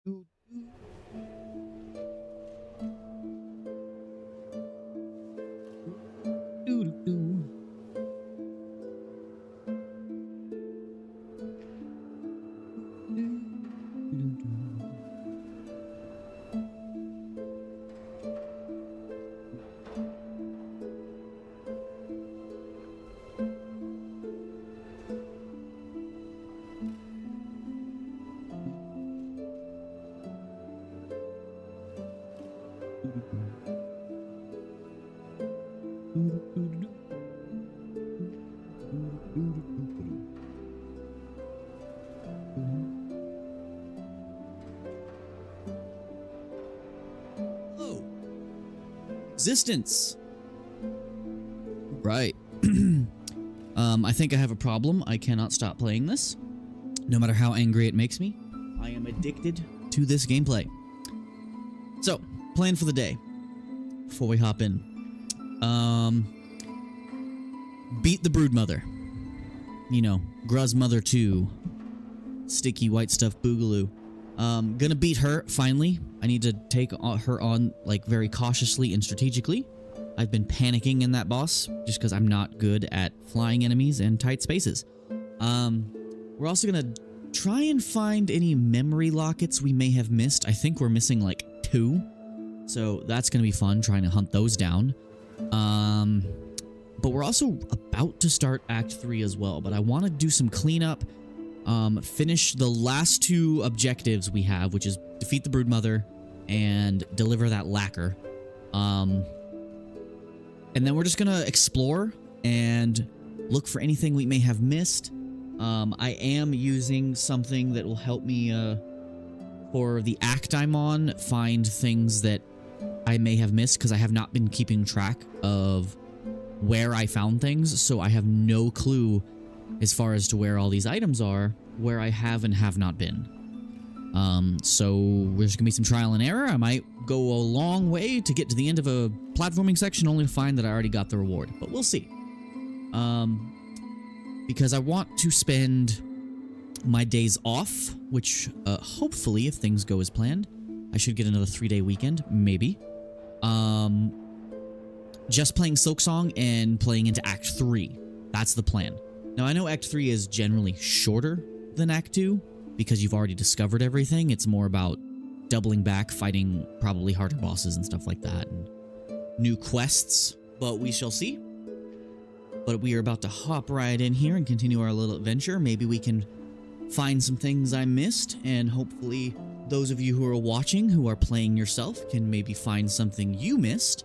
Do, do, do, do. Hello. Existence. Right. I think I have a problem. I cannot stop playing this, no matter how angry it makes me. I am addicted to this gameplay. So, plan for the day before we hop in. Beat the Broodmother. You know, Gruz Mother 2. Sticky white stuff boogaloo. Gonna beat her, finally. I need to take her on, like, very cautiously and strategically. I've been panicking in that boss, just because I'm not good at flying enemies and tight spaces. We're also gonna try and find any memory lockets we may have missed. I think we're missing, like, 2. So that's gonna be fun, trying to hunt those down. But we're also about to start Act 3 as well, but I want to do some cleanup, finish the last 2 objectives we have, which is defeat the Broodmother and deliver that lacquer. And then we're just gonna explore and look for anything we may have missed. I am using something that will help me, for the act I'm on, find things that I may have missed, because I have not been keeping track of where I found things, so I have no clue as far as to where all these items are, where I have and have not been. So there's gonna be some trial and error. I might go a long way to get to the end of a platforming section only to find that I already got the reward, but we'll see. Because I want to spend my days off, which hopefully, if things go as planned, I should get another 3-day weekend, maybe. Just playing Silksong and playing into Act 3. That's the plan. Now, I know Act 3 is generally shorter than Act 2, because you've already discovered everything. It's more about doubling back, fighting probably harder bosses and stuff like that, and new quests, but we shall see. But we are about to hop right in here and continue our little adventure. Maybe we can find some things I missed, and hopefully those of you who are watching, who are playing yourself, can maybe find something you missed,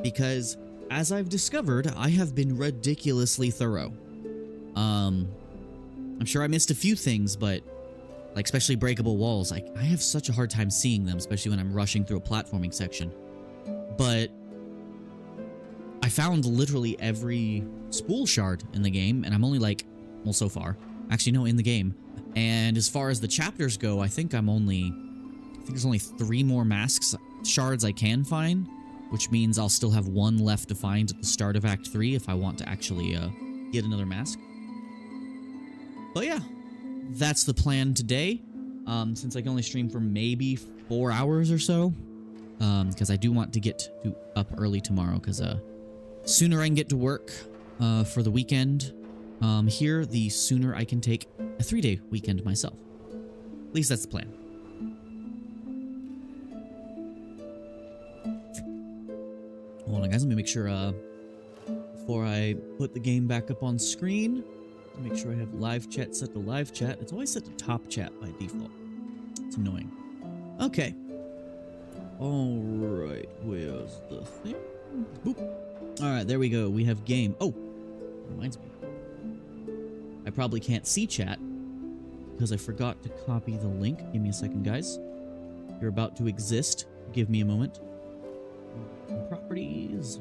because as I've discovered, I have been ridiculously thorough. I'm sure I missed a few things, but like especially breakable walls, I have such a hard time seeing them, especially when I'm rushing through a platforming section. But I found literally every spool shard in the game, and I'm only like, well, so far. Actually, no, in the game. And as far as the chapters go, I think there's only 3 more masks shards I can find, which means I'll still have 1 left to find at the start of Act 3 if I want to actually get another mask. But yeah, that's the plan today. Since I can only stream for maybe 4 hours or so, because I do want to get up early tomorrow, because sooner I can get to work for the weekend here, the sooner I can take a 3-day weekend myself. At least that's the plan. Hold on, guys. Let me make sure before I put the game back up on screen, make sure I have live chat set to live chat. It's always set to top chat by default. It's annoying. Okay. All right. Where's the thing? Boop. All right, there we go. We have game. Oh, reminds me. I probably can't see chat because I forgot to copy the link. Give me a second, guys. You're about to exist. Give me a moment. Properties.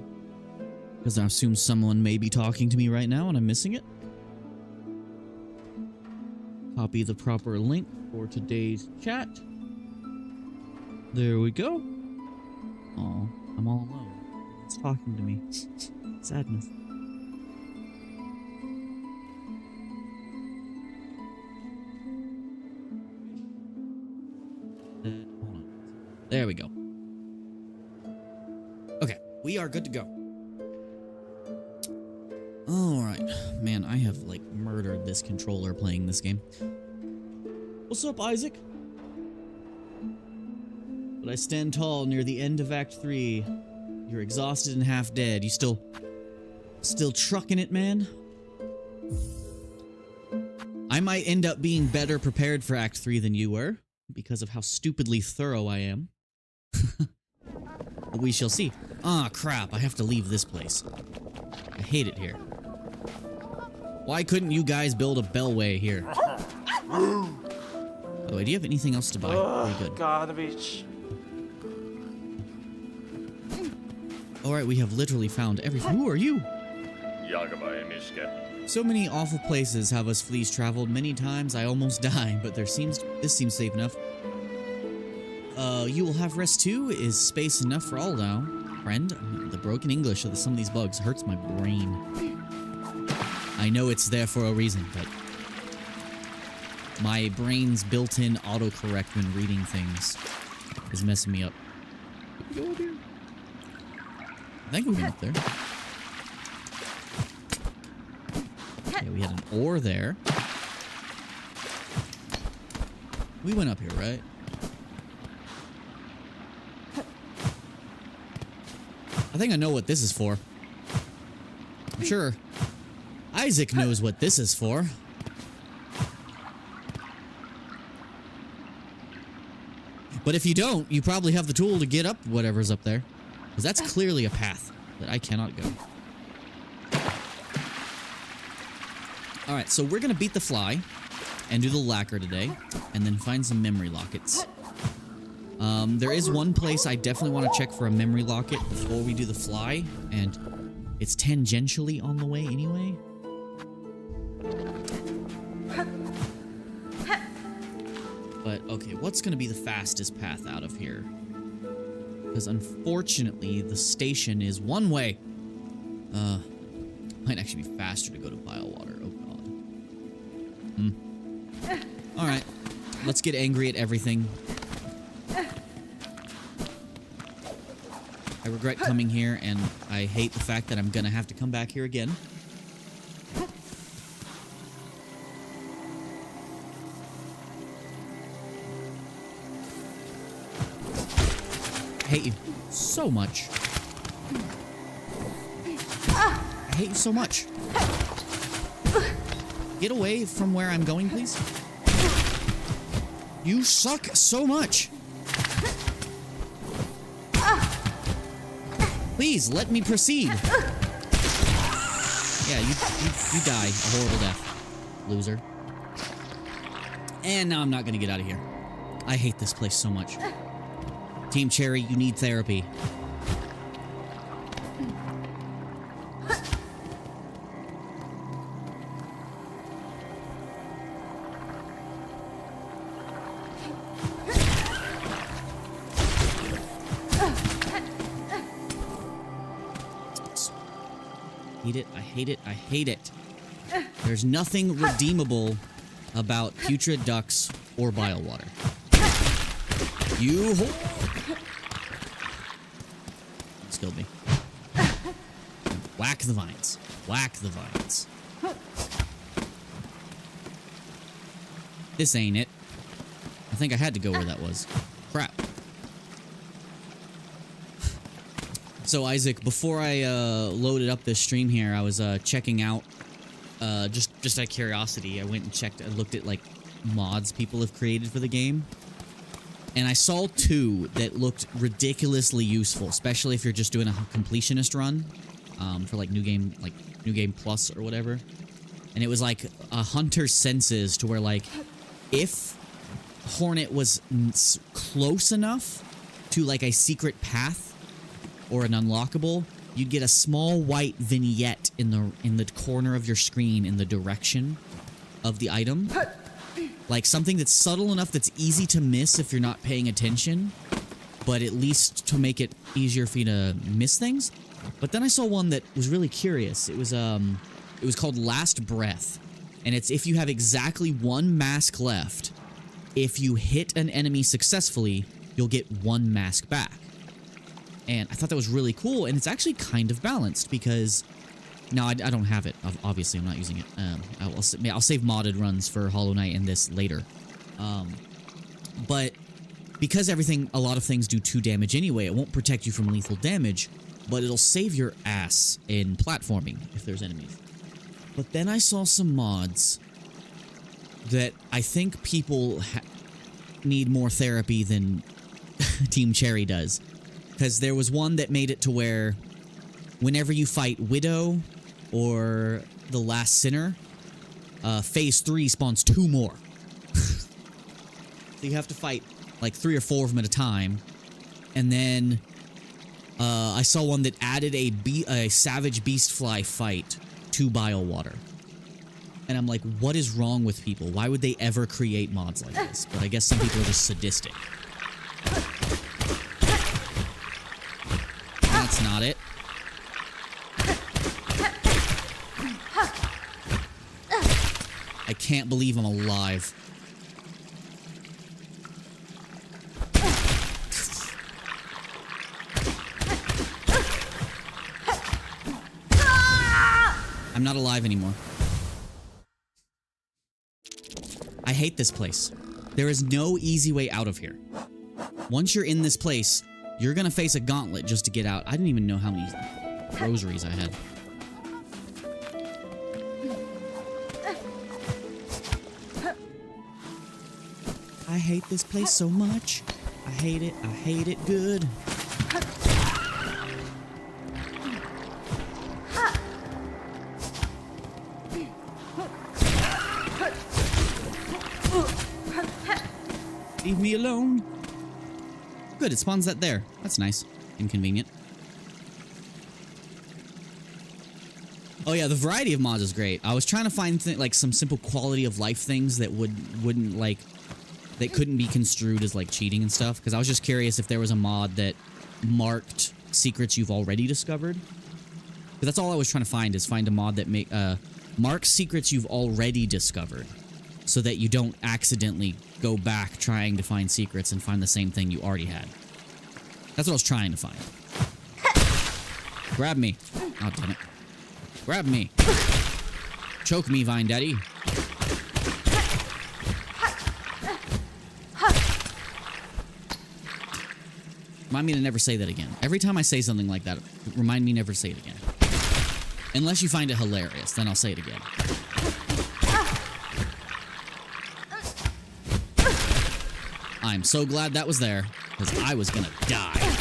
Because I assume someone may be talking to me right now and I'm missing it. Copy the proper link for today's chat. There we go. Oh, I'm all alone. It's talking to me. Sadness. Hold on. There we go. Okay, we are good to go. Alright. Man, I have, like, murdered this controller playing this game. What's up, Isaac? But I stand tall near the end of Act 3. You're exhausted and half dead. You still trucking it, man? I might end up being better prepared for Act 3 than you were, because of how stupidly thorough I am. But we shall see. Ah, crap, I have to leave this place. I hate it here. Why couldn't you guys build a bellway here? By the way, do you have anything else to buy? Very good. Garbage. Alright, we have literally found everything. Who are you? So many awful places have us fleas traveled. Many times I almost die, but this seems safe enough. You will have rest too? Is space enough for all now? Friend, the broken English of some of these bugs hurts my brain. I know it's there for a reason, but my brain's built-in autocorrect when reading things is messing me up. Did we go up here? I think we went up there. Yeah, we had an ore there. We went up here, right? I think I know what this is for. I'm sure Isaac knows what this is for. But if you don't, you probably have the tool to get up whatever's up there. Because that's clearly a path that I cannot go. Alright, so we're going to beat the fly and do the lacquer today, and then find some memory lockets. There is one place I definitely want to check for a memory locket before we do the fly, and it's tangentially on the way anyway. But, okay, what's going to be the fastest path out of here? Because unfortunately, the station is one way. Might actually be faster to go to Biowater. Oh, God. Alright, let's get angry at everything. I regret coming here, and I hate the fact that I'm gonna have to come back here again. I hate you so much. I hate you so much. Get away from where I'm going, please. You suck so much. Please, let me proceed. Yeah, you die a horrible death, loser. And now I'm not gonna get out of here. I hate this place so much. Team Cherry, you need therapy. I hate it. I hate it. There's nothing redeemable about putrid ducks or bile water. You It's killed me. Whack the vines. Whack the vines. This ain't it. I think I had to go where that was. Crap. So, Isaac, before I loaded up this stream here, I was checking out, just out of curiosity, I went and checked, I looked at, like, mods people have created for the game. And I saw two that looked ridiculously useful, especially if you're just doing a completionist run, for, like, New Game Plus or whatever. And it was, like, a hunter's senses to where, like, if Hornet was close enough to, like, a secret path, or an unlockable, you'd get a small white vignette in the corner of your screen in the direction of the item. Like something that's subtle enough that's easy to miss if you're not paying attention, but at least to make it easier for you to miss things. But then I saw one that was really curious. It was called Last Breath, and it's if you have exactly one mask left, if you hit an enemy successfully, you'll get 1 mask back. And I thought that was really cool, and it's actually kind of balanced because... No, I don't have it. Obviously, I'm not using it. I'll save modded runs for Hollow Knight and this later. But because a lot of things do 2 damage anyway, it won't protect you from lethal damage, but it'll save your ass in platforming if there's enemies. But then I saw some mods that I think people need more therapy than Team Cherry does. Because there was one that made it to where whenever you fight Widow or the Last Sinner, phase 3 spawns 2 more. So you have to fight like 3 or 4 of them at a time. And then I saw one that added a Savage Beastfly fight to Bile Water. And I'm like, what is wrong with people? Why would they ever create mods like this? But I guess some people are just sadistic. That's not it. I can't believe I'm alive. I'm not alive anymore. I hate this place. There is no easy way out of here. Once you're in this place, you're gonna face a gauntlet just to get out. I didn't even know how many rosaries I had. I hate this place so much. I hate it good. Leave me alone. Good, it spawns that there. That's nice. Inconvenient. Oh yeah, the variety of mods is great. I was trying to find like some simple quality of life things that wouldn't like that couldn't be construed as like cheating and stuff, because I was just curious if there was a mod that marked secrets you've already discovered. But that's all I was trying to find, is find a mod that marks secrets you've already discovered, so that you don't accidentally go back trying to find secrets and find the same thing you already had. That's what I was trying to find. Grab me. Oh, damn it. Grab me. Choke me, Vine Daddy. Remind me to never say that again. Every time I say something like that, remind me never to say it again. Unless you find it hilarious, then I'll say it again. I'm so glad that was there, because I was gonna die.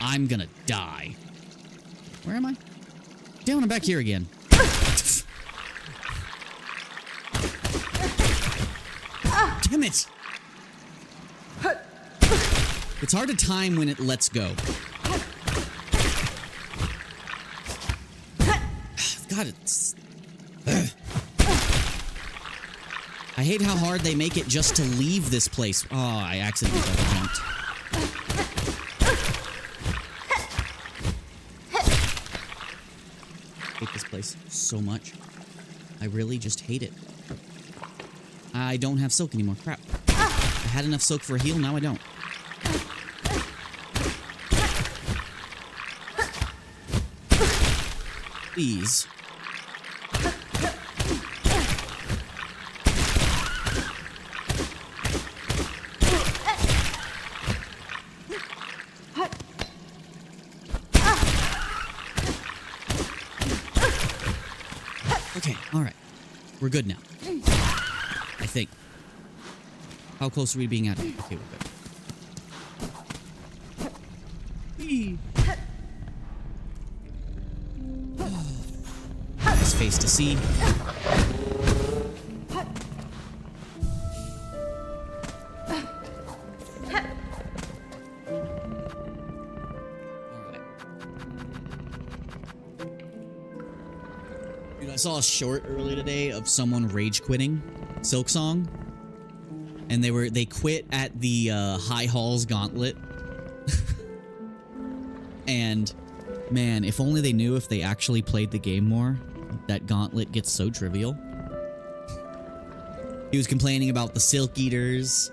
I'm gonna die. Where am I? Damn, I'm back here again. Damn it! It's hard to time when it lets go. God, it's... I hate how hard they make it just to leave this place. Oh, I accidentally double jumped. I hate this place so much. I really just hate it. I don't have silk anymore. Crap. I had enough silk for a heal, now I don't. Please. Okay, alright. We're good now. I think. How close are we to being out of it? Okay, we're good. Whee! Nice face to see. I saw a short earlier today of someone rage quitting Silksong, and they quit at the High Halls Gauntlet. And man, if only they knew, if they actually played the game more, that gauntlet gets so trivial. He was complaining about the silk eaters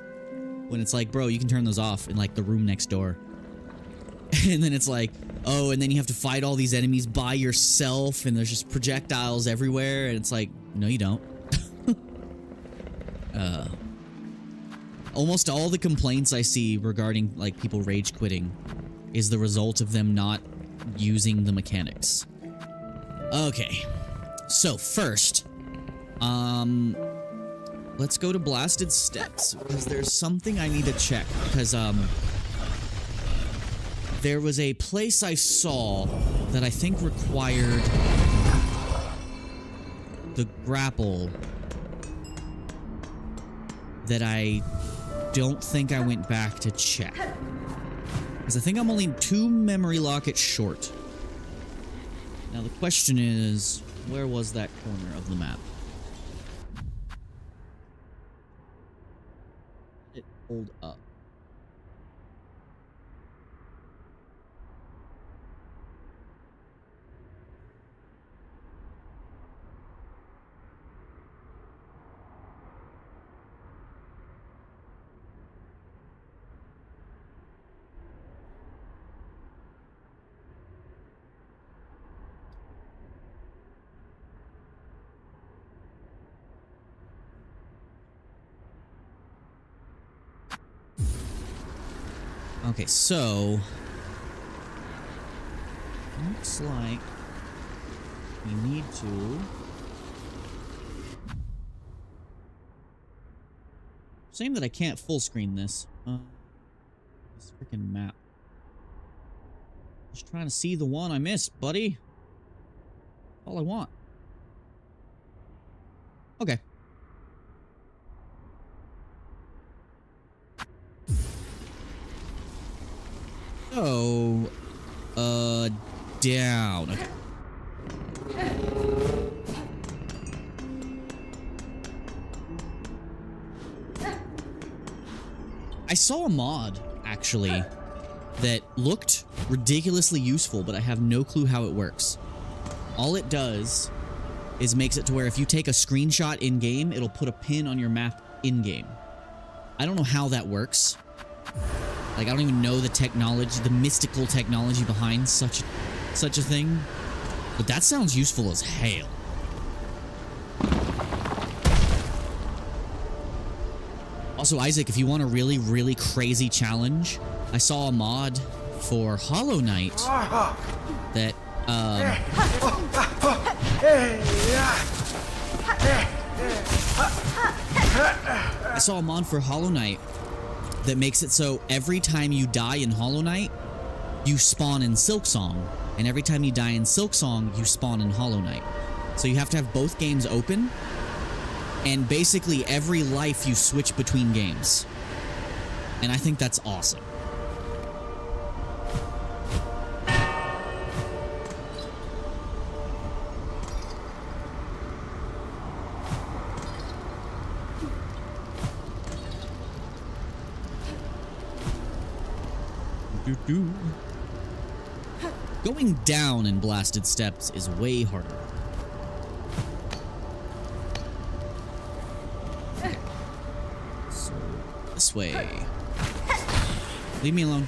when it's like, bro, you can turn those off in like the room next door. And then it's like, oh, and then you have to fight all these enemies by yourself and there's just projectiles everywhere. And it's like, no, you don't. Almost all the complaints I see regarding like people rage quitting is the result of them not using the mechanics. Okay. So first, let's go to Blasted Steps because there's something I need to check because there was a place I saw that I think required the grapple that I don't think I went back to check. Because I think I'm only 2 memory lockets short. Now the question is, where was that corner of the map? It pulled up. Okay, so looks like we need to shame that I can't full screen this. This freaking map. Just trying to see the one I missed, buddy. All I want. Okay. So, down. Okay. I saw a mod, actually, that looked ridiculously useful, but I have no clue how it works. All it does is makes it to where if you take a screenshot in-game, it'll put a pin on your map in-game. I don't know how that works. Like, I don't even know the technology, the mystical technology behind such a thing. But that sounds useful as hell. Also, Isaac, if you want a really, really crazy challenge, I saw a mod for Hollow Knight that, I saw a mod for Hollow Knight that makes it so every time you die in Hollow Knight, you spawn in Silksong. And every time you die in Silksong, you spawn in Hollow Knight. So you have to have both games open. And basically every life you switch between games. And I think that's awesome. Going down in Blasted Steps is way harder. So, this way. Leave me alone.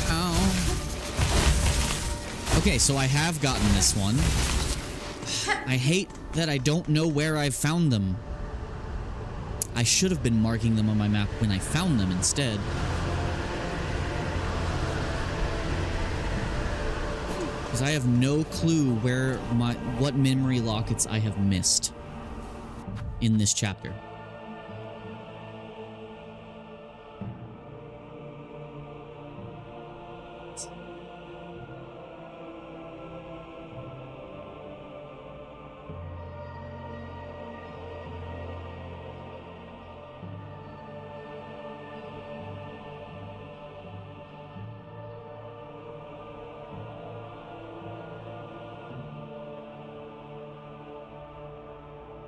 Ow. Okay, so I have gotten this one. I hate that I don't know where I've found them. I should have been marking them on my map when I found them instead. Because I have no clue what memory lockets I have missed in this chapter.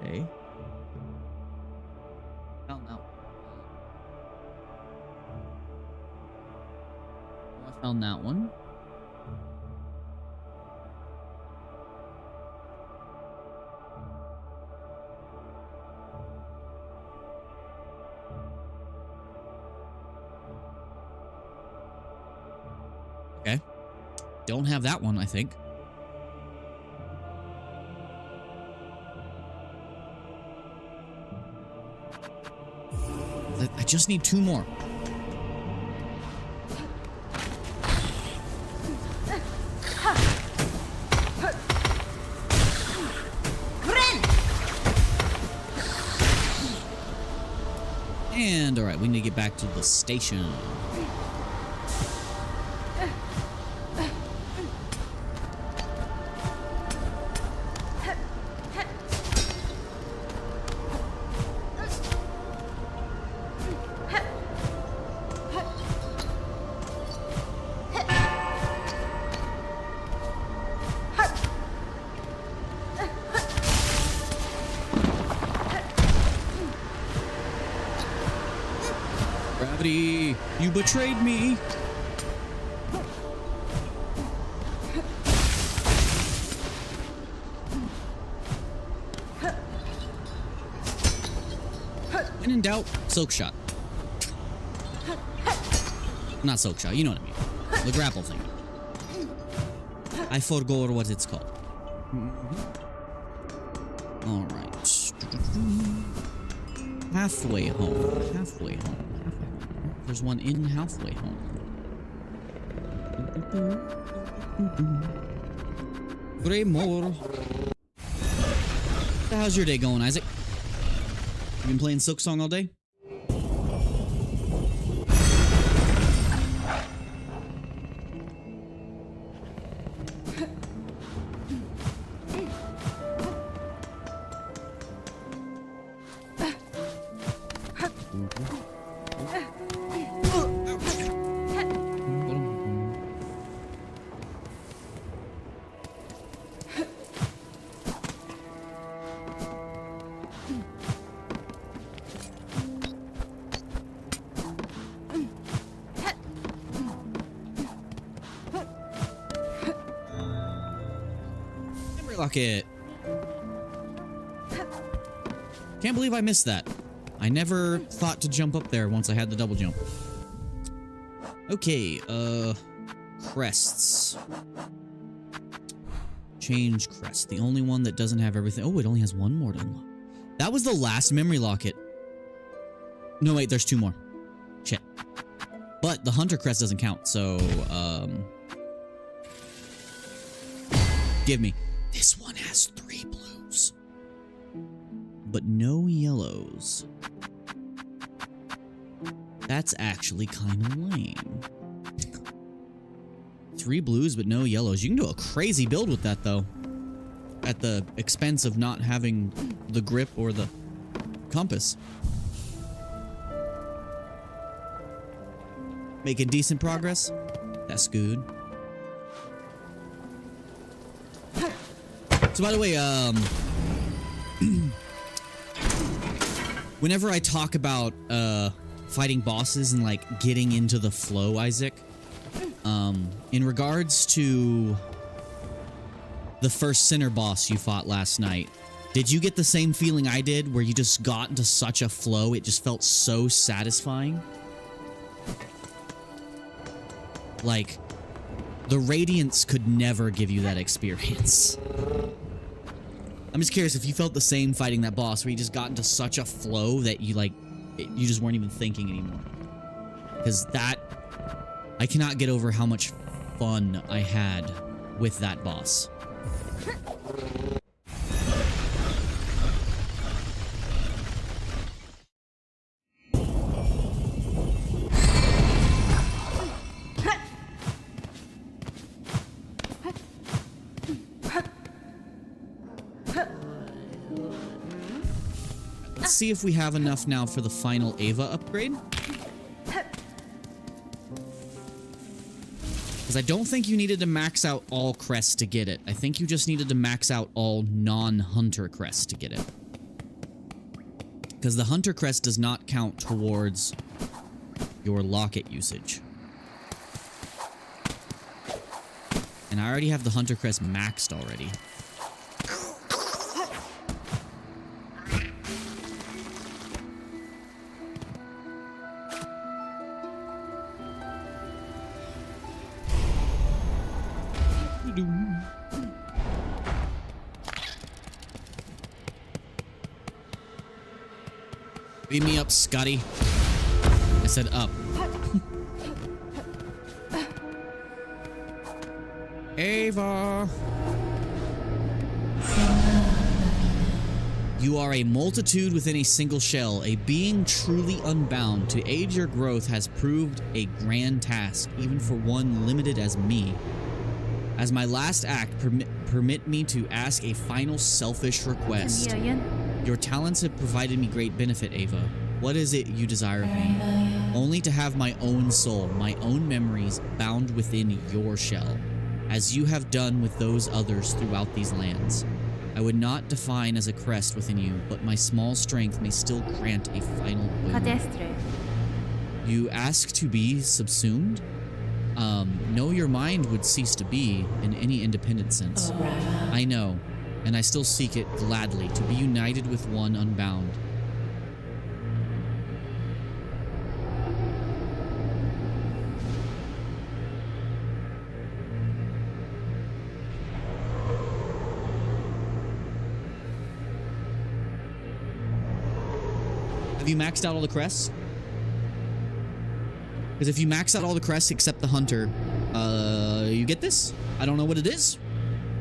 Okay. Found that one. Oh, I found that one. Don't have that one, I think. I just need 2 more. And, alright, we need to get back to the station. Gravity, you betrayed me. When in doubt, Silk Shot. Not Silk Shot, you know what I mean. The grapple thing. I forgot what it's called. Alright. Halfway home. Halfway home. There's one in halfway home. Three more. So how's your day going, Isaac? You been playing Silksong all day? Rocket. Can't believe I missed that. I never thought to jump up there once I had the double jump. Okay, crests. Change crest. The only one that doesn't have everything. Oh, it only has 1 more to unlock. That was the last memory locket. No, wait, there's 2 more. Shit. But the hunter crest doesn't count, so, give me. This one has 3 blues, but no yellows. That's actually kind of lame. 3 blues, but no yellows. You can do a crazy build with that, though. At the expense of not having the grip or the compass. Making decent progress. That's good. So by the way, whenever I talk about fighting bosses and like getting into the flow, Isaac, in regards to the first Sinner boss you fought last night, did you get the same feeling I did where you just got into such a flow, it just felt so satisfying? Like, the Radiance could never give you that experience. I'm just curious if you felt the same fighting that boss where you just got into such a flow that you like, you just weren't even thinking anymore. Because that, I cannot get over how much fun I had with that boss. Let's see if we have enough now for the final Ava upgrade. Because I don't think you needed to max out all crests to get it. I think you just needed to max out all non-hunter crests to get it. Because the hunter crest does not count towards your locket usage. And I already have the hunter crest maxed already. Beat me up, Scotty. I said up. Ava. You are a multitude within a single shell, a being truly unbound. To aid your growth has proved a grand task, even for one limited as me. As my last act, permit me to ask a final selfish request. Your talents have provided me great benefit, Ava. What is it you desire of me? Only to have my own soul, my own memories bound within your shell, as you have done with those others throughout these lands. I would not define as a crest within you, but my small strength may still grant a final boon. You ask to be subsumed? No, your mind would cease to be in any independent sense. I know, and I still seek it gladly, to be united with one unbound. Have you maxed out all the crests? Because if you max out all the crests except the hunter, you get this. I don't know what it is,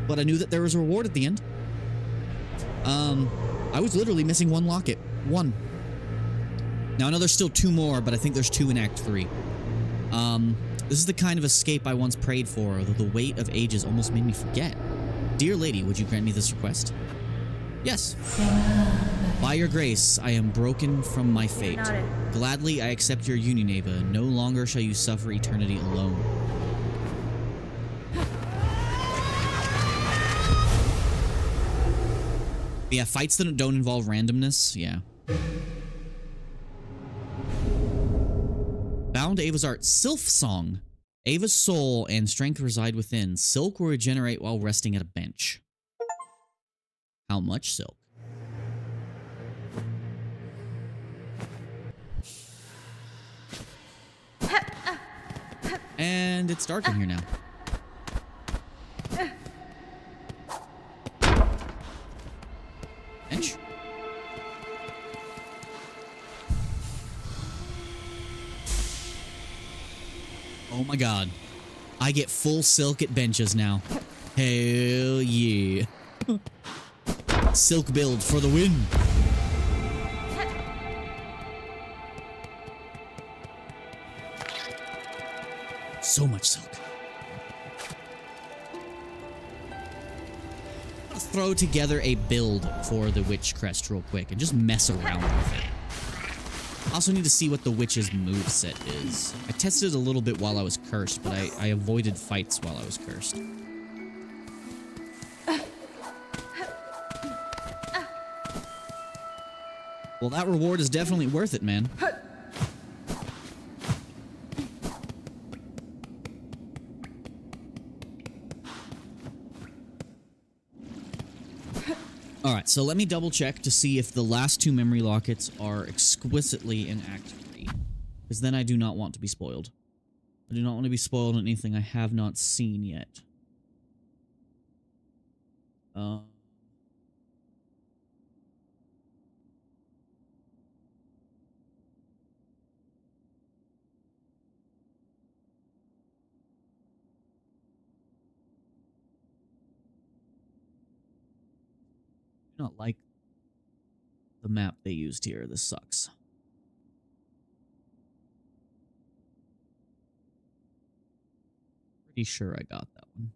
but I knew that there was a reward at the end. I was literally missing one locket. One. Now I know there's still 2 more, but I think there's 2 in Act 3. This is the kind of escape I once prayed for, though the weight of ages almost made me forget. Dear lady, would you grant me this request? Yes. By your grace, I am broken from my fate. Gladly, I accept your union, Ava. No longer shall you suffer eternity alone. Yeah, fights that don't involve randomness, yeah. Bound Ava's art. Silksong. Ava's soul and strength reside within. Silk will regenerate while resting at a bench. How much silk? And it's dark in here now. Bench? Oh my god. I get full silk at benches now. Hell yeah. Silk build for the win. So much silk. I'll throw together a build for the witch crest real quick and just mess around with it. I also need to see what the witch's moveset is. I tested a little bit while I was cursed, but I avoided fights while I was cursed. Well, that reward is definitely worth it, man. Alright, so let me double check to see if the last 2 memory lockets are exquisitely in Act 3. Because then I do not want to be spoiled. I do not want to be spoiled on anything I have not seen yet. Not like the map they used here. This sucks. Pretty sure I got that one.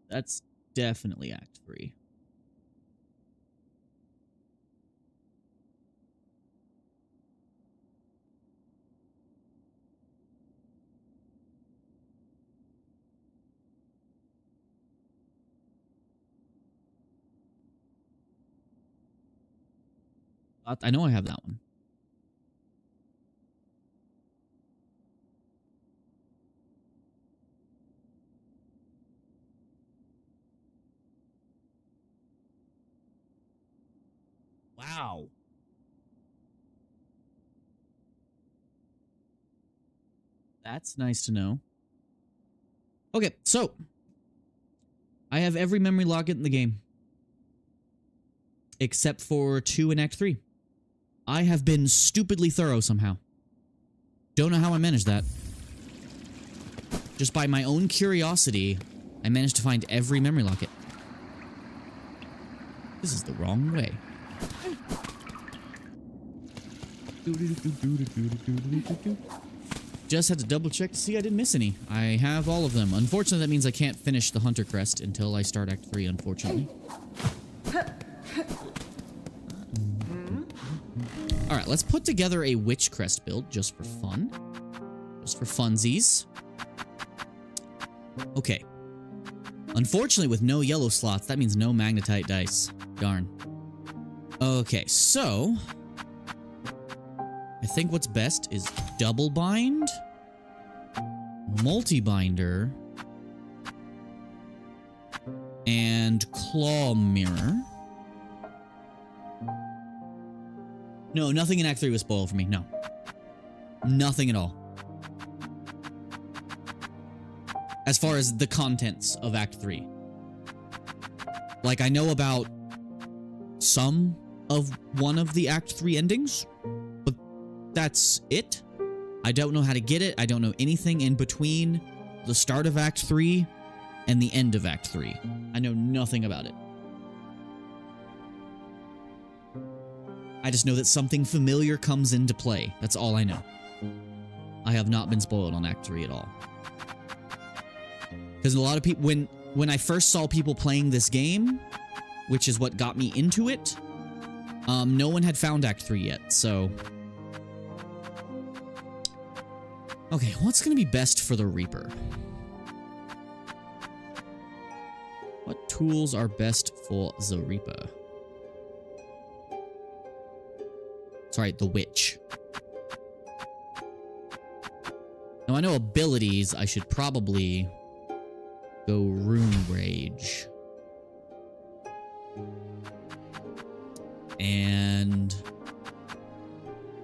That's definitely Act 3. I know I have that one. Wow. That's nice to know. Okay, so I have every memory locket in the game. Except for 2 in Act 3. I have been stupidly thorough somehow. Don't know how I managed that. Just by my own curiosity, I managed to find every memory locket. This is the wrong way. Just had to double check to see I didn't miss any. I have all of them. Unfortunately, that means I can't finish the Hunter Crest until I start Act 3, unfortunately. Alright, let's put together a Witch Crest build just for fun. Just for funsies. Okay. Unfortunately, with no yellow slots, that means no magnetite dice. Darn. Okay, so I think what's best is double bind, multi-binder, and claw mirror. No, nothing in Act 3 was spoiled for me. No. Nothing at all. As far as the contents of Act 3. Like, I know about some of one of the Act 3 endings, but that's it. I don't know how to get it. I don't know anything in between the start of Act 3 and the end of Act 3. I know nothing about it. I just know that something familiar comes into play. That's all I know. I have not been spoiled on Act 3 at all. Because a lot of people, when I first saw people playing this game, which is what got me into it, no one had found Act 3 yet, so... Okay, what's gonna be best for the Reaper? What tools are best for the Reaper? Sorry, the Witch. Now, I know abilities, I should probably go Rune Rage. And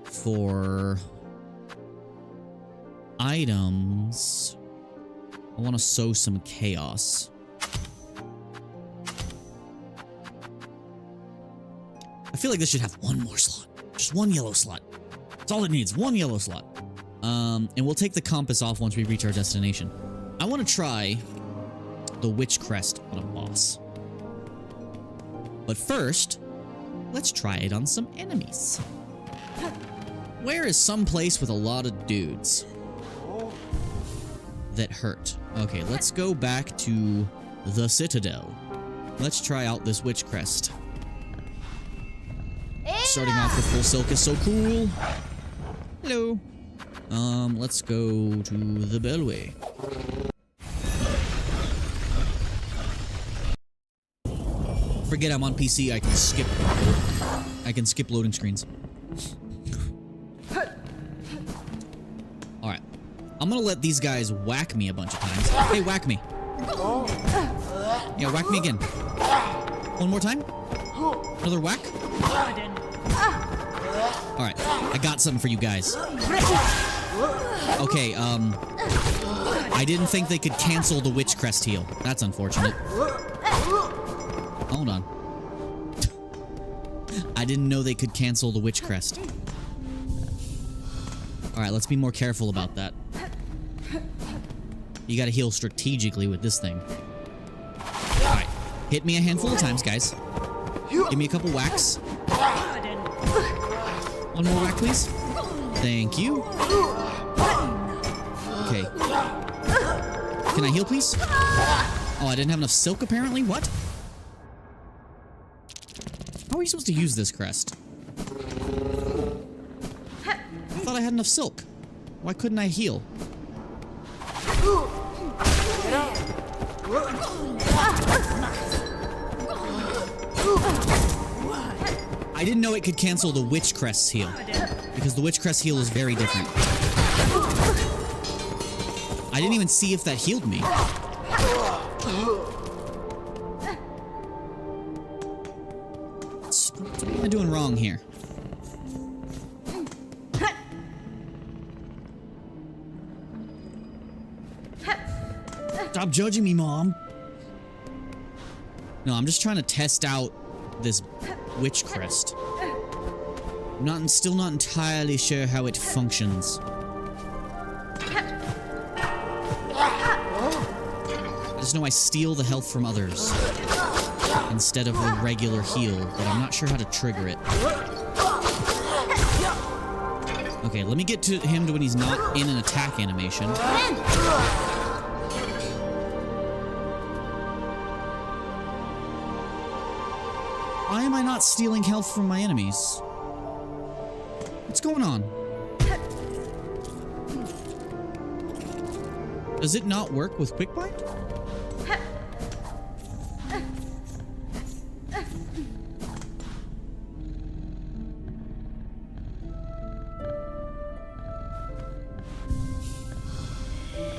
for items, I want to sow some chaos. I feel like this should have one more slot. Just one yellow slot. That's all it needs. One yellow slot. And we'll take the compass off once we reach our destination. I want to try the Witch Crest on a boss. But first, let's try it on some enemies. Where is some place with a lot of dudes that hurt? Okay, let's go back to the Citadel. Let's try out this Witch Crest. Starting off with full silk is so cool. Hello. Let's go to the Bellway. Forget I'm on PC, I can skip loading screens. Alright. I'm gonna let these guys whack me a bunch of times. Hey, whack me. Yeah, whack me again. One more time. Another whack. Alright, I got something for you guys. Okay, I didn't think they could cancel the Witch Crest heal. That's unfortunate. Hold on. I didn't know they could cancel the Witch Crest. Alright, let's be more careful about that. You gotta heal strategically with this thing. Alright, hit me a handful of times, guys. Give me a couple whacks. One more whack, please. Thank you. Okay. Can I heal, please? Oh, I didn't have enough silk, apparently? What? How are you supposed to use this crest? I thought I had enough silk. Why couldn't I heal? I didn't know it could cancel the Witch Crest's heal, because the Witch Crest heal is very different. I didn't even see if that healed me. What am I doing wrong here? Stop judging me, Mom. No, I'm just trying to test out this witch crest. I'm still not entirely sure how it functions. I just know I steal the health from others instead of a regular heal, but I'm not sure how to trigger it. Okay, let me get to him to when he's not in an attack animation. Why am I not stealing health from my enemies? What's going on? Does it not work with Quick Bind?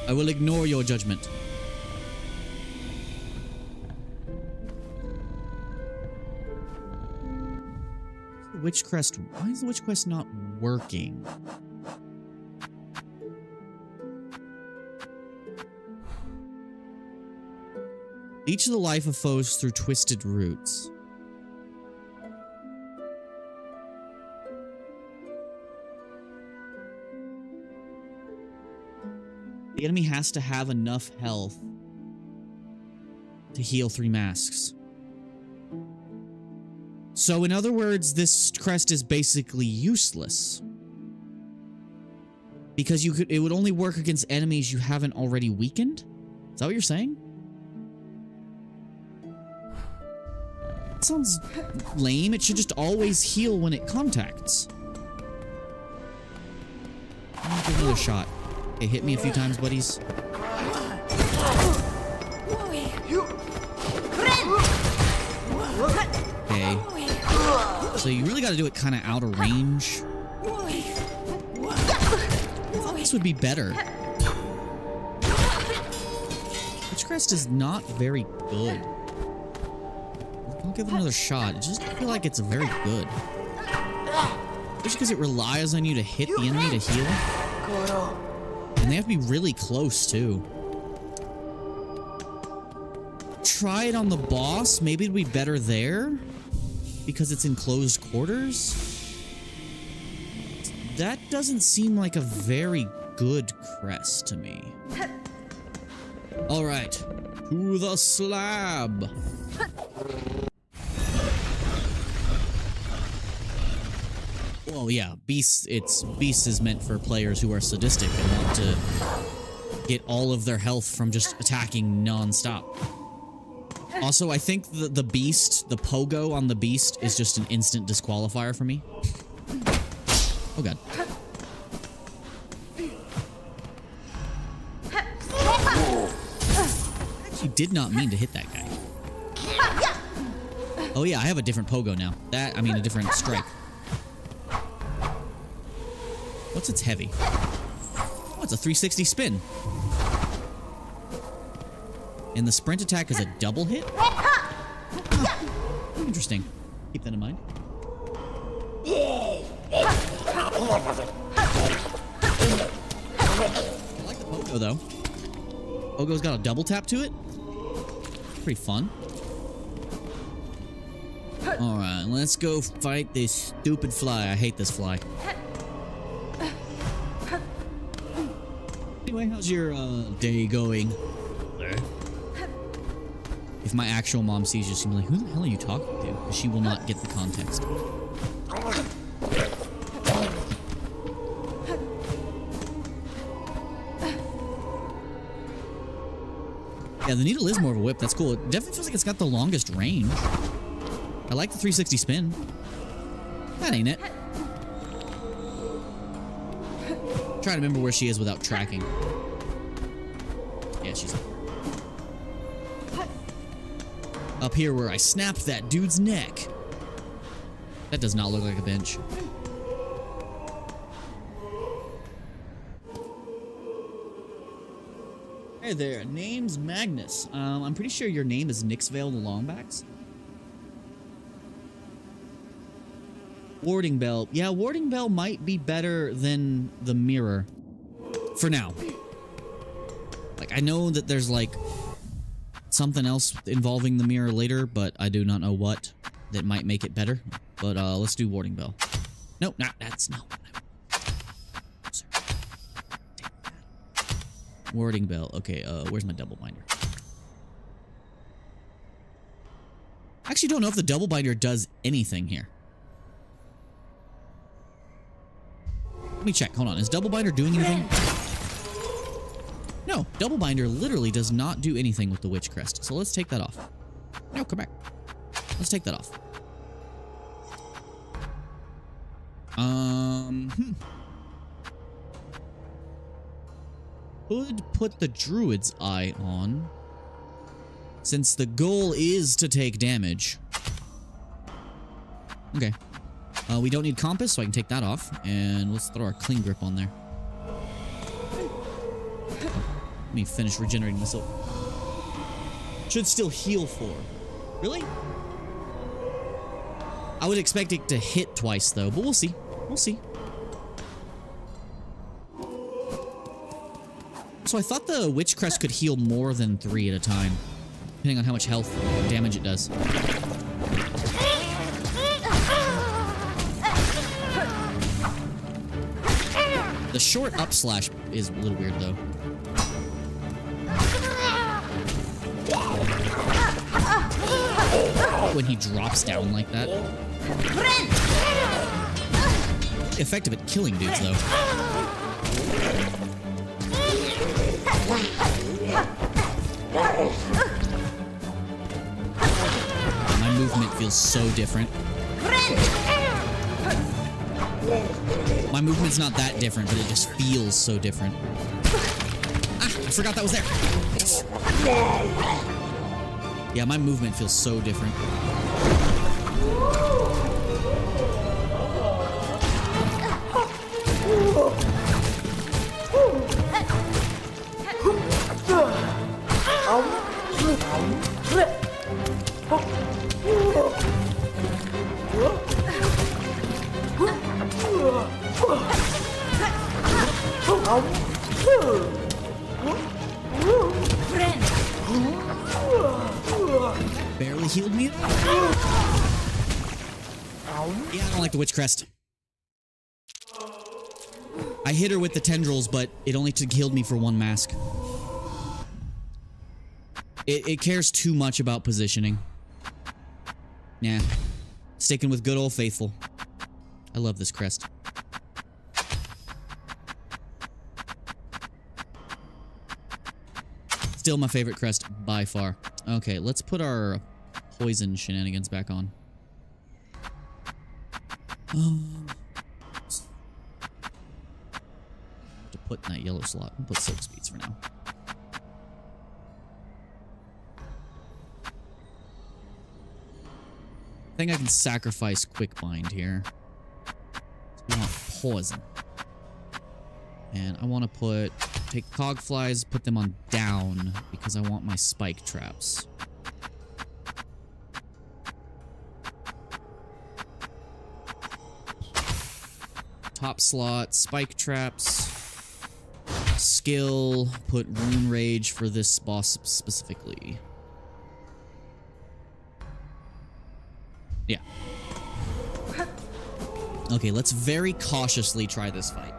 I will ignore your judgment. Witch crest. Why is the witch quest not working? Each of the life of foes through twisted roots. The enemy has to have enough health to heal 3 masks. So in other words, this crest is basically useless. Because it would only work against enemies you haven't already weakened? Is that what you're saying? That sounds lame. It should just always heal when it contacts. I'm gonna give another shot. Okay, hit me a few times, buddies. Okay. So you really got to do it kind of out of range. I thought this would be better. Witch crest is not very good. I'll give it another shot. I just feel like it's very good. Just because it relies on you to hit the enemy to heal. And they have to be really close, too. Try it on the boss. Maybe it'd be better there. Because it's in closed quarters. That doesn't seem like a very good crest to me. Alright. To the slab. Well, yeah, Beast is meant for players who are sadistic and want to get all of their health from just attacking non-stop. Also, I think the Beast, the pogo on the Beast, is just an instant disqualifier for me. Oh god. I actually did not mean to hit that guy. Oh yeah, I have a different pogo now. I mean a different strike. What's its heavy? Oh, it's a 360 spin. And the sprint attack is a double hit? Huh. Interesting. Keep that in mind. I like the pogo, though. Pogo's got a double tap to it. Pretty fun. Alright, let's go fight this stupid fly. I hate this fly. Anyway, how's your day going? If my actual mom sees you, she'll be like, who the hell are you talking to? Because she will not get the context. Yeah, the needle is more of a whip. That's cool. It definitely feels like it's got the longest range. I like the 360 spin. That ain't it. I'm trying to remember where she is without tracking. Yeah, she's up here where I snapped that dude's neck. That does not look like a bench. Hey there, name's Magnus. I'm pretty sure your name is Nixvale the Longbacks. Warding Bell. Yeah, Warding Bell might be better than the mirror. For now. Like, I know that there's, like, something else involving the mirror later, but I do not know what that might make it better. But, let's do Warding Bell. No, that's not what I want. Warding Bell. Okay, where's my double binder? I actually don't know if the double binder does anything here. Let me check. Hold on. Is double binder doing anything? No, double binder literally does not do anything with the witch crest. So let's take that off. No, come back. Let's take that off. Could put the druid's eye on, since the goal is to take damage. Okay. We don't need compass, so I can take that off. And let's throw our clean grip on there. Let me finish regenerating myself. Should still heal 4. Really? I would expect it to hit twice, though, but we'll see. We'll see. So I thought the Witch Crest could heal more than 3 at a time, depending on how much health damage it does. The short up slash is a little weird, though. When he drops down like that. Effective at killing dudes, though. My movement feels so different. My movement's not that different, but it just feels so different. Ah, I forgot that was there. Yeah, my movement feels so different. Barely healed me. Yeah, I don't like the Witch Crest. I hit her with the tendrils, but it only healed me for 1 mask. It cares too much about positioning. Yeah. Sticking with good old faithful. I love this crest. Still my favorite crest by far. Okay, let's put our poison shenanigans back on. To put in that yellow slot. We'll put silk speeds for now. I think I can sacrifice quick bind here. We want poison. And I want to take cogflies, put them on down, because I want my spike traps. Top slot, spike traps. Skill, put Rune Rage for this boss specifically. Yeah. Okay, let's very cautiously try this fight.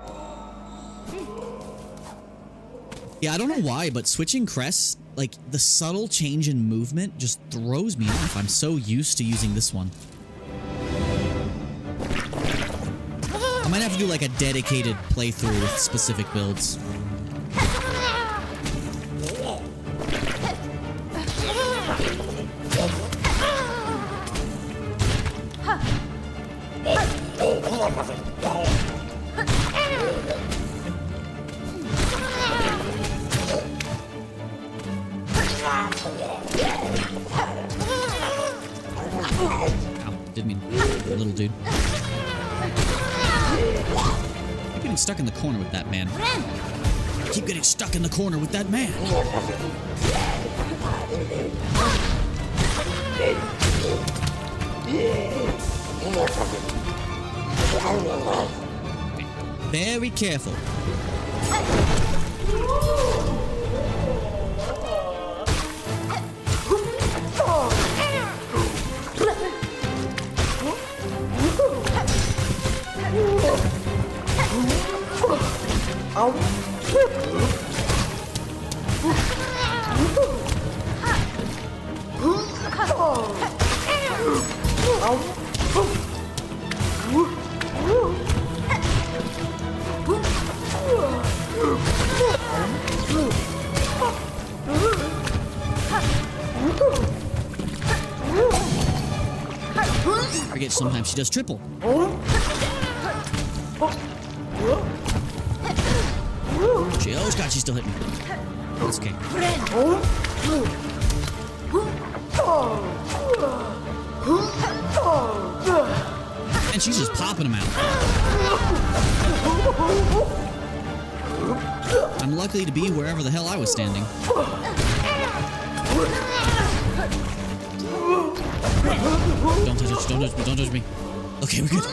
Yeah, I don't know why, but switching crests, like, the subtle change in movement just throws me off. I'm so used to using this one. I might have to do, like, a dedicated playthrough with specific builds. Didn't mean little dude. Keep getting stuck in the corner with that man. Keep getting stuck in the corner with that man. Okay. Very careful. I forget sometimes she does triple. She, oh God, she's still hitting me. That's okay. And she's just popping them out. I'm lucky to be wherever the hell I was standing. Don't touch it, don't touch me, don't touch me. Okay, we're good.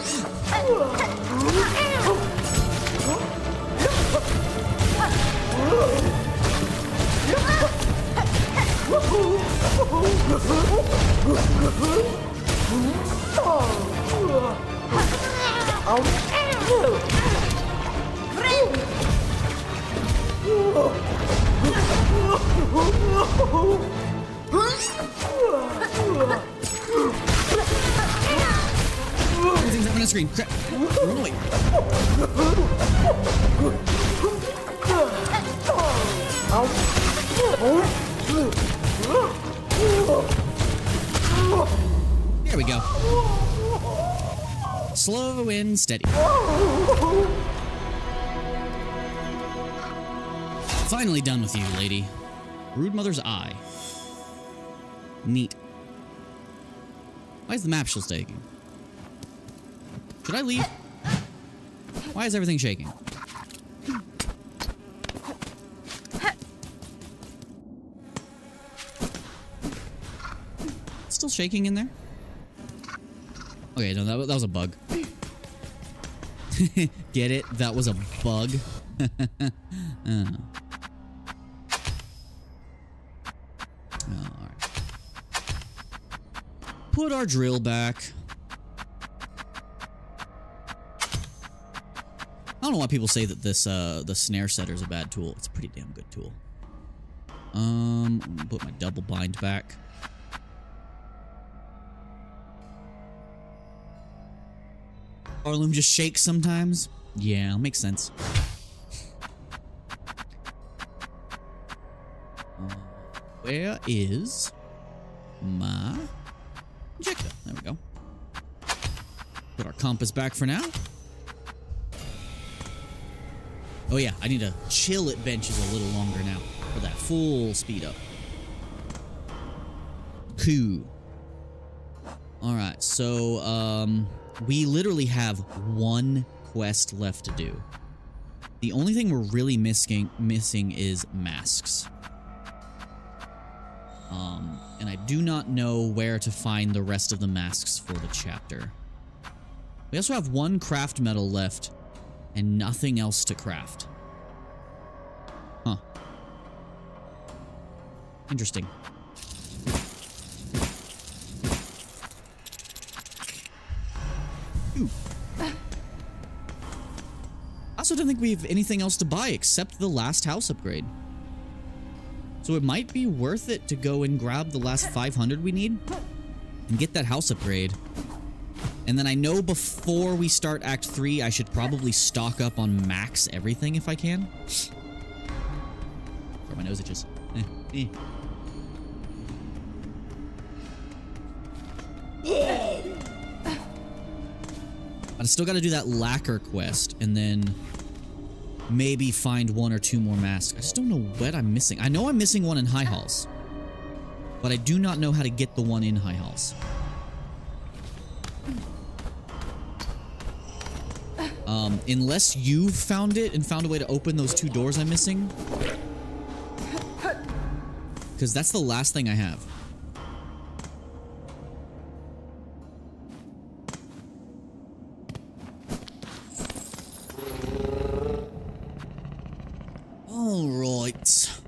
Everything's up on the screen. Crap. Run away. There we go. Slow and steady. Finally done with you, lady. Brood Mother's Eye. Neat. Why is the map still taking? Should I leave? Why is everything shaking? It's still shaking in there? Okay, no, that was a bug. Get it? That was a bug. Alright. Put our drill back. I don't know why people say that this the snare setter is a bad tool. It's a pretty damn good tool. I'm gonna put my double bind back. Arloom just shakes sometimes. Yeah, makes sense. Where is my injector? There we go. Put our compass back for now. Oh yeah, I need to chill at benches a little longer now for that full speed up. Cool. Alright, so we literally have one quest left to do. The only thing we're really missing is masks. And I do not know where to find the rest of the masks for the chapter. We also have one craft metal left and nothing else to craft. Huh. Interesting. Ooh. I also don't think we have anything else to buy except the last house upgrade. So it might be worth it to go and grab the last 500 we need and get that house upgrade. And then I know before we start Act 3, I should probably stock up on max everything if I can. Where my nose itches. I still got to do that lacquer quest and then maybe find one or two more masks. I just don't know what I'm missing. I know I'm missing one in High Halls, but I do not know how to get the one in High Halls. Unless you've found it and found a way to open those two doors I'm missing. Because that's the last thing I have.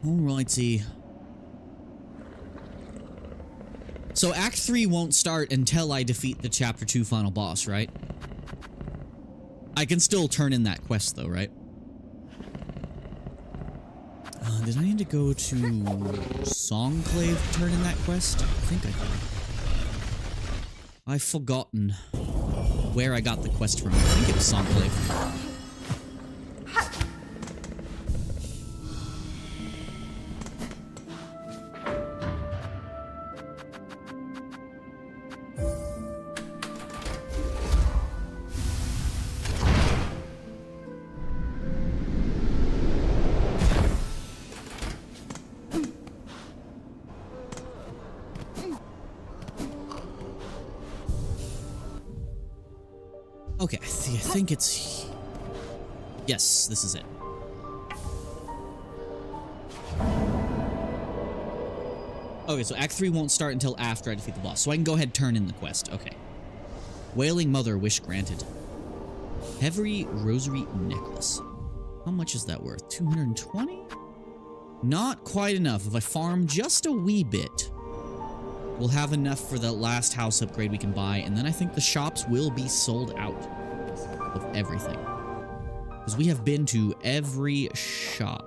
Alrighty. So Act 3 won't start until I defeat the Chapter 2 final boss, right? I can still turn in that quest though, right? Did I need to go to Songclave to turn in that quest? I think I did. I've forgotten where I got the quest from. I think it was Songclave. Okay, I think it's... Yes, this is it. Okay, so Act 3 won't start until after I defeat the boss, so I can go ahead and turn in the quest. Okay. Wailing Mother, wish granted. Heavy Rosary Necklace. How much is that worth? 220? Not quite enough. If I farm just a wee bit, we'll have enough for the last house upgrade we can buy, and then I think the shops will be sold out of everything. Because we have been to every shop.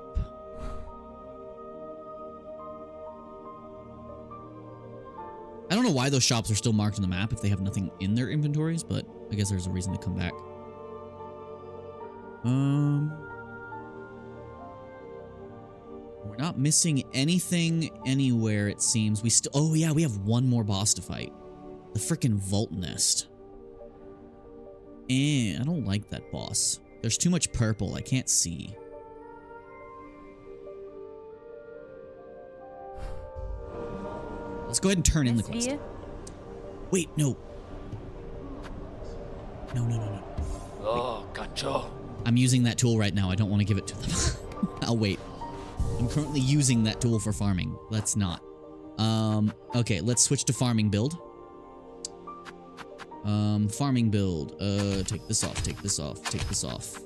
I don't know why those shops are still marked on the map if they have nothing in their inventories, but I guess there's a reason to come back. We're not missing anything anywhere, it seems. We still... Oh, yeah, we have one more boss to fight. The frickin' Vault Nest. I don't like that boss. There's too much purple. I can't see. Let's go ahead and turn in the quest. Wait, no. No. Oh, cacho. I'm using that tool right now. I don't want to give it to them. I'll wait. I'm currently using that tool for farming. Let's not. Okay, let's switch to farming build. Farming build. Take this off, take this off, take this off.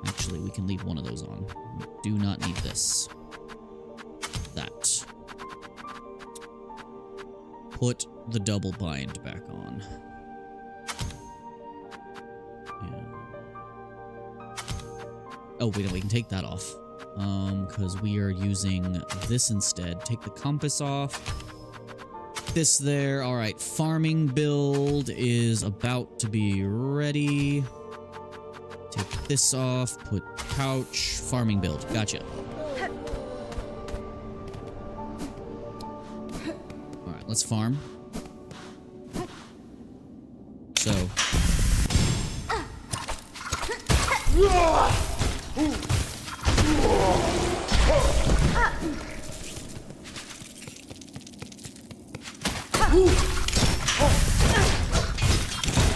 Actually, we can leave one of those on. We do not need this. That. Put the double bind back on. Oh, wait, no, we can take that off. Because we are using this instead. Take the compass off. This there. All right, farming build is about to be ready. Take this off. Put couch. Farming build. Gotcha. All right, let's farm. So.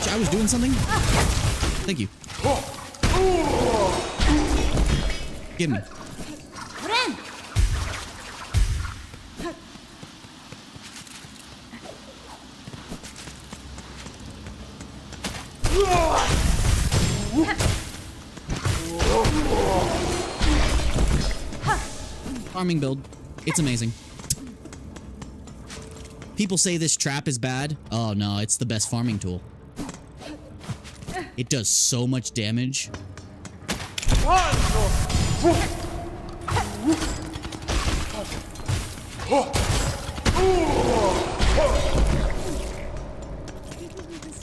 I was doing something? Thank you. Give me. Farming build. It's amazing. People say this trap is bad. Oh no, it's the best farming tool. It does so much damage.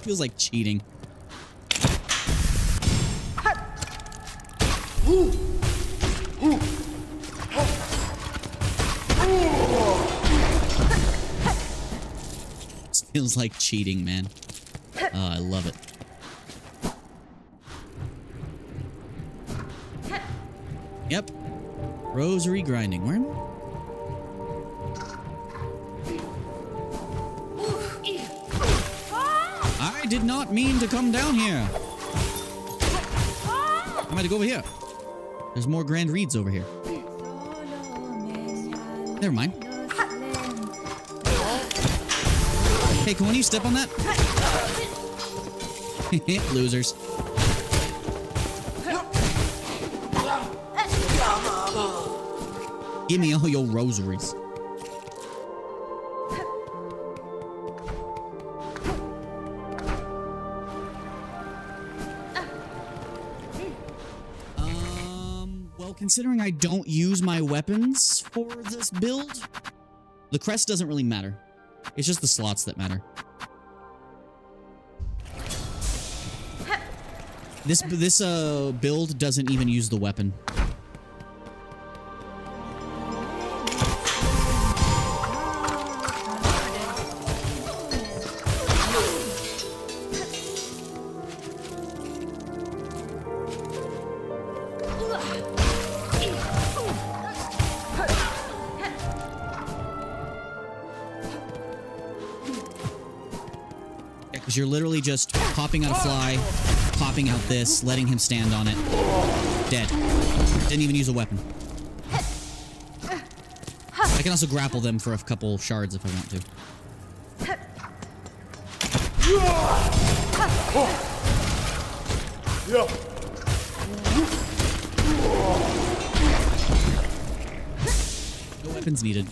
Feels like cheating. Feels like cheating, man. Oh, I love it. Yep. Rosary grinding. Where am I? I did not mean to come down here. I'm going to go over here. There's more grand reeds over here. Never mind. Hey, can one of you step on that? Losers. Give me all your rosaries. Well, Well, considering I don't use my weapons for this build, the crest doesn't really matter. It's just the slots that matter. This build doesn't even use the weapon. Because you're literally just popping out a fly, popping out this, letting him stand on it. Dead. Didn't even use a weapon. I can also grapple them for a couple shards if I want to. No weapons needed.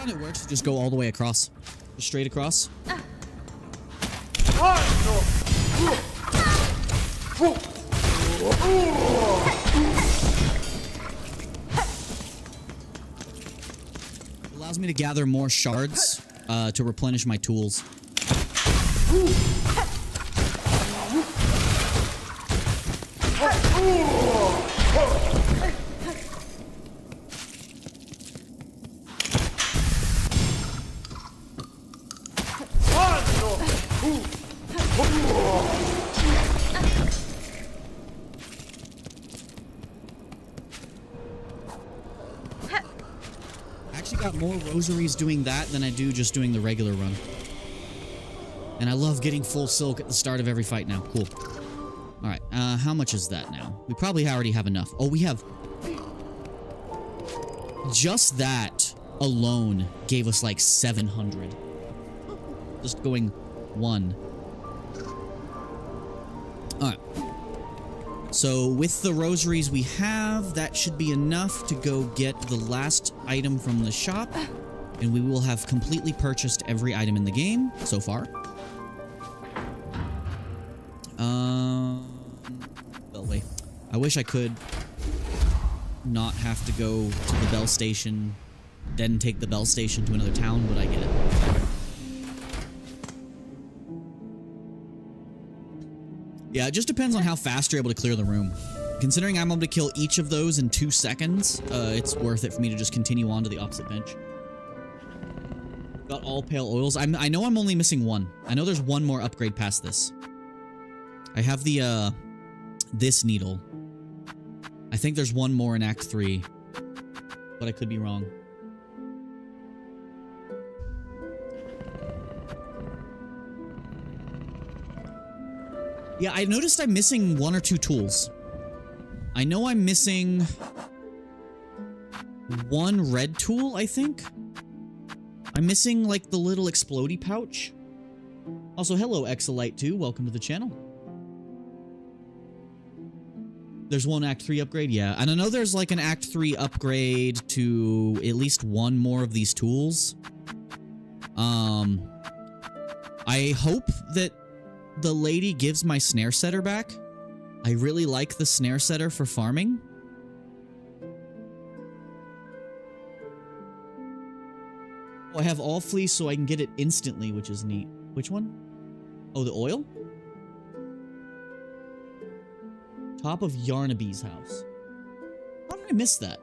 It works to just go all the way across. Just straight across. It allows me to gather more shards to replenish my tools. Got more rosaries doing that than I do just doing the regular run. And I love getting full silk at the start of every fight now. Cool. Alright, how much is that now? We probably already have enough. Oh, we have... Just that alone gave us like 700. Just going one. Alright. So with the rosaries we have, that should be enough to go get the last item from the shop. And we will have completely purchased every item in the game so far. Well, wait. I wish I could not have to go to the bell station, then take the bell station to another town, but I get it. Yeah, it just depends on how fast you're able to clear the room. Considering I'm able to kill each of those in 2 seconds, it's worth it for me to just continue on to the opposite bench. Got all pale oils. I know I'm only missing one. I know there's one more upgrade past this. I have the, this needle. I think there's one more in Act 3. But I could be wrong. Yeah, I noticed I'm missing 1 or 2 tools. I know I'm missing 1 red tool, I think. I'm missing, like, the little explodey pouch. Also, hello, Exolite2. Welcome to the channel. There's 1 Act 3 upgrade, yeah. And I know there's, like, an Act 3 upgrade to at least 1 more of these tools. I hope that the lady gives my snare setter back. I really like the snare setter for farming. Oh, I have all fleece so I can get it instantly, which is neat. Which one? Oh, the oil? Top of Yarnaby's house. How did I miss that?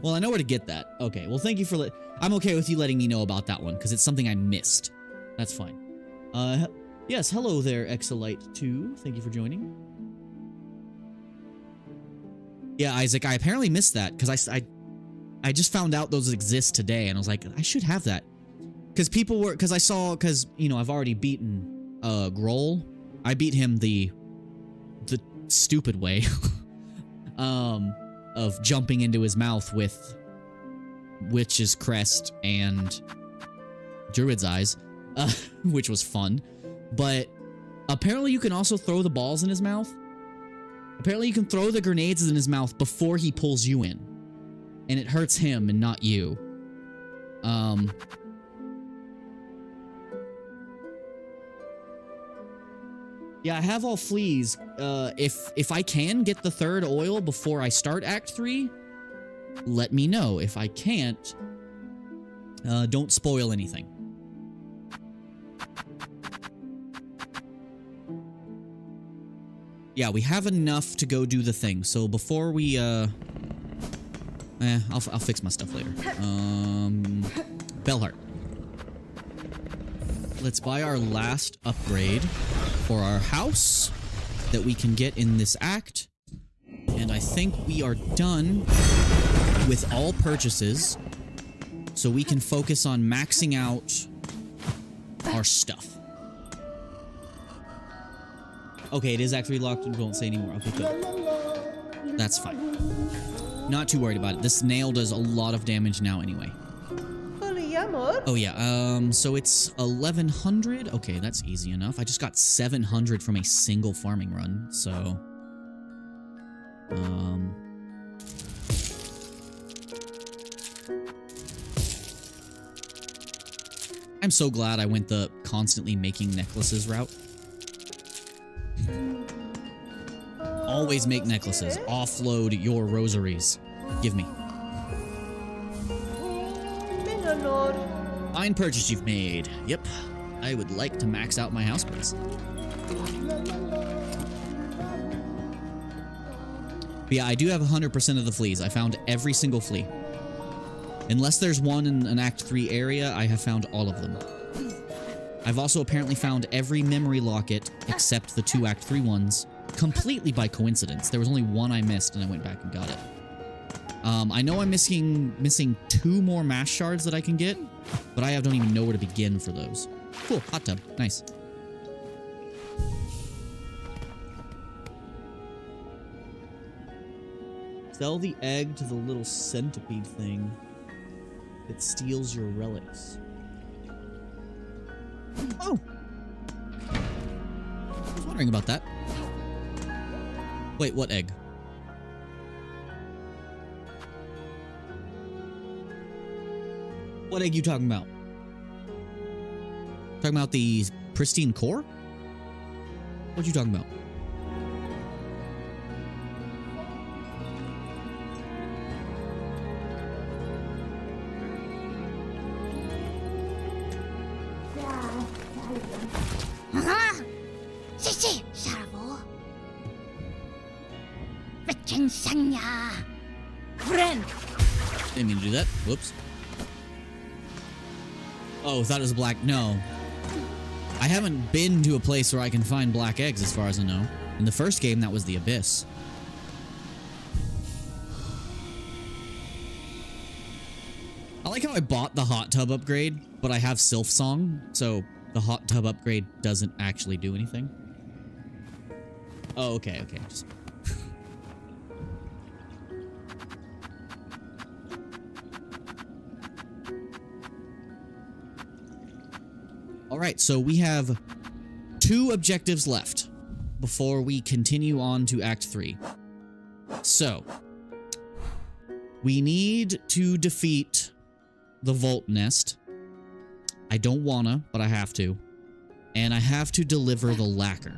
Well, I know where to get that. Okay, well, thank you for I'm okay with you letting me know about that one, because it's something I missed. That's fine. Yes, hello there, Exolite2. Thank you for joining. Yeah, Isaac, I apparently missed that, because I just found out those exist today, and I was like, I should have that. Because people were, because, you know, I've already beaten, Grohl. I beat him the stupid way, of jumping into his mouth with Witch's Crest and Druid's Eyes, which was fun. But Apparently, you can also throw the balls in his mouth. Apparently, you can throw the grenades in his mouth before he pulls you in. And it hurts him and not you. Yeah, I have all fleas. If I can get the third oil before I start Act 3, let me know. If I can't, don't spoil anything. Yeah, we have enough to go do the thing. So before we, I'll fix my stuff later. Bellheart. Let's buy our last upgrade for our house that we can get in this act. And I think we are done with all purchases. So we can focus on maxing out our stuff. Okay, it is actually locked and won't say anymore. Okay, good. That's fine. Not too worried about it. This nail does a lot of damage now anyway. Oh yeah, so it's 1100. Okay, that's easy enough. I just got 700 from a single farming run, so... I'm so glad I went the constantly making necklaces route. Always make necklaces. Offload your rosaries. Give me. Fine purchase you've made. Yep. I would like to max out my house, please. But yeah, I do have 100% of the fleas. I found every single flea. Unless there's one in an Act 3 area, I have found all of them. I've also apparently found every memory locket except the 2 Act 3 ones completely by coincidence. There was only one I missed and I went back and got it. I know I'm missing 2 more mash shards that I can get, but I don't even know where to begin for those. Cool, hot tub, nice. Sell the egg to the little centipede thing that steals your relics. Oh! I was wondering about that. Wait, what egg? What egg you talking about? Talking about the pristine core? What you talking about? Didn't mean to do that. Whoops. Oh, thought it was black. No. I haven't been to a place where I can find black eggs as far as I know. In the first game, that was the Abyss. I like how I bought the hot tub upgrade, but I have Silksong, so the hot tub upgrade doesn't actually do anything. Oh, okay, okay. Just... Alright, so we have 2 objectives left before we continue on to Act 3. So, we need to defeat the Vault Nest. I don't wanna, but I have to. And I have to deliver the lacquer,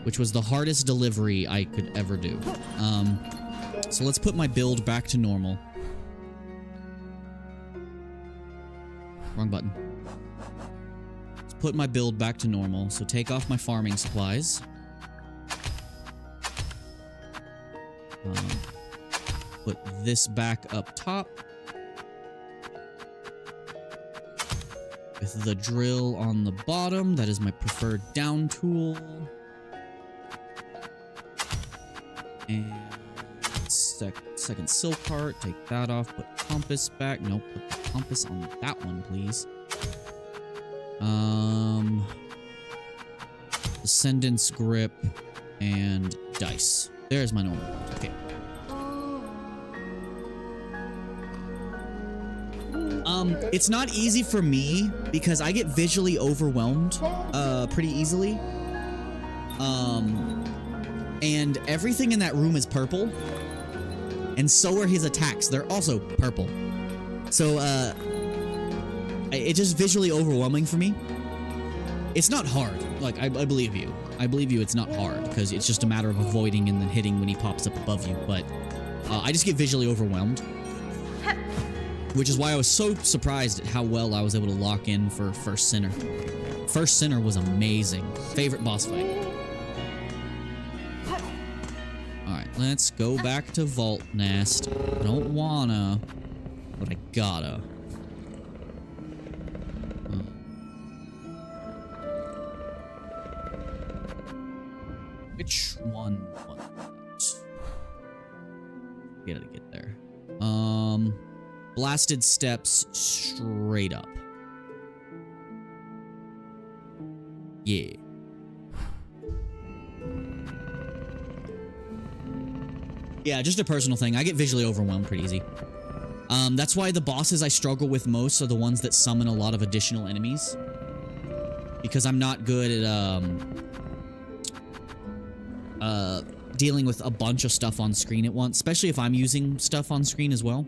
which was the hardest delivery I could ever do. So let's put my build back to normal. Wrong button. Put my build back to normal, so take off my farming supplies. Put this back up top. With the drill on the bottom, that is my preferred down tool. And second silk heart, take that off, put compass back. Nope, put the compass on that one, please. Ascendance grip and dice. There's my normal. Okay. It's not easy for me because I get visually overwhelmed pretty easily. And everything in that room is purple. And so are his attacks. They're also purple. So, it's just visually overwhelming for me. It's not hard. Like, I believe you. I believe you it's not hard, because it's just a matter of avoiding and then hitting when he pops up above you. But I just get visually overwhelmed. Which is why I was so surprised at how well I was able to lock in for First Sinner. First Sinner was amazing. Favorite boss fight. Alright, let's go back to Vault Nest. I don't wanna, but I gotta. Which one was that? Gotta get there. Blasted steps straight up. Yeah. Yeah, just a personal thing. I get visually overwhelmed pretty easy. That's why the bosses I struggle with most are the ones that summon a lot of additional enemies. Because I'm not good at, dealing with a bunch of stuff on screen at once, especially if I'm using stuff on screen as well.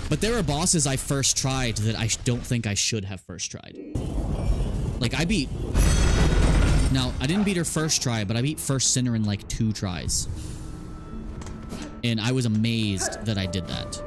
But there are bosses I first tried that I don't think I should have first tried. Like, I beat... Now, I didn't beat her first try, but I beat First Sinner in like 2 tries. And I was amazed that I did that.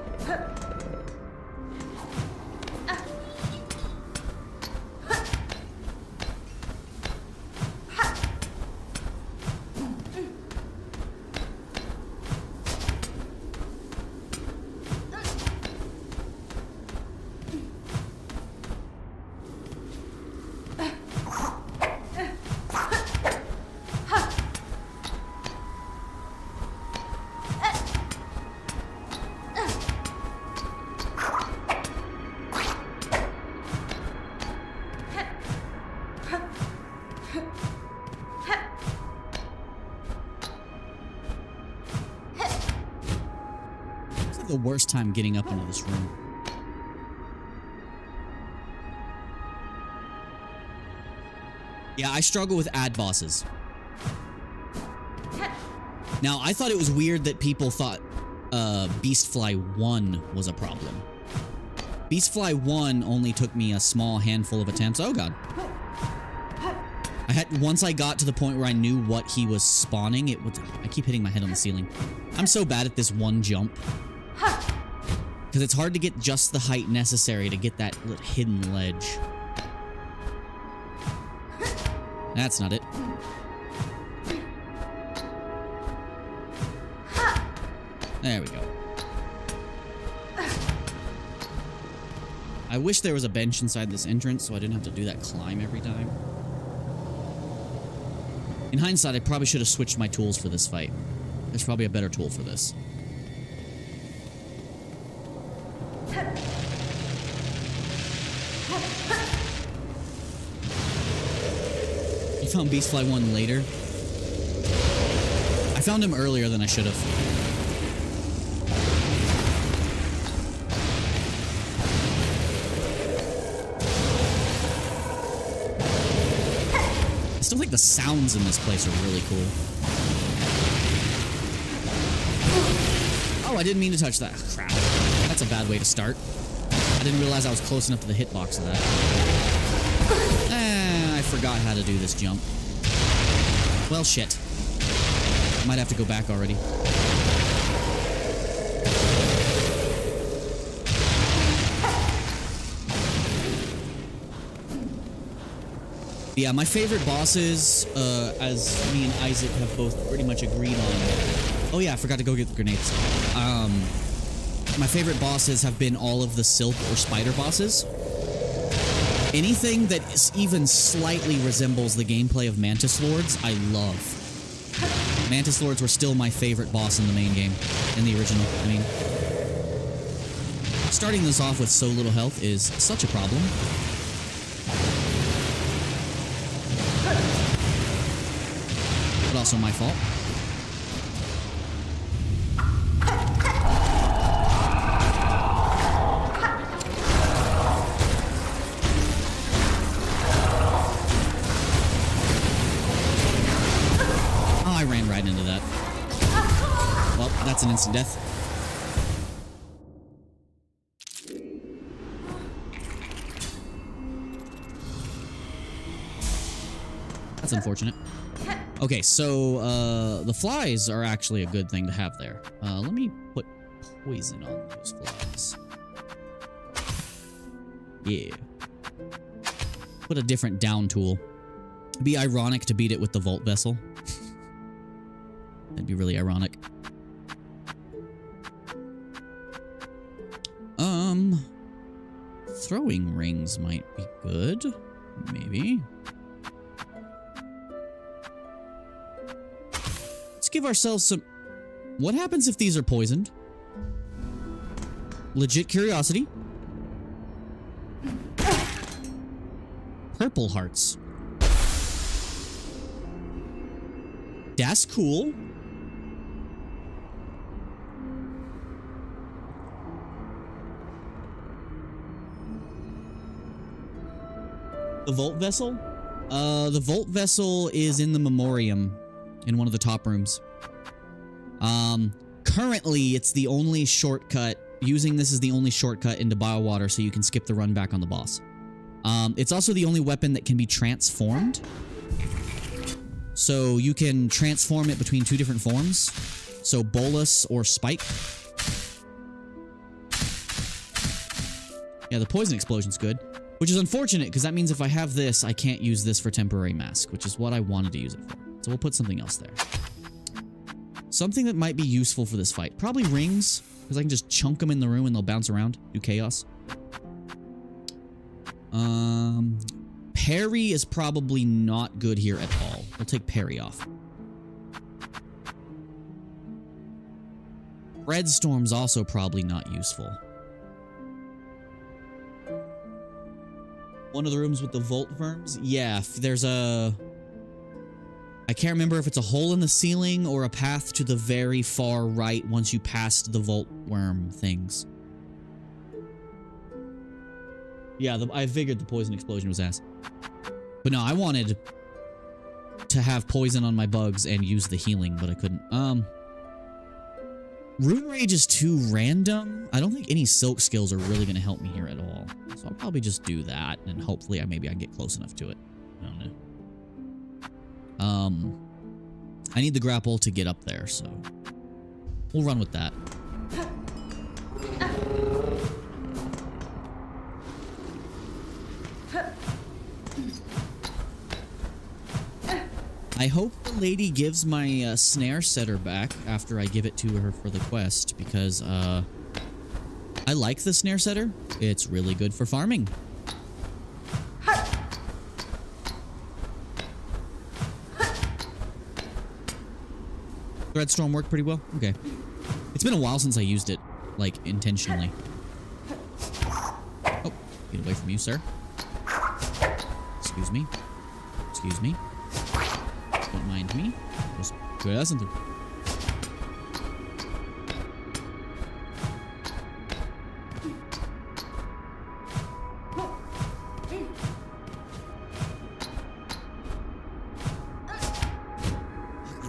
The worst time getting up into this room. Yeah, I struggle with ad bosses. Now, I thought it was weird that people thought Beastfly 1 was a problem. Beastfly 1 only took me a small handful of attempts. Oh god. Once I got to the point where I knew what he was spawning, I keep hitting my head on the ceiling. I'm so bad at this one jump. Because it's hard to get just the height necessary to get that little hidden ledge. That's not it. There we go. I wish there was a bench inside this entrance so I didn't have to do that climb every time. In hindsight, I probably should have switched my tools for this fight. There's probably a better tool for this. You found Beastfly 1 later? I found him earlier than I should have. I still think the sounds in this place are really cool. Oh, I didn't mean to touch that. Crap. That's a bad way to start. I didn't realize I was close enough to the hitbox of that. I forgot how to do this jump. Well, shit. Might have to go back already. Yeah, my favorite bosses, as me and Isaac have both pretty much agreed on. Oh yeah, I forgot to go get the grenades. My favorite bosses have been all of the Silk or Spider bosses. Anything that even slightly resembles the gameplay of Mantis Lords, I love. Mantis Lords were still my favorite boss in the main game. In the original, I mean. Starting this off with so little health is such a problem. But also my fault. instant death. That's unfortunate. Okay, so the flies are actually a good thing to have there. Let me put poison on those flies. Yeah. Put a different down tool. It'd be ironic to beat it with the Vault Vessel. That'd be really ironic. Throwing rings might be good. Maybe. Let's give ourselves some... What happens if these are poisoned? Legit curiosity. Purple hearts. That's cool. The Vault Vessel? The Vault Vessel is in the Memoriam in one of the top rooms. Currently, it's the only shortcut. Using this is the only shortcut into Biowater, so you can skip the run back on the boss. It's also the only weapon that can be transformed. So you can transform it between two different forms. So Bolus or Spike. Yeah, the poison explosion's good. Which is unfortunate, because that means if I have this, I can't use this for temporary mask, which is what I wanted to use it for. So we'll put something else there. Something that might be useful for this fight. Probably rings, because I can just chunk them in the room and they'll bounce around, do chaos. Parry is probably not good here at all. We'll take parry off. Red Storm's also probably not useful. One of the rooms with the Volt Worms? Yeah, there's a... I can't remember if it's a hole in the ceiling or a path to the very far right once you passed the Volt Worm things. Yeah, I figured the poison explosion was ass. But no, I wanted to have poison on my bugs and use the healing, but I couldn't. Rune Rage is too random. I don't think any Silk skills are really going to help me here at all. So I'll probably just do that, and hopefully maybe I can get close enough to it. I don't know. I need the grapple to get up there, so we'll run with that. I hope the lady gives my snare setter back after I give it to her for the quest, because I like the snare setter. It's really good for farming. Threadstorm worked pretty well? Okay. It's been a while since I used it, like, intentionally. Oh, get away from you, sir. Excuse me. Excuse me. Don't mind me. Just go doesn't do.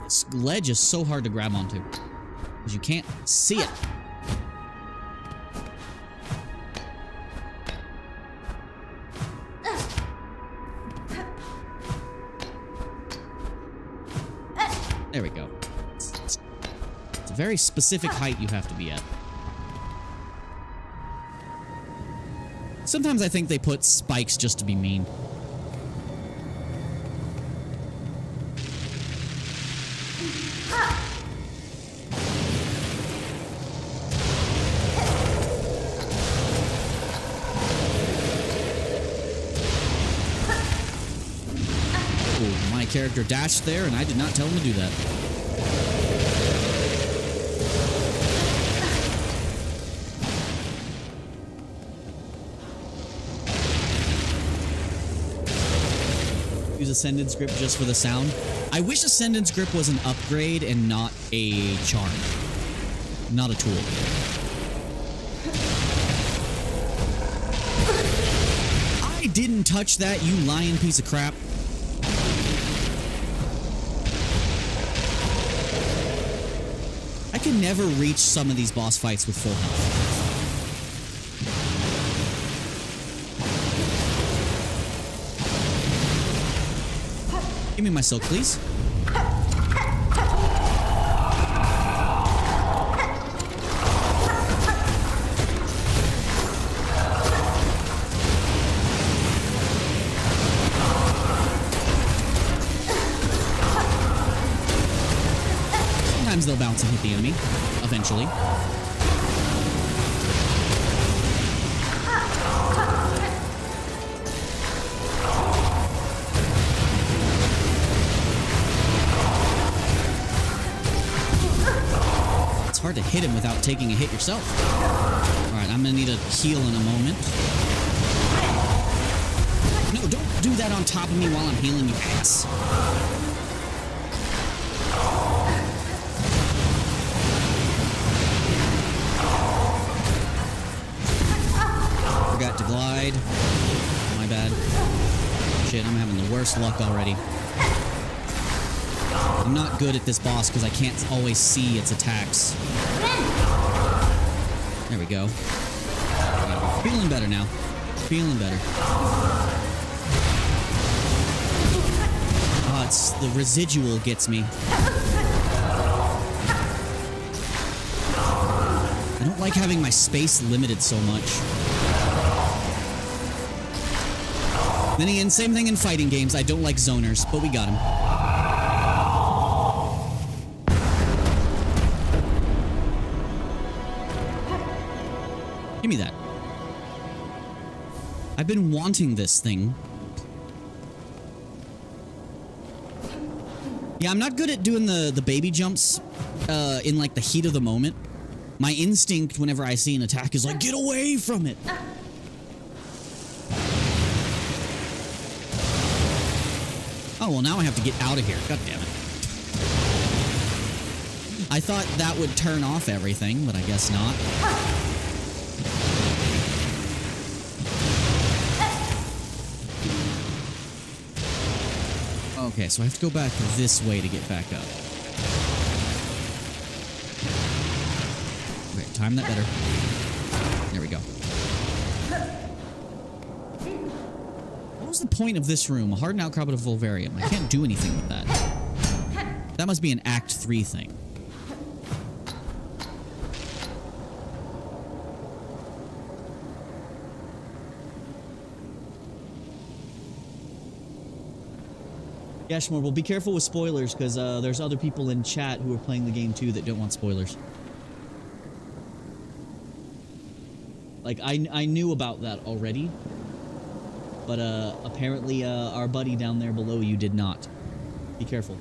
This ledge is so hard to grab onto because you can't see it. There we go. It's a very specific height you have to be at. Sometimes I think they put spikes just to be mean. Oh, my character dashed there, and I did not tell him to do that. Use Ascendant's Grip just for the sound. I wish Ascendant's Grip was an upgrade and not a charm. Not a tool. I didn't touch that, you lying piece of crap. I I can never reach some of these boss fights with full health. Give me my silk, please. Sometimes they'll bounce and hit the enemy, eventually. It's hard to hit him without taking a hit yourself. Alright, I'm gonna need a heal in a moment. No, don't do that on top of me while I'm healing, you ass. Forgot to glide. My bad. Shit, I'm having the worst luck already. I'm not good at this boss because I can't always see its attacks. There we go. Feeling better now. Feeling better. Ah, it's the residual gets me. I don't like having my space limited so much. Then again, same thing in fighting games. I don't like zoners, but we got him. Give me that. I've been wanting this thing. Yeah, I'm not good at doing the baby jumps in like the heat of the moment. My instinct whenever I see an attack is like, get away from it. Oh, well, now I have to get out of here. God damn it. I thought that would turn off everything, but I guess not. Okay, so I have to go back this way to get back up. Okay, time that better. There we go. What was the point of this room? A hardened outcrop of Volvarium. I can't do anything with that. That must be an Act 3 thing. Yeah, Shmorble, be careful with spoilers, because there's other people in chat who are playing the game too that don't want spoilers. Like, I knew about that already, but apparently our buddy down there below you did not. Be careful.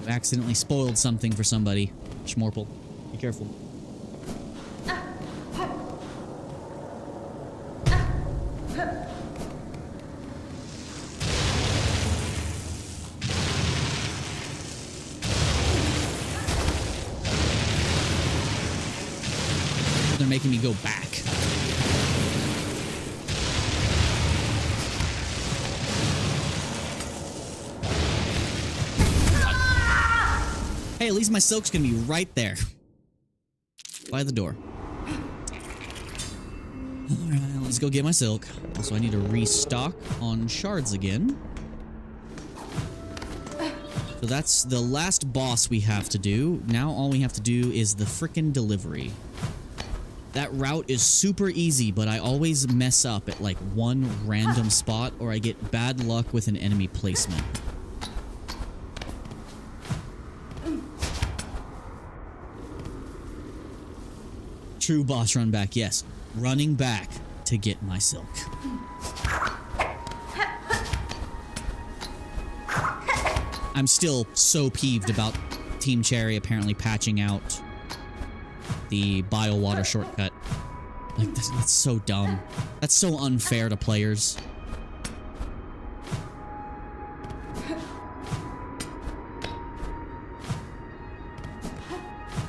Accidentally spoiled something for somebody. Schmorple. Be careful. They're making me go back. Hey, at least my silk's gonna be right there. By the door. Alright, let's go get my silk. Also, I need to restock on shards again. So that's the last boss we have to do. Now all we have to do is the frickin' delivery. That route is super easy, but I always mess up at like one random spot, or I get bad luck with an enemy placement. True boss run back, yes. Running back to get my silk. I'm still so peeved about Team Cherry apparently patching out the bio-water shortcut. Like, that's so dumb. That's so unfair to players.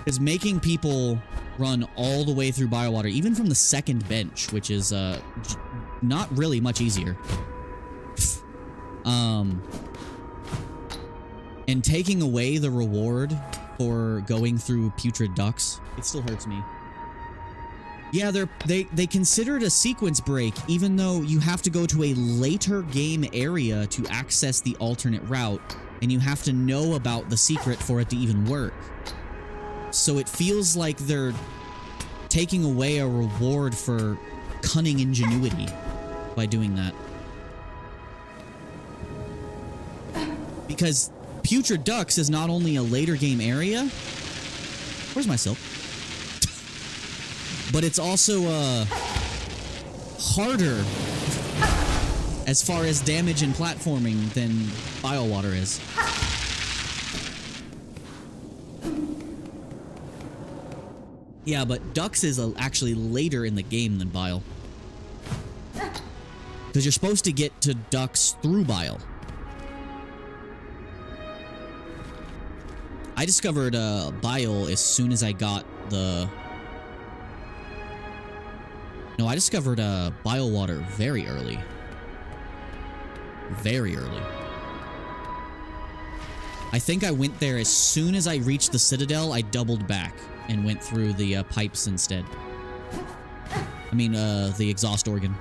is making people run all the way through Biowater, even from the second bench, which is not really much easier. And taking away the reward for going through putrid ducts, it still hurts me. Yeah, they consider it a sequence break, even though you have to go to a later game area to access the alternate route, and you have to know about the secret for it to even work. So it feels like they're taking away a reward for cunning ingenuity by doing that. Because Putrid Ducks is not only a later game area. Where's my silk? But it's also harder as far as damage and platforming than Biowater is. Yeah, but Ducks is actually later in the game than Bile. Because you're supposed to get to Ducks through Bile. I discovered Bile as soon as I got the... No, I discovered Biowater very early. Very early. I think I went there as soon as I reached the Citadel. I doubled back and went through the pipes instead. I mean, the exhaust organ.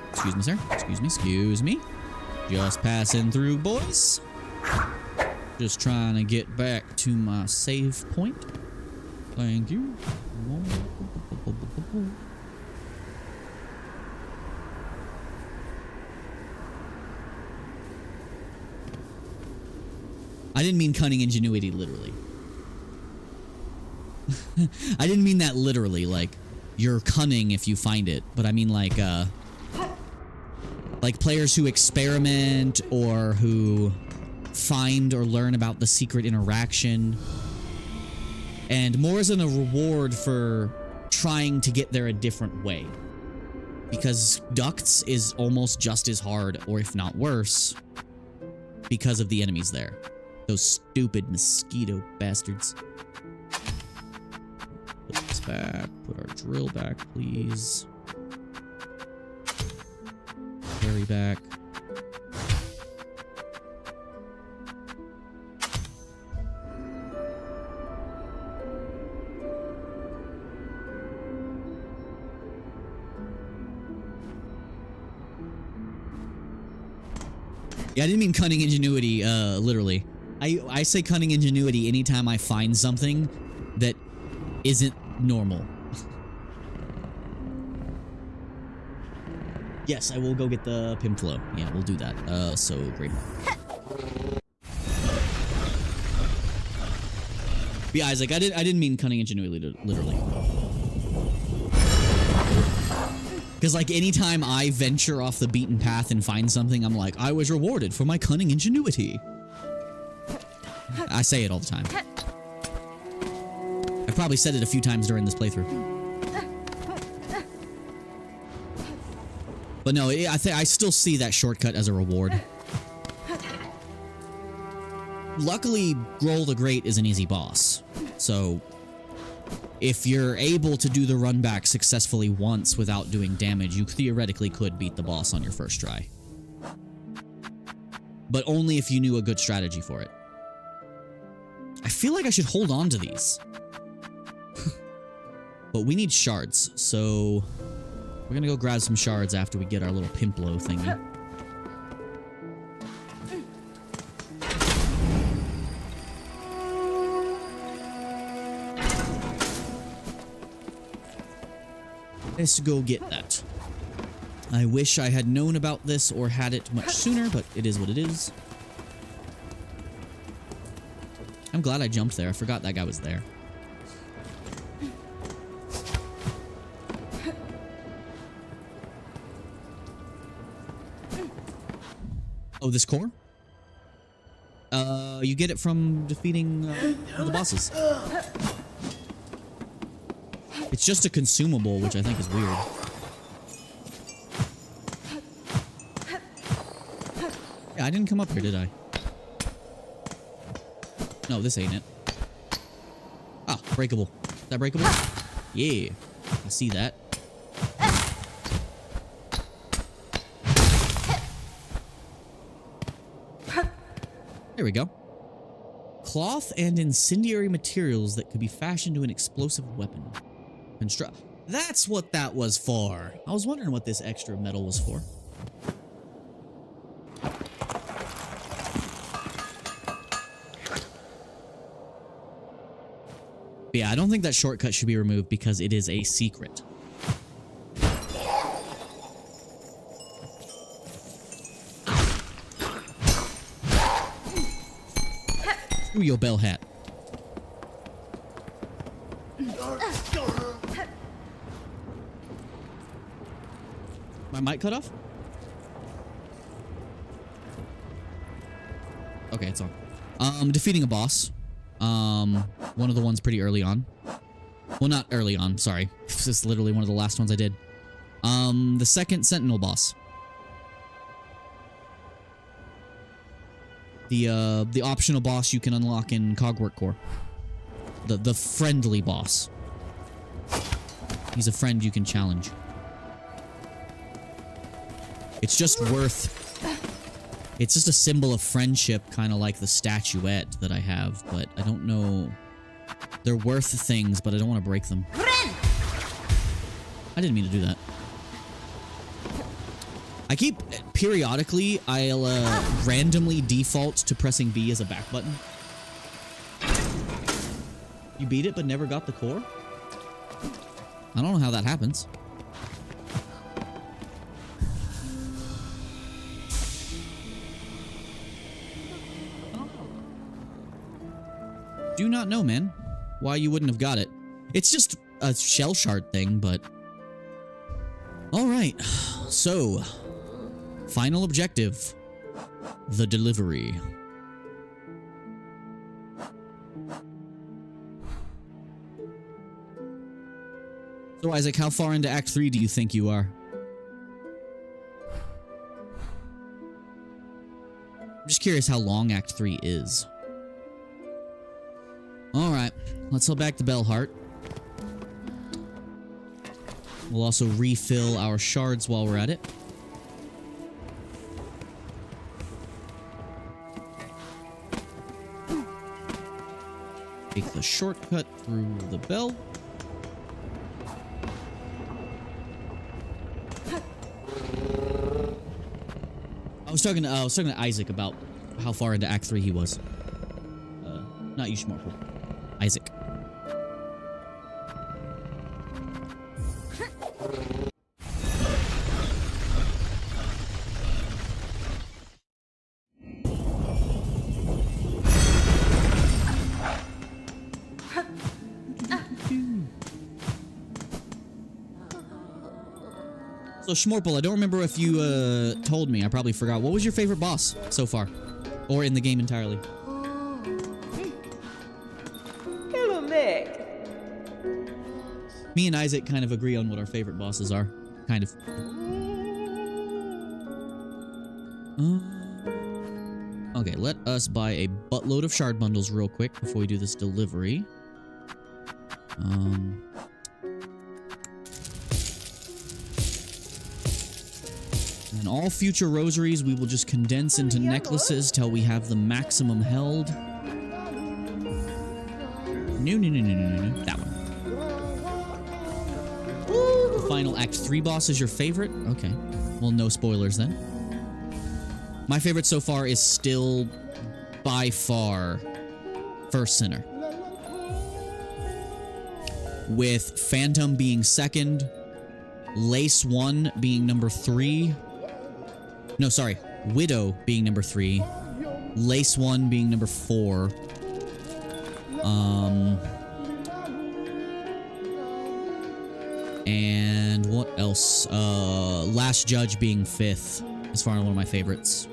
Excuse me, sir. Excuse me, excuse me. Just passing through, boys. Just trying to get back to my save point. Thank you. I didn't mean cunning ingenuity literally. I didn't mean that literally, like you're cunning if you find it, but I mean like players who experiment or who find or learn about the secret interaction, and more as a reward for trying to get there a different way. Because Ducts is almost just as hard, or if not worse, because of the enemies there. Those stupid mosquito bastards. Put this back. Put our drill back, please. Carry back. Yeah, I didn't mean cunning ingenuity, literally. I say cunning ingenuity anytime I find something that isn't normal. Yes, I will go get the Pimflow. Yeah, we'll do that. So great. Yeah, Isaac, I didn't mean cunning ingenuity, literally. Because, like, anytime I venture off the beaten path and find something, I'm like, I was rewarded for my cunning ingenuity. I say it all the time. I've probably said it a few times during this playthrough. But no, I still see that shortcut as a reward. Luckily, Grohl the Great is an easy boss. So, if you're able to do the run back successfully once without doing damage, you theoretically could beat the boss on your first try. But only if you knew a good strategy for it. I feel like I should hold on to these. But we need shards, so we're gonna go grab some shards after we get our little Pimplo thingy. Let's go get that. I wish I had known about this or had it much sooner, but it is what it is. I'm glad I jumped there. I forgot that guy was there. Oh, this core? You get it from defeating the bosses. It's just a consumable, which I think is weird. Yeah, I didn't come up here, did I? No, this ain't it. Breakable. Is that breakable? Yeah. I see that. There we go. Cloth and incendiary materials that could be fashioned to an explosive weapon. That's what that was for. I was wondering what this extra metal was for. But yeah, I don't think that shortcut should be removed because it is a secret. Screw your bell hat. My mic cut off? Okay, it's on. Defeating a boss. One of the ones pretty early on. Well, not early on, sorry. This is literally one of the last ones I did. The second Sentinel boss. The optional boss you can unlock in Cogwork Core. The friendly boss. He's a friend you can challenge. It's just worth... It's just a symbol of friendship, kind of like the statuette that I have, but I don't know... They're worth things, but I don't want to break them. I didn't mean to do that. I keep... Periodically, I'll randomly default to pressing B as a back button. You beat it, but never got the core? I don't know how that happens. Do not know, man. Why you wouldn't have got it. It's just a shell shard thing, but... Alright, so... Final objective. The delivery. So Isaac, how far into Act 3 do you think you are? I'm just curious how long Act 3 is. Alright, let's head back to Bellheart. We'll also refill our shards while we're at it. Take the shortcut through the bell. I was talking to Isaac about how far into Act 3 he was. Not you, Schmorple. Isaac. So Schmorple, I don't remember if you told me. I probably forgot. What was your favorite boss so far? Or in the game entirely? Me and Isaac kind of agree on what our favorite bosses are. Kind of. Okay, let us buy a buttload of shard bundles real quick before we do this delivery. And all future rosaries we will just condense into necklaces till we have the maximum held. No, that one. The final Act 3 boss is your favorite? Okay. Well, no spoilers then. My favorite so far is still, by far, First Sinner. With Phantom being second, Lace 1 being number 3. No, sorry. Widow being number 3. Lace 1 being number 4. And what else? Last Judge being 5th, as far as one of my favorites.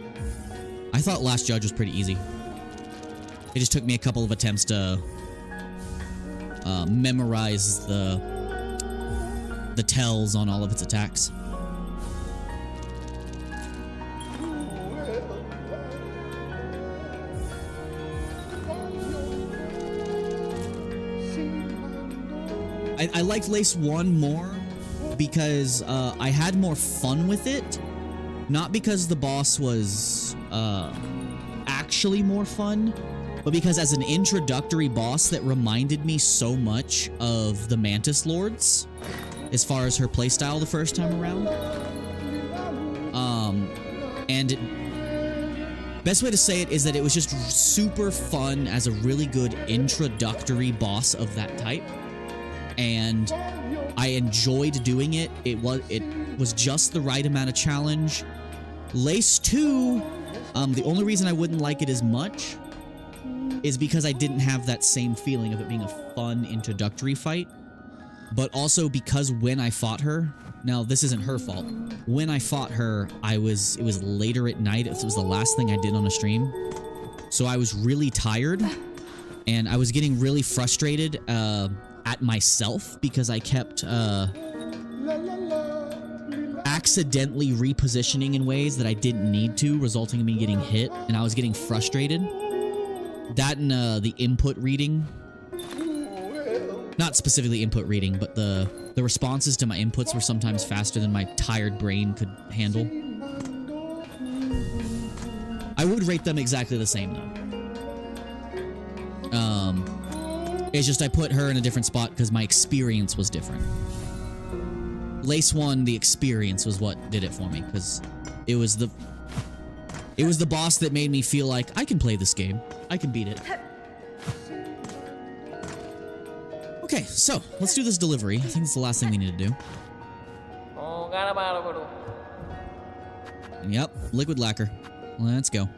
I thought Last Judge was pretty easy. It just took me a couple of attempts to memorize the tells on all of its attacks. I liked Lace 1 more because I had more fun with it. Not because the boss was actually more fun, but because as an introductory boss that reminded me so much of the Mantis Lords as far as her playstyle the first time around. And best way to say it is that it was just super fun as a really good introductory boss of that type. And I enjoyed doing it. It was just the right amount of challenge. Lace 2, the only reason I wouldn't like it as much is because I didn't have that same feeling of it being a fun introductory fight. But also because when I fought her, now this isn't her fault. When I fought her, it was later at night. It was the last thing I did on a stream. So I was really tired and I was getting really frustrated at myself because I kept accidentally repositioning in ways that I didn't need to, resulting in me getting hit, and I was getting frustrated. That and the input reading. Not specifically input reading, but the responses to my inputs were sometimes faster than my tired brain could handle. I would rate them exactly the same, though. It's just I put her in a different spot because my experience was different. Lace 1, the experience was what did it for me, because it was the boss that made me feel like I can play this game. I can beat it. Okay, so let's do this delivery. I think it's the last thing we need to do. Yep, liquid lacquer. Let's go.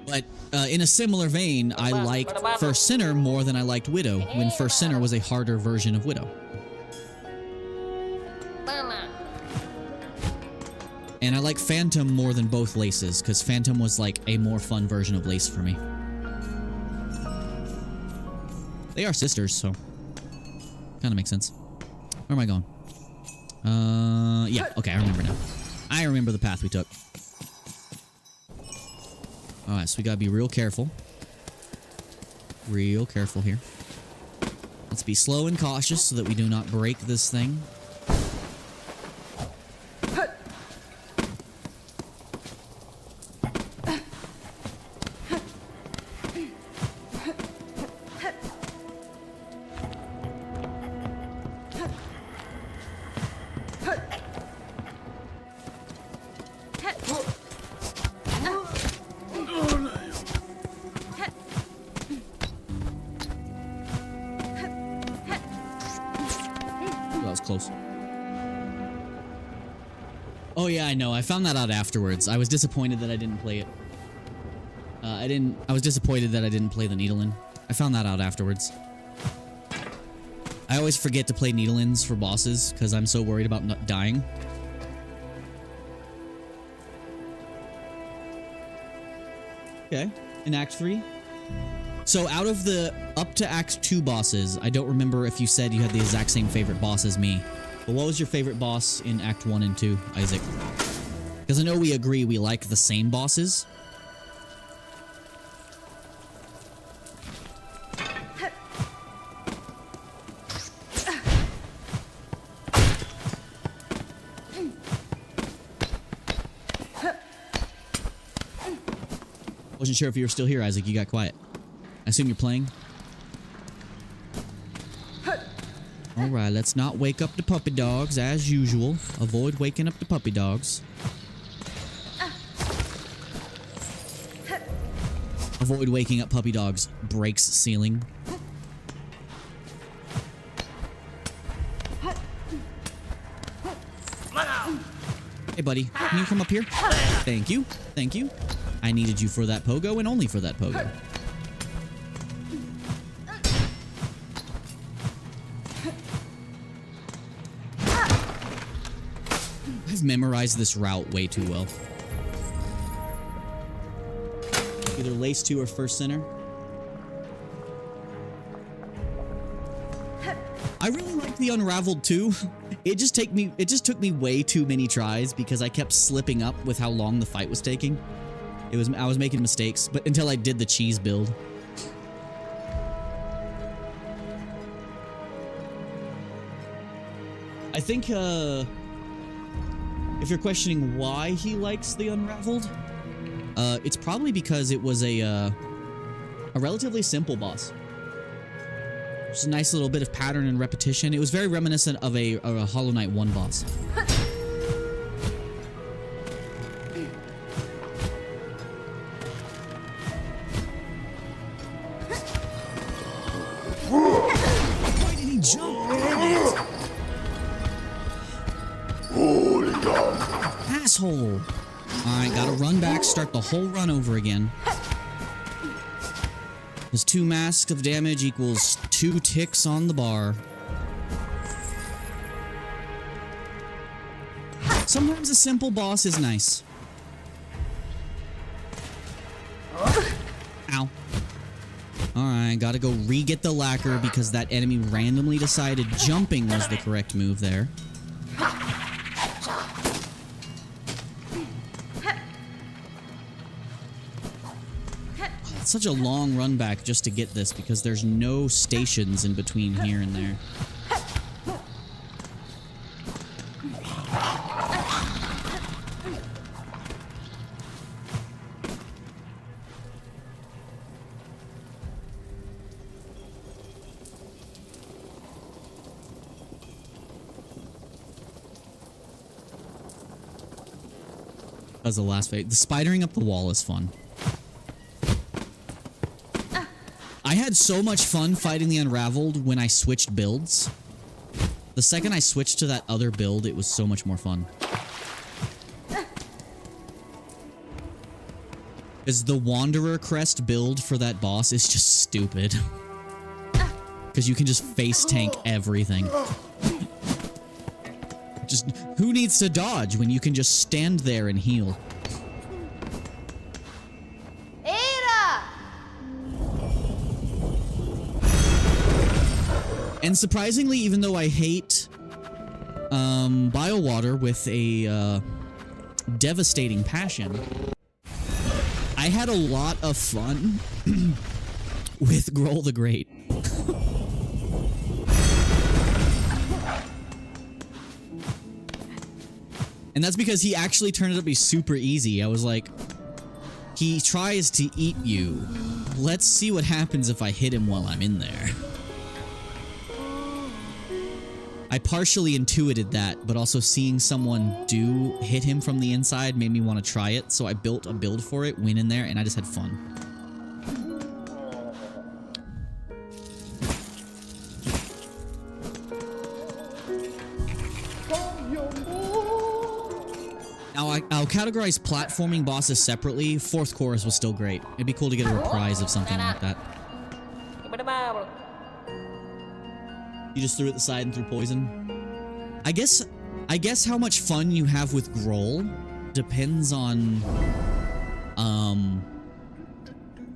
But in a similar vein, I liked First Sinner more than I liked Widow, when First Sinner was a harder version of Widow. And I like Phantom more than both Laces, because Phantom was like a more fun version of Lace for me. They are sisters, so kind of makes sense. Where am I going? Yeah, okay, I remember now. I remember the path we took. Alright, so we gotta be real careful. Real careful here. Let's be slow and cautious so that we do not break this thing. Close. Oh yeah, I know. I found that out afterwards. I was disappointed that I didn't play it. I was disappointed that I didn't play the Needle-In. I found that out afterwards. I always forget to play Needle-Ins for bosses because I'm so worried about not dying. Okay, in Act 3. So out of the up to Act 2 bosses, I don't remember if you said you had the exact same favorite boss as me. But what was your favorite boss in Act 1 and 2, Isaac? Because I know we agree we like the same bosses. Wasn't sure if you were still here, Isaac. You got quiet. I assume you're playing? Alright, let's not wake up the puppy dogs as usual. Avoid waking up the puppy dogs. Avoid waking up puppy dogs. Breaks ceiling. Hey buddy, can you come up here? Thank you. Thank you. I needed you for that pogo and only for that pogo. I've memorized this route way too well. Either Lace 2 or First Sinner. I really liked the Unraveled 2. It just took me way too many tries because I kept slipping up with how long the fight was taking. I was making mistakes, but until I did the cheese build. I think, if you're questioning why he likes the Unraveled, it's probably because it was a relatively simple boss. Just a nice little bit of pattern and repetition. It was very reminiscent of a Hollow Knight 1 boss. Why did he jump? Asshole! Alright, gotta run back, start the whole run over again. Because 2 masks of damage equals 2 ticks on the bar. Sometimes a simple boss is nice. Ow. Alright, gotta go re-get the lacquer because that enemy randomly decided jumping was the correct move there. It's such a long run back just to get this because there's no stations in between here and there. That's the last phase. The spidering up the wall is fun. I had so much fun fighting the Unraveled when I switched builds. The second I switched to that other build, it was so much more fun. Because the Wanderer Crest build for that boss is just stupid. Because you can just face tank everything. Just, who needs to dodge when you can just stand there and heal? And surprisingly, even though I hate BioWater with a devastating passion, I had a lot of fun with Grohl the Great. And that's because he actually turned it out to be super easy. I was like, he tries to eat you. Let's see what happens if I hit him while I'm in there. I partially intuited that, but also seeing someone do hit him from the inside made me want to try it, so I built a build for it, went in there, and I just had fun. Now, I'll categorize platforming bosses separately. 4th Chorus was still great. It'd be cool to get a reprise of something like that. You just threw it at the side and threw poison. I guess how much fun you have with Grohl depends on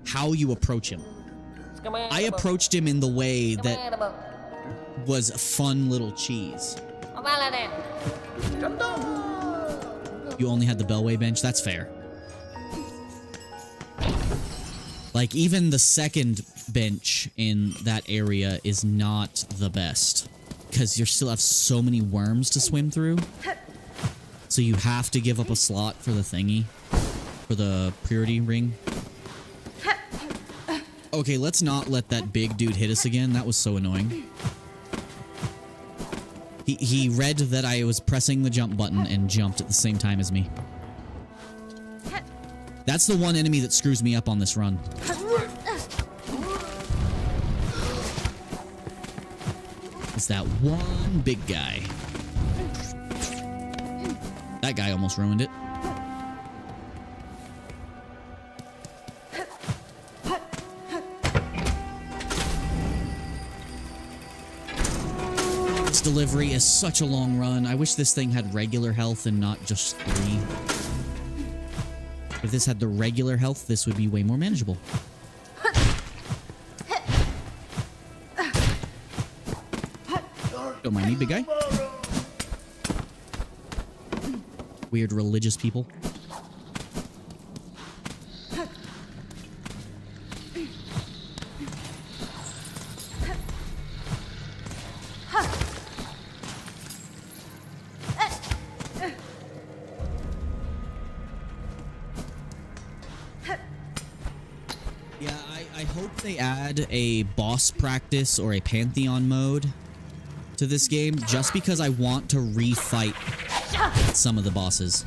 how you approach him. I approached him in the way that was a fun little cheese. You only had the Bellway bench? That's fair. Like, even the second bench in that area is not the best. Because you still have so many worms to swim through. So you have to give up a slot for the thingy. For the purity ring. Okay, let's not let that big dude hit us again. That was so annoying. He read that I was pressing the jump button and jumped at the same time as me. That's the one enemy that screws me up on this run. It's that one big guy. That guy almost ruined it. This delivery is such a long run. I wish this thing had regular health and not just 3. If this had the regular health, this would be way more manageable. Don't mind me, big guy. Weird religious people. they add a boss practice or a Pantheon mode to this game, just because I want to refight some of the bosses.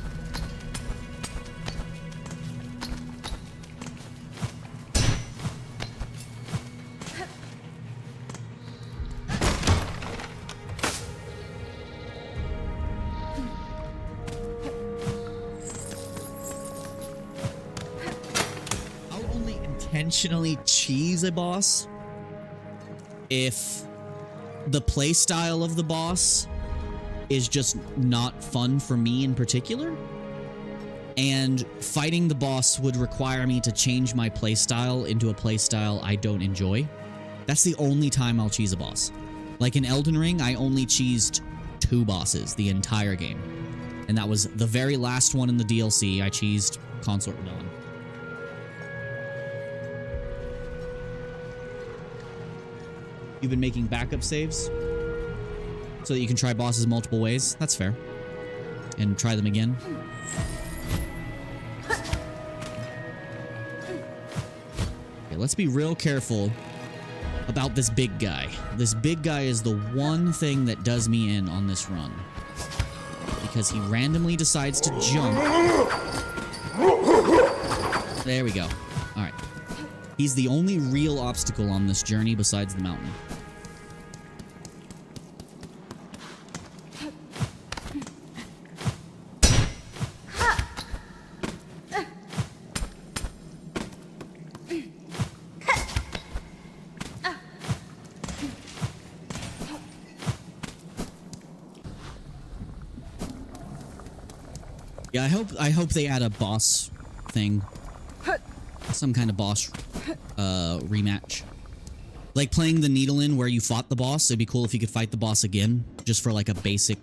Intentionally cheese a boss if the playstyle of the boss is just not fun for me in particular, and fighting the boss would require me to change my playstyle into a playstyle I don't enjoy. That's the only time I'll cheese a boss. Like in Elden Ring, I only cheesed 2 bosses the entire game, and that was the very last one in the DLC. I cheesed Consort Radon. You've been making backup saves so that you can try bosses multiple ways. That's fair. And try them again. Okay, let's be real careful about this big guy. This big guy is the one thing that does me in on this run, because he randomly decides to jump. There we go. All right. He's the only real obstacle on this journey besides the mountain. Yeah, I hope they add a boss thing. Some kind of boss rematch. Like playing the needle in where you fought the boss. It'd be cool if you could fight the boss again, just for like a basic,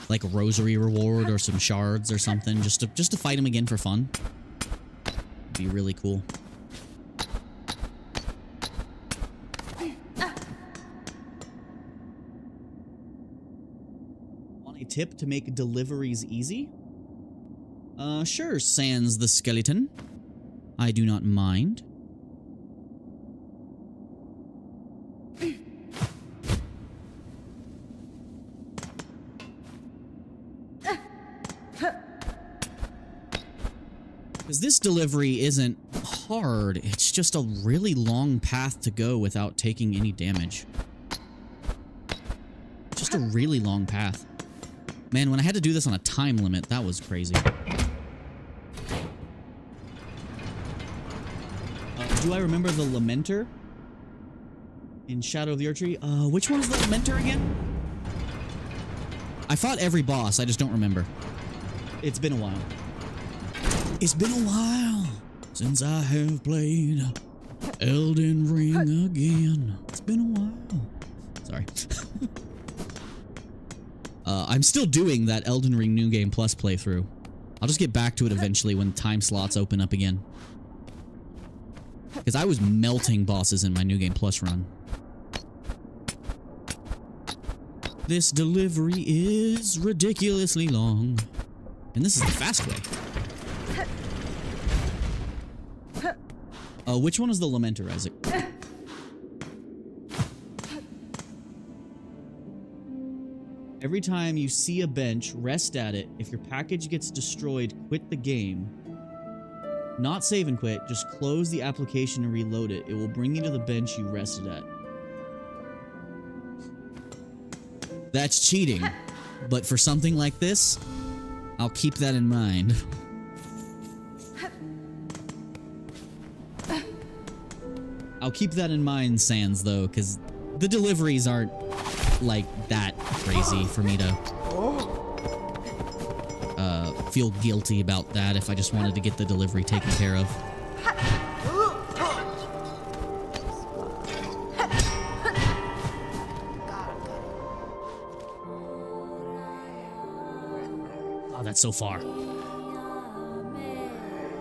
like a rosary reward or some shards or something, just to fight him again for fun. It'd be really cool. Want a tip to make deliveries easy? Sure, sans the skeleton. I do not mind. Because this delivery isn't hard, it's just a really long path to go without taking any damage. Just a really long path. Man, when I had to do this on a time limit, that was crazy. Do I remember the Lamenter in Shadow of the Erdtree? Which one's the Lamenter again? I fought every boss, I just don't remember. It's been a while. It's been a while since I have played Elden Ring again. It's been a while. Sorry. I'm still doing that Elden Ring New Game Plus playthrough. I'll just get back to it eventually when time slots open up again. Because I was melting bosses in my New Game Plus run. This delivery is ridiculously long. And this is the fast way. Which one is the Lamenter, Isaac? Every time you see a bench, rest at it. If your package gets destroyed, quit the game. Not save and quit, just close the application and reload it. It will bring you to the bench you rested at. That's cheating. But for something like this, I'll keep that in mind. I'll keep that in mind, Sans, though, because the deliveries aren't, like, that crazy for me to feel guilty about that if I just wanted to get the delivery taken care of. Oh, that's so far.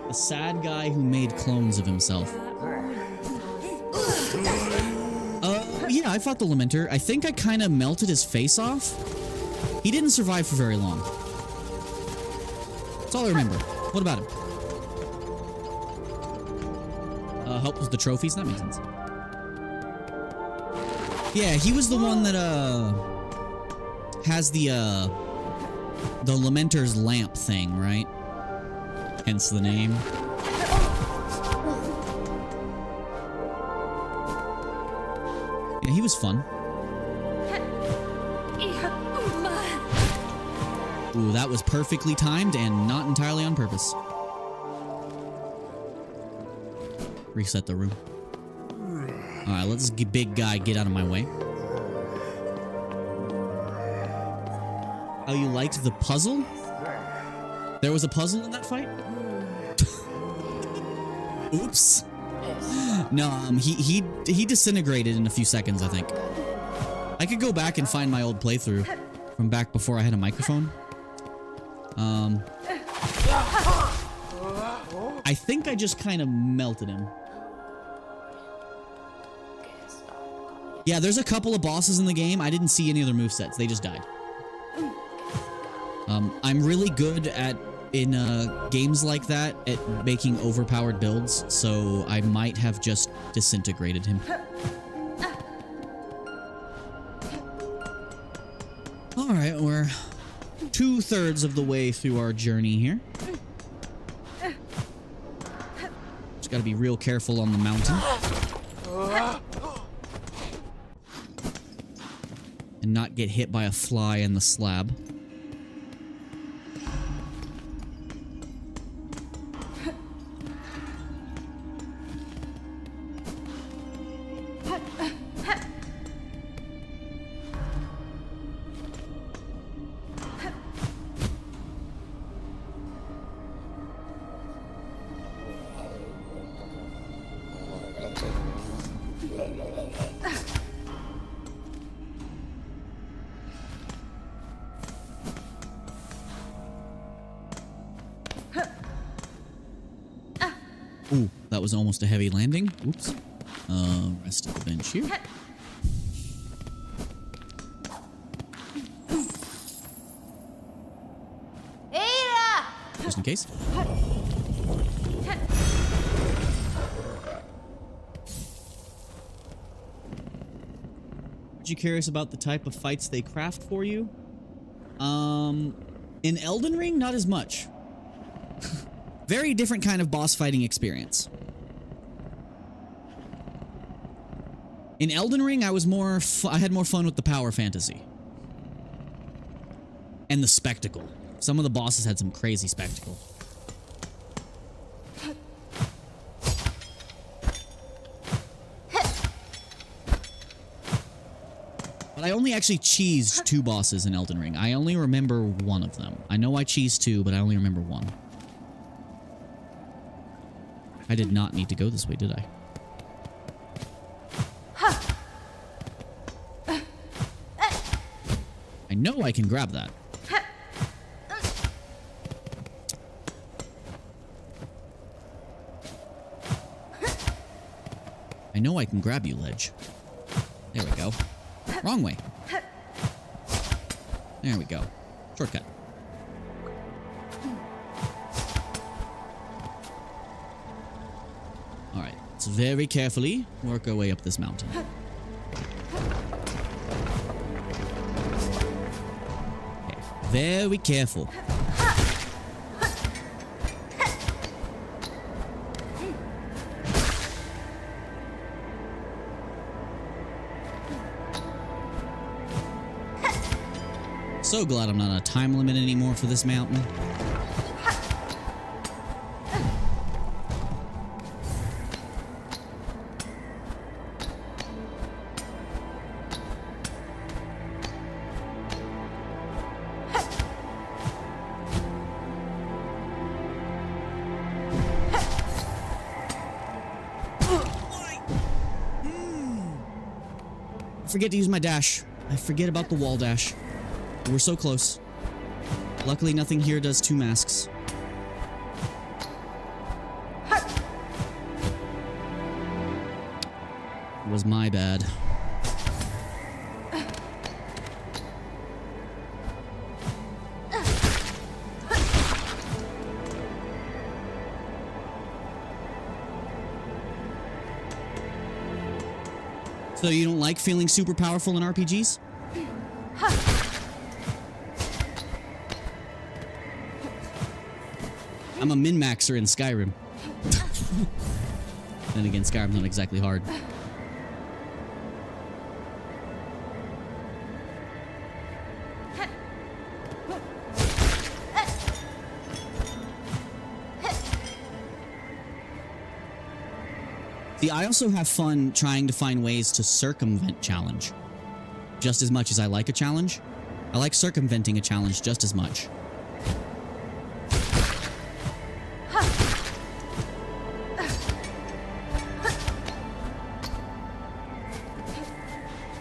The sad guy who made clones of himself. Yeah, I fought the Lamenter. I think I kind of melted his face off. He didn't survive for very long. That's all I remember. What about him? help with the trophies. That makes sense. Yeah, he was the one that has the Lamenter's lamp thing, right? Hence the name. Yeah, he was fun. Ooh, that was perfectly timed and not entirely on purpose. Reset the room. Alright, let's this big guy get out of my way. Oh, you liked the puzzle? There was a puzzle in that fight? Oops. No, he disintegrated in a few seconds, I think. I could go back and find my old playthrough from back before I had a microphone. I think I just kind of melted him. Yeah, there's a couple of bosses in the game. I didn't see any other movesets. They just died. I'm really good in games like that at making overpowered builds, so I might have just disintegrated him. Alright, we're 2/3 of the way through our journey here. Just gotta be real careful on the mountain. And not get hit by a fly in the slab. Ooh, that was almost a heavy landing. Oops. Rest of the bench here. Just in case. Are you curious about the type of fights they craft for you? In Elden Ring, not as much. Very different kind of boss fighting experience. In Elden Ring, I had more fun with the power fantasy. And the spectacle. Some of the bosses had some crazy spectacle. But I only actually cheesed 2 bosses in Elden Ring. I only remember one of them. I know I cheesed 2, but I only remember one. I did not need to go this way, did I? I know I can grab that. I know I can grab you, ledge. There we go. Wrong way. There we go. Shortcut. Alright, let's very carefully work our way up this mountain. Okay, very careful. So glad I'm not on a time limit anymore for this mountain. I forget to use my dash. I forget about the wall dash. We're so close. Luckily, nothing here does 2 masks. It was my bad. So you don't like feeling super powerful in RPGs? I'm a min-maxer in Skyrim. Then again, Skyrim's not exactly hard. See, I also have fun trying to find ways to circumvent challenge. Just as much as I like a challenge, I like circumventing a challenge just as much.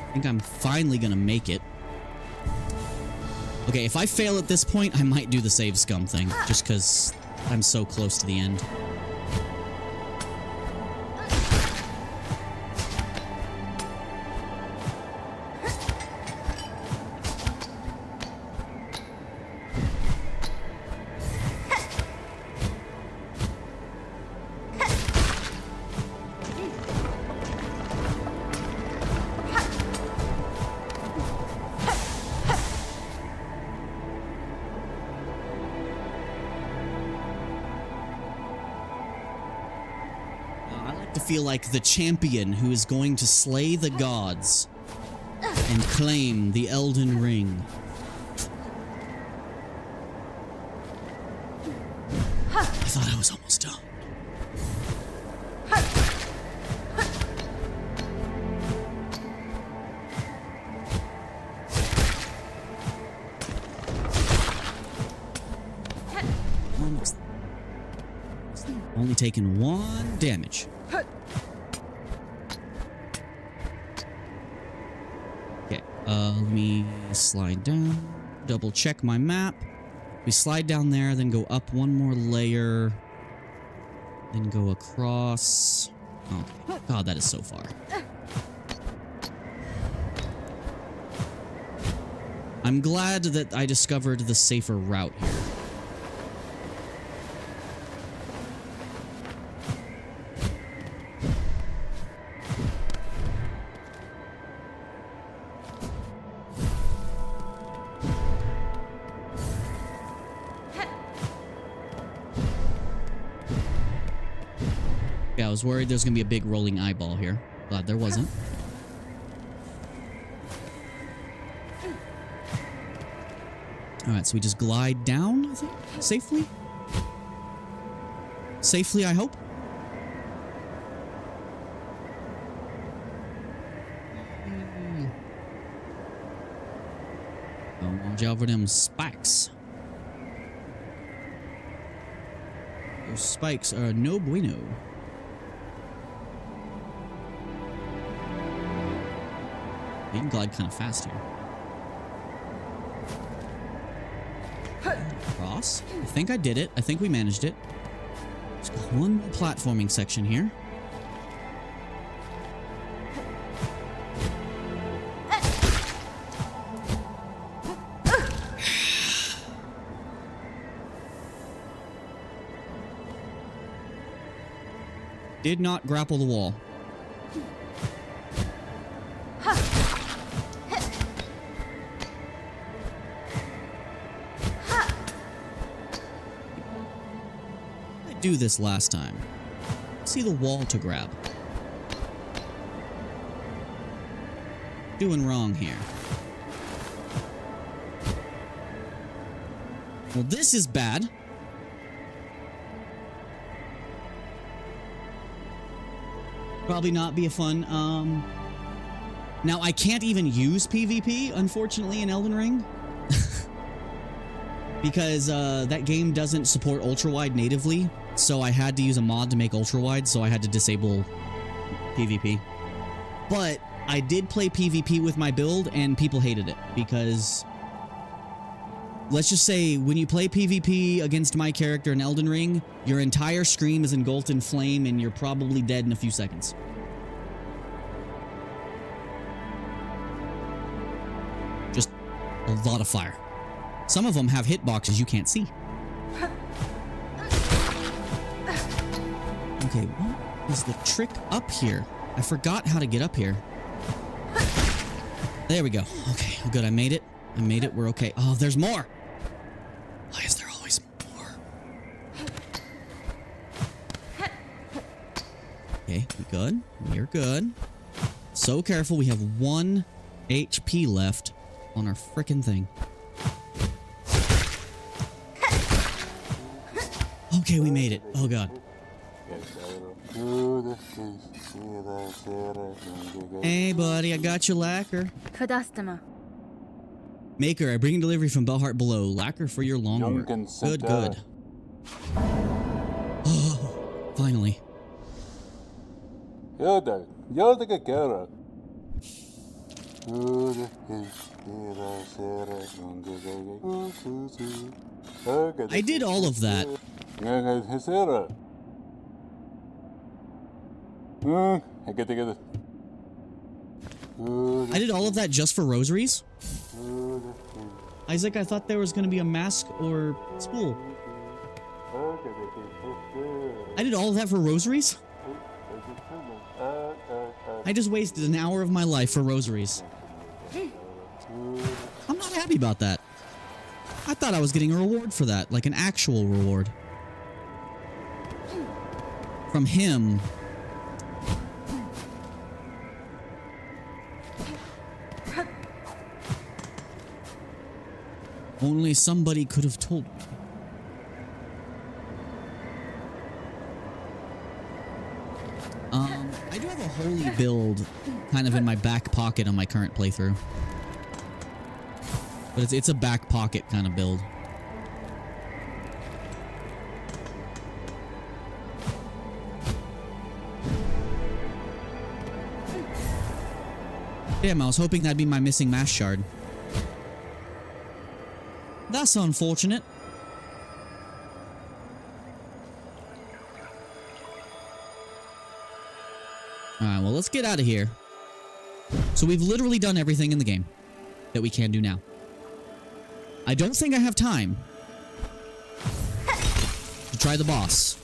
I think I'm finally gonna make it. Okay, if I fail at this point, I might do the save scum thing, just because I'm so close to the end. Feel like the champion who is going to slay the gods and claim the Elden Ring. I thought I was almost done. Almost. Only taken 1 damage. Let me slide down, double check my map. We slide down there, then go up 1 more layer, then go across. Okay. God, that is so far. I'm glad that I discovered the safer route here. I was worried there's gonna be a big rolling eyeball here. Glad there wasn't. Alright, so we just glide down, I think, safely? Safely, I hope? Don't watch out for them spikes. Those spikes are no bueno. You can glide kind of fast here. Cross. I think I did it. I think we managed it. Let's go 1 more platforming section here. Did not grapple the wall. Do this last time. See the wall to grab. Doing wrong here. Well, this is bad. Probably not be a fun, Now, I can't even use PvP, unfortunately, in Elden Ring. Because that game doesn't support ultra-wide natively, so I had to use a mod to make ultra-wide, so I had to disable PvP. But I did play PvP with my build, and people hated it, because let's just say, when you play PvP against my character in Elden Ring, your entire screen is engulfed in flame, and you're probably dead in a few seconds. Just a lot of fire. Some of them have hitboxes you can't see. Okay, what is the trick up here? I forgot how to get up here. There we go. Okay, good. I made it. I made it. We're okay. Oh, there's more. Why is there always more? Okay, we good. We're good. So careful. We have 1 HP left on our frickin' thing. Okay, we made it. Oh, God. Hey, buddy, I got you lacquer. Maker, I bring delivery from Bellheart below. Lacquer for your long work. Good, good. Oh, finally. I did all of that. I did all of that just for rosaries? Isaac, I thought there was going to be a mask or spool. I did all of that for rosaries? I just wasted an hour of my life for rosaries. I'm not happy about that. I thought I was getting a reward for that, like an actual reward. From him. Only somebody could have told me. I do have a holy build kind of in my back pocket on my current playthrough. But it's a back pocket kind of build. Damn, I was hoping that'd be my missing mass shard. That's unfortunate. Alright, well, let's get out of here. So we've literally done everything in the game that we can do now. I don't think I have time to try the boss.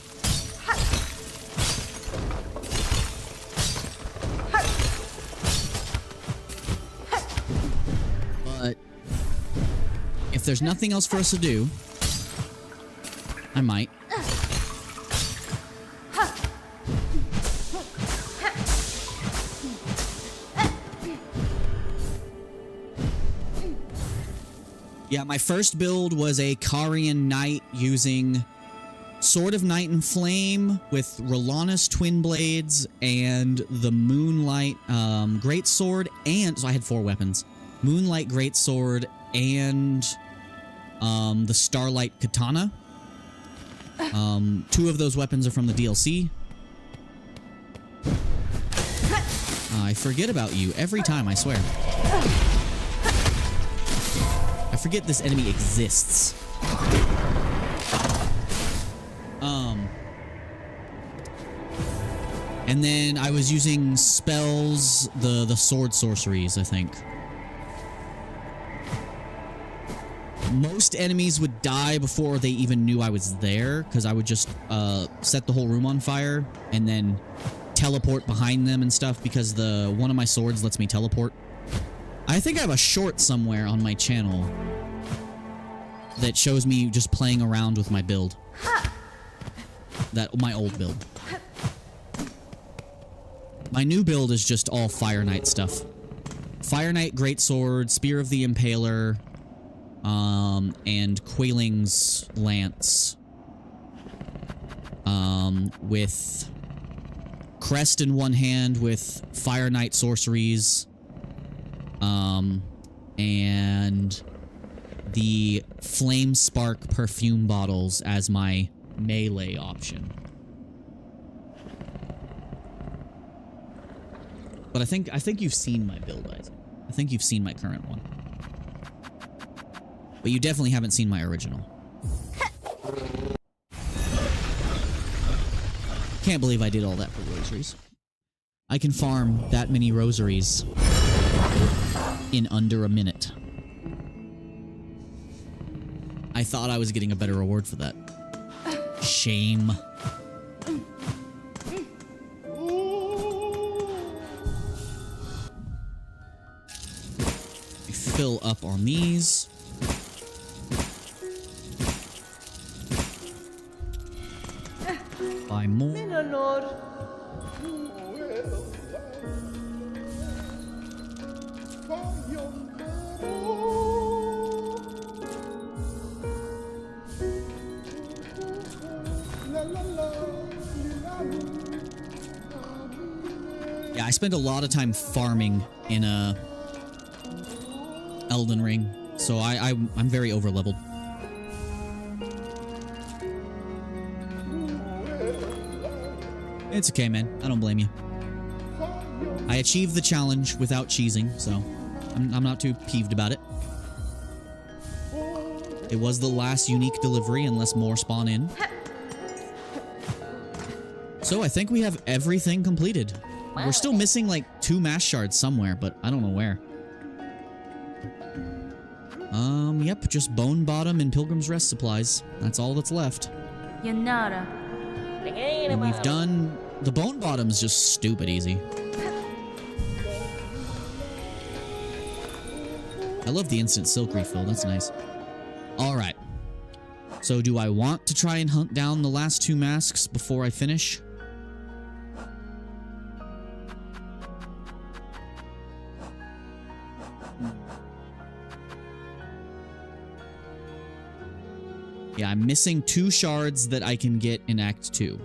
But if there's nothing else for us to do, I might. Yeah, my first build was a Karian Knight using Sword of Night and Flame with Rolanus Twin Blades and the Moonlight Greatsword, and so I had 4 weapons. Moonlight Greatsword and the Starlight Katana. 2 of those weapons are from the DLC. I forget about you every time, I swear. I forget this enemy exists. And then I was using spells, the sword sorceries, I think. Most enemies would die before they even knew I was there, because I would just set the whole room on fire and then teleport behind them and stuff, because one of my swords lets me teleport. I think I have a short somewhere on my channel that shows me just playing around with my build. My old build. My new build is just all Fire Knight stuff. Fire Knight, Greatsword, Spear of the Impaler, and Quailing's Lance. With Crest in one hand with Fire Knight sorceries. And the Flame Spark perfume bottles as my melee option. But I think you've seen my build, Isaac. I think you've seen my current one. But you definitely haven't seen my original. Can't believe I did all that for rosaries. I can farm that many rosaries in under a minute. I thought I was getting a better reward for that. Shame. fill up on these. Buy more. Yeah, I spent a lot of time farming in Elden Ring, so I'm very over-leveled. It's okay, man. I don't blame you. I achieved the challenge without cheesing, so I'm not too peeved about it. It was the last unique delivery unless more spawn in. So I think we have everything completed. We're still missing like 2 mass shards somewhere, but I don't know where. Yep, just Bone Bottom and Pilgrim's Rest supplies. That's all that's left. And we've done... The Bone Bottom's just stupid easy. I love the instant silk refill. That's nice. Alright. So do I want to try and hunt down the last 2 masks before I finish? Yeah, I'm missing 2 shards that I can get in Act 2.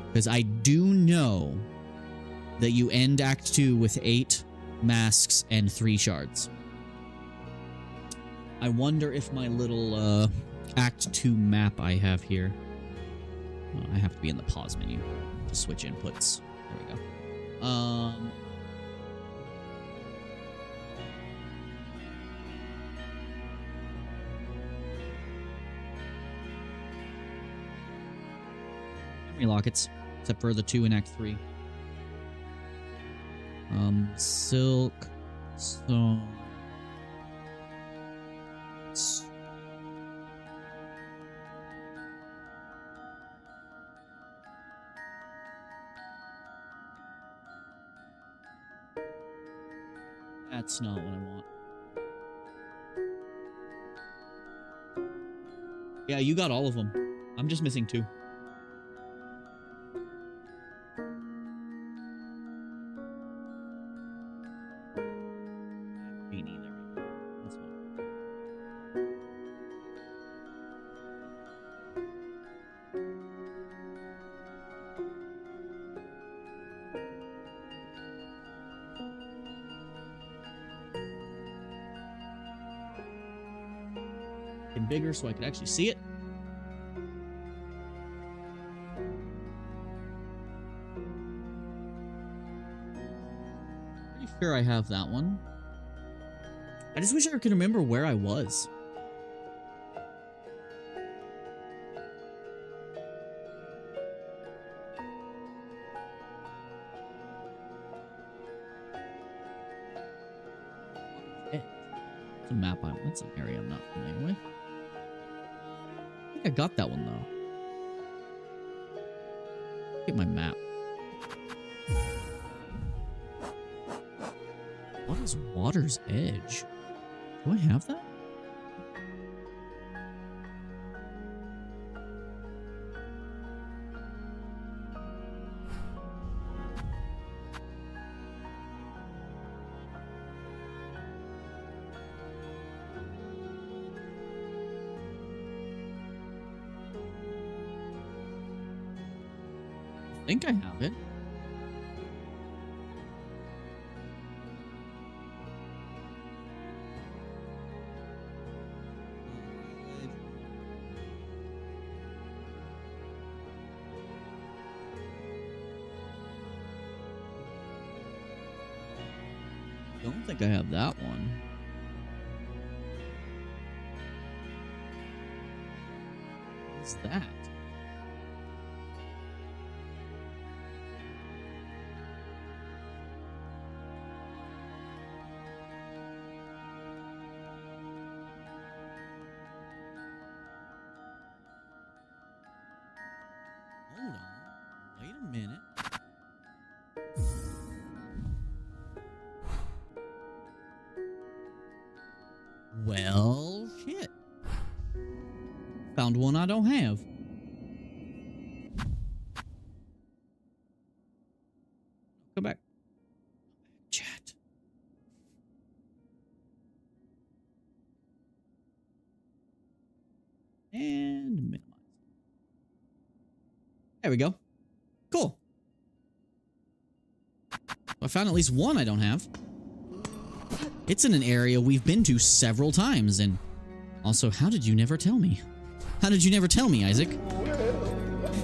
Because I do know that you end Act 2 with 8 masks and 3 shards. I wonder if my little Act 2 map I have here... I have to be in the pause menu to switch inputs. There we go. Lockets, except for the 2 in Act 3. Silksong. That's not what I want. Yeah, you got all of them. I'm just missing 2. Bigger so I could actually see it. Pretty sure I have that one. I just wish I could remember where I was. It's a map. That's an area I'm not familiar with. I think I got that one, though. Look at my map. What is Water's Edge? Do I have that? I think I have it. I don't think I have that one. What's that? Hold on. Wait a minute. Well, shit. Found one I don't have. Come back. Chat. And minimize. There we go. Cool. I found at least one I don't have. It's in an area we've been to several times, and also, how did you never tell me? How did you never tell me, Isaac?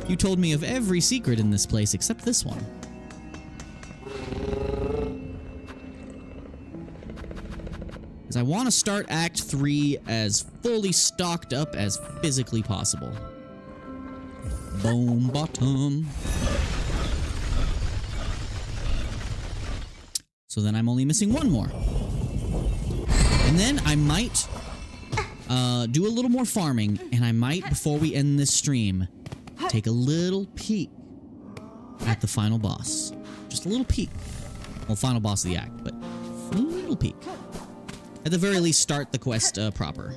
You told me of every secret in this place except this one. Because I want to start Act 3 as fully stocked up as physically possible. Boom bottom. So then I'm only missing one more. And then I might do a little more farming, and I might, before we end this stream, take a little peek at the final boss. Just a little peek. Well, final boss of the act, but a little peek. At the very least, start the quest proper.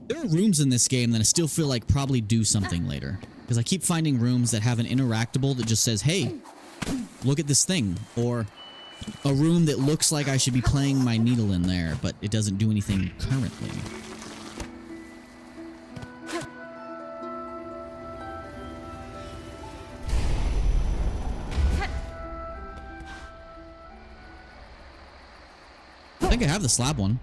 There are rooms in this game that I still feel like probably do something later. Because I keep finding rooms that have an interactable that just says, hey, look at this thing. Or a room that looks like I should be playing my needle in there, but it doesn't do anything currently. I think I have the slab one.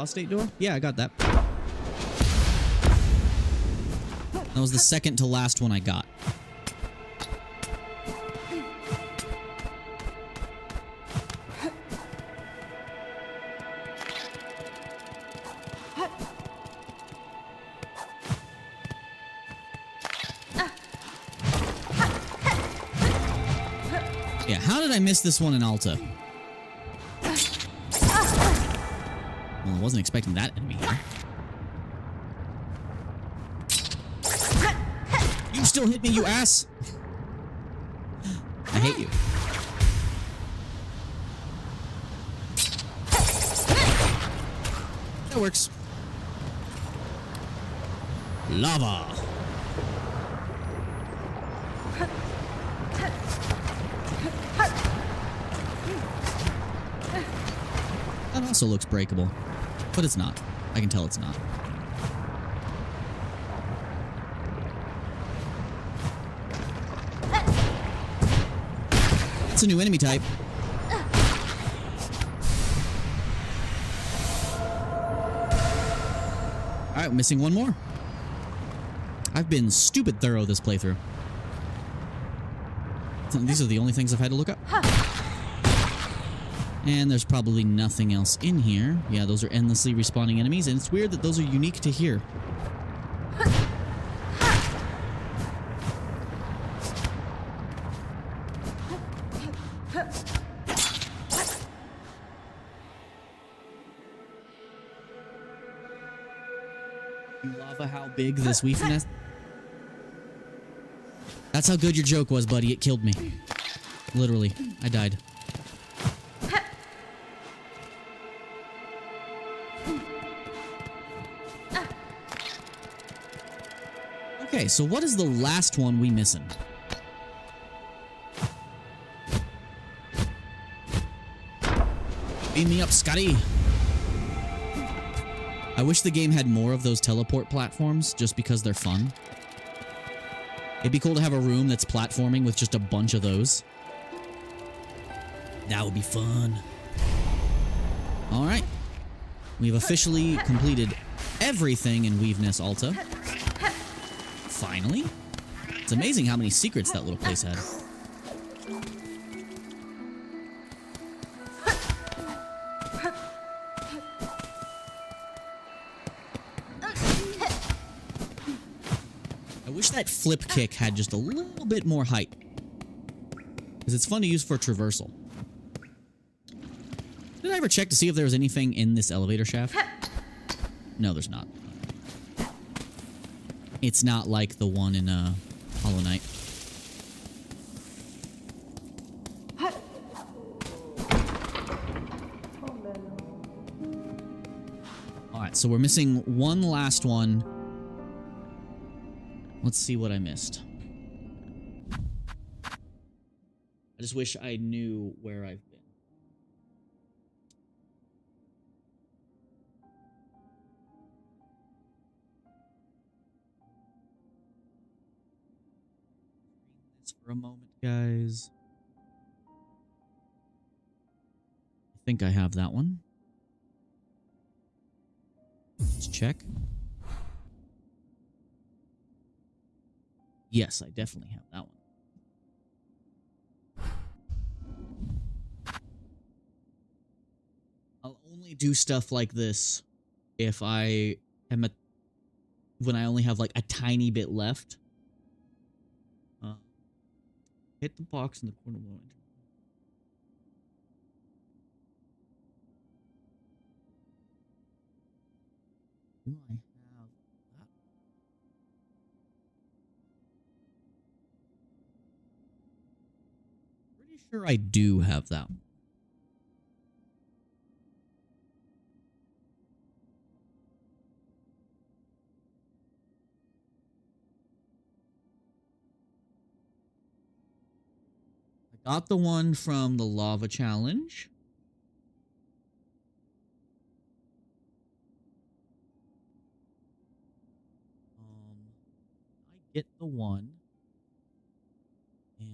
State door? Yeah, I got that. That was the second to last one I got. Yeah, how did I miss this one in Alta? Well, I wasn't expecting that enemy here. You still hit me, you ass! I hate you. That works. Lava! That also looks breakable. But it's not. I can tell it's not. It's a new enemy type. Alright, missing one more. I've been stupid thorough this playthrough. These are the only things I've had to look up. And there's probably nothing else in here. Yeah, those are endlessly respawning enemies, and it's weird that those are unique to here. You lava how big this weef nest? That's how good your joke was, buddy. It killed me. Literally. I died. Okay, so what is the last one we missing? Beam me up, Scotty. I wish the game had more of those teleport platforms, just because they're fun. It'd be cool to have a room that's platforming with just a bunch of those. That would be fun. Alright. We've officially completed everything in Weaveness Alta. Finally? It's amazing how many secrets that little place had. I wish that flip kick had just a little bit more height. Because it's fun to use for traversal. Did I ever check to see if there was anything in this elevator shaft? No, there's not. It's not like the one in Hollow Knight. Alright, so we're missing one last one. Let's see what I missed. I just wish I knew where I've been. This for a moment, guys. I think I have that one. Let's check. Yes, I definitely have that one. I'll only do stuff like this if I am when I only have like a tiny bit left. Hit the box in the corner below. Do I have that? Pretty sure I do have that one. I got the one from the lava challenge. I get the one in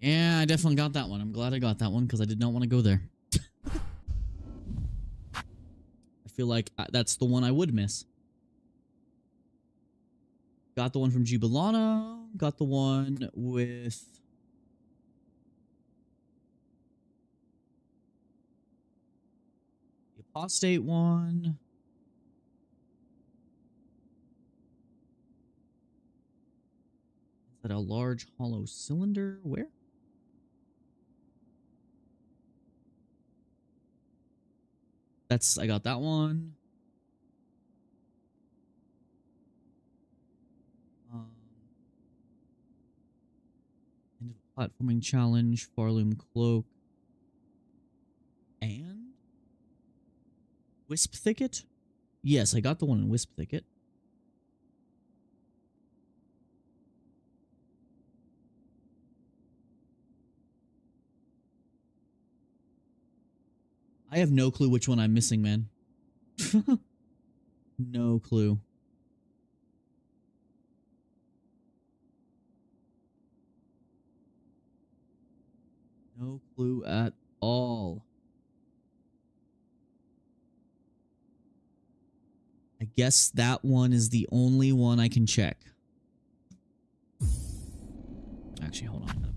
yeah, I definitely got that one. I'm glad I got that one because I did not want to go there. I feel like that's the one I would miss. Got the one from Jubilana. Got the one with the Apostate one. Is that a large hollow cylinder? Where? I got that one. End of platforming challenge, Farloom Cloak, and Wisp Thicket? Yes, I got the one in Wisp Thicket. I have no clue which one I'm missing, man. No clue. No clue at all. I guess that one is the only one I can check. Actually, hold on. I'm gonna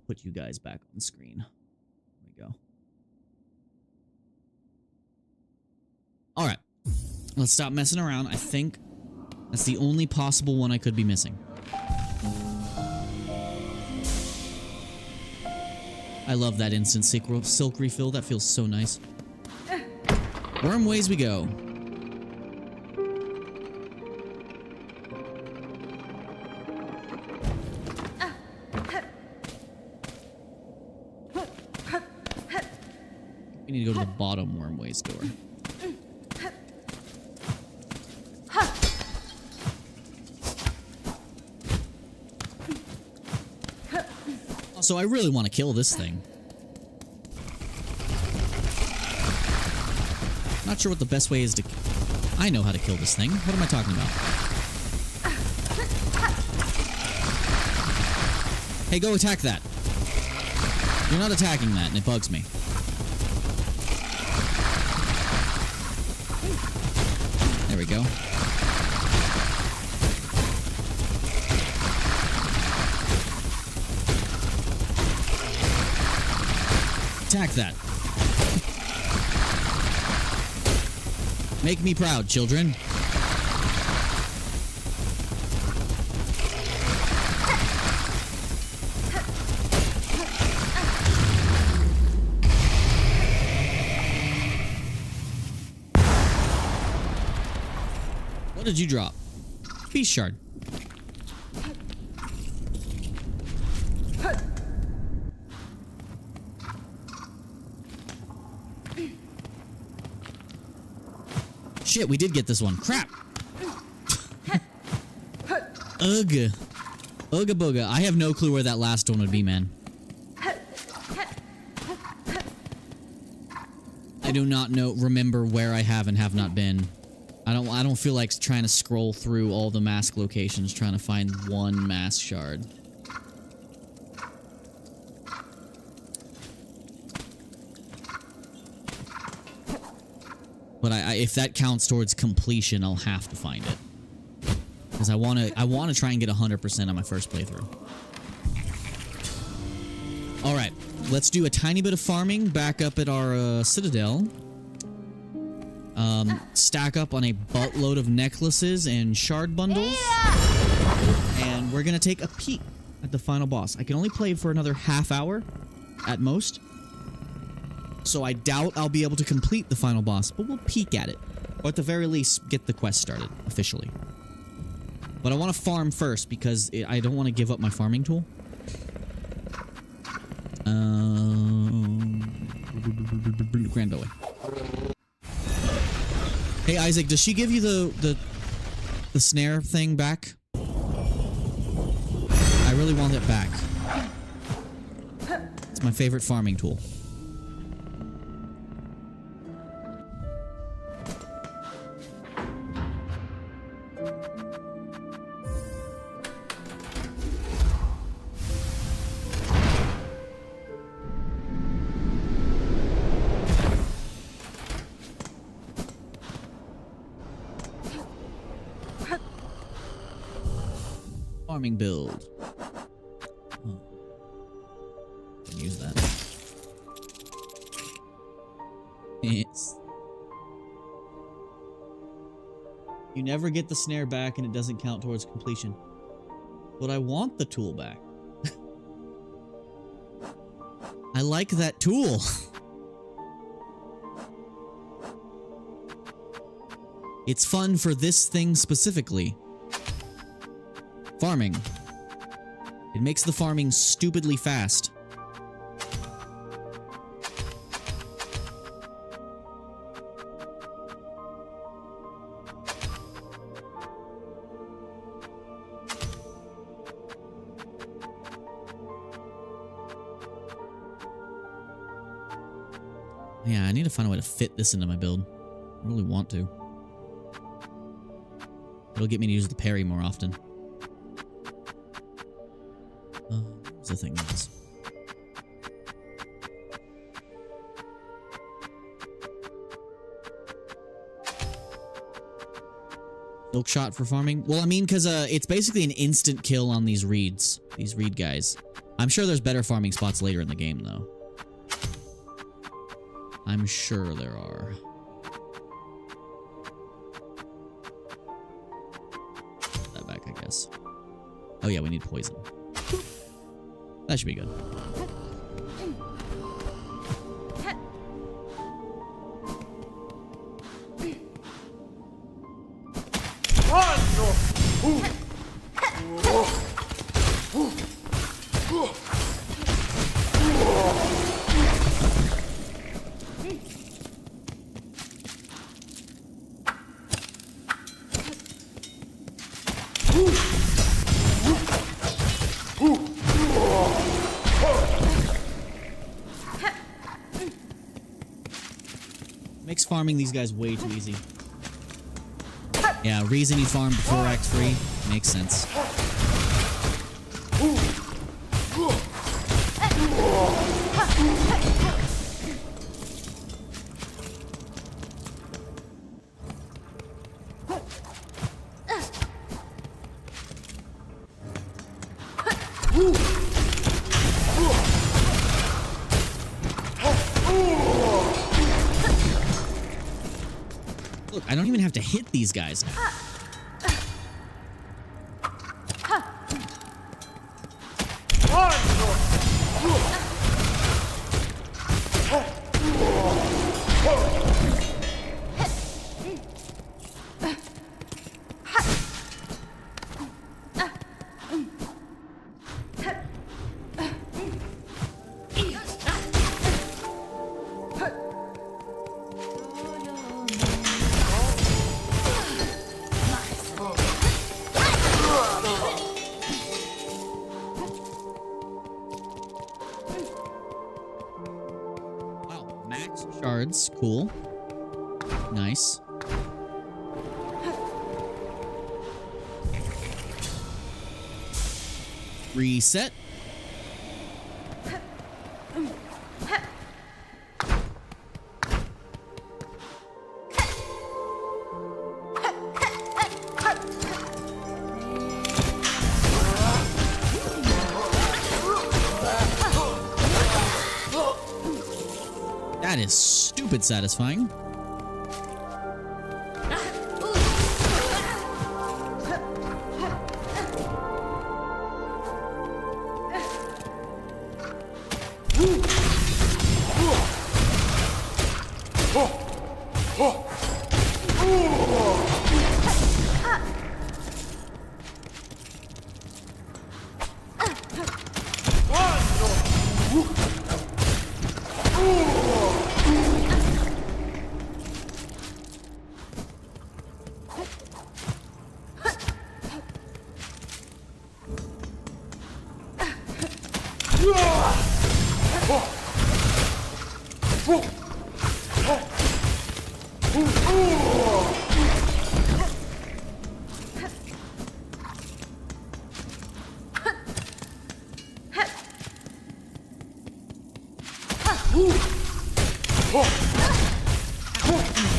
put you guys back on screen. There we go. All right, let's stop messing around. I think that's the only possible one I could be missing. I love that instant silk refill. That feels so nice. Worm ways we go. We need to go to the bottom wormways door. So I really want to kill this thing. Not sure what the best way is to... I know how to kill this thing. What am I talking about? Hey, go attack that. You're not attacking that, and it bugs me. There we go. Attack that. Make me proud, children. What did you drop? Beast shard. Shit, we did get this one. Crap. Ugh. Ooga booga. I have no clue where that last one would be, man. I do not remember where I have and have not been. I don't feel like trying to scroll through all the mask locations trying to find one mask shard. But if that counts towards completion, I'll have to find it. Because I wanna try and get 100% on my first playthrough. Alright, let's do a tiny bit of farming back up at our citadel. Stack up on a buttload of necklaces and shard bundles. And we're gonna take a peek at the final boss. I can only play for another half hour at most. So I doubt I'll be able to complete the final boss, but we'll peek at it. Or at the very least, get the quest started, officially. But I want to farm first, because I don't want to give up my farming tool. Granboy. Hey, Isaac, does she give you the snare thing back? I really want it back. It's my favorite farming tool. Farming build. Oh. Can use that. Yes. You never get the snare back and it doesn't count towards completion. But I want the tool back. I like that tool. It's fun for this thing specifically. Farming. It makes the farming stupidly fast. Yeah, I need to find a way to fit this into my build. I really want to. It'll get me to use the parry more often. What's the thing is? Silk shot for farming? Well, I mean, because it's basically an instant kill on these reeds. These reed guys. I'm sure there's better farming spots later in the game, though. I'm sure there are. Put that back, I guess. Oh yeah, we need poison. That should be good. Makes farming these guys way too easy. Yeah, reason you farm before Act 3 makes sense. Look, I don't even have to hit these guys now. Wow, max shards, cool. Nice. Reset. That is stupid satisfying.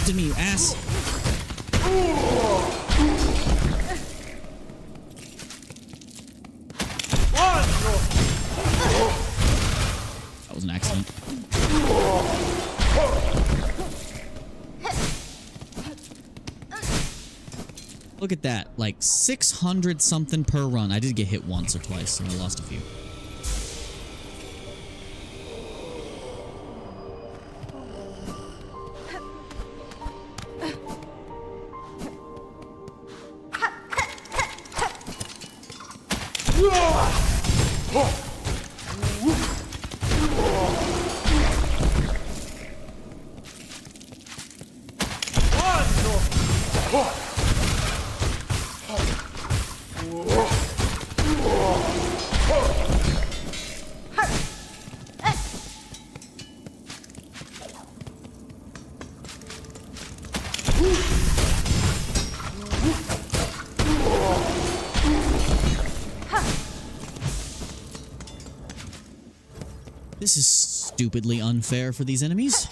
To me, you ass. That was an accident. Look at that, like 600 something per run. I did get hit once or twice and I lost a few. This is stupidly unfair for these enemies.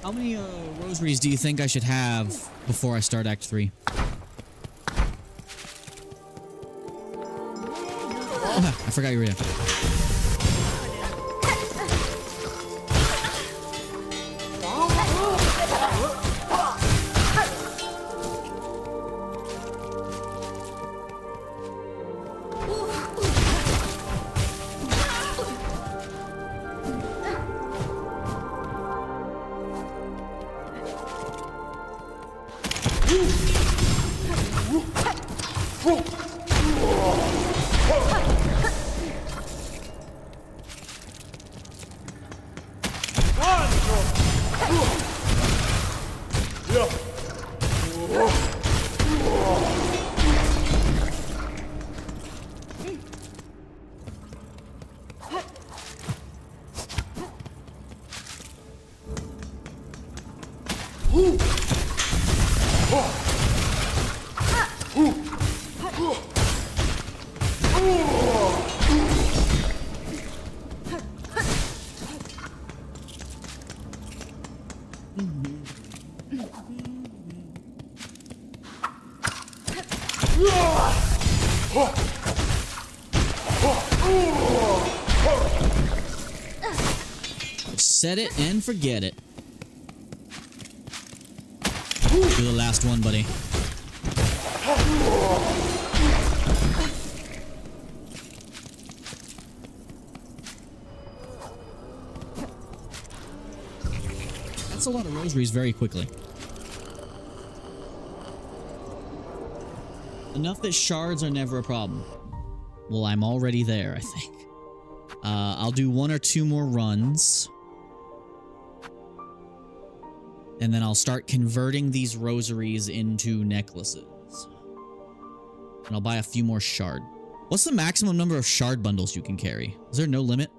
How many rosaries do you think I should have before I start Act 3? Oh, I forgot you were here. Set it and forget it. Do the last one, buddy. That's a lot of rosaries very quickly. Enough that shards are never a problem. Well, I'm already there, I think. I'll do 1 or 2 more runs. And then I'll start converting these rosaries into necklaces. And I'll buy a few more shard. What's the maximum number of shard bundles you can carry? Is there no limit?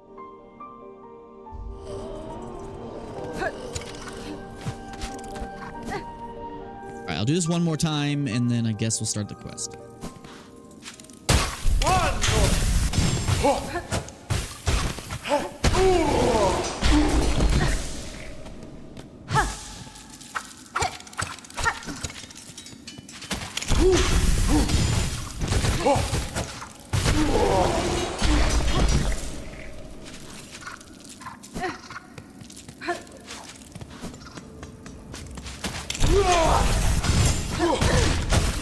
Alright, I'll do this one more time, and then I guess we'll start the quest.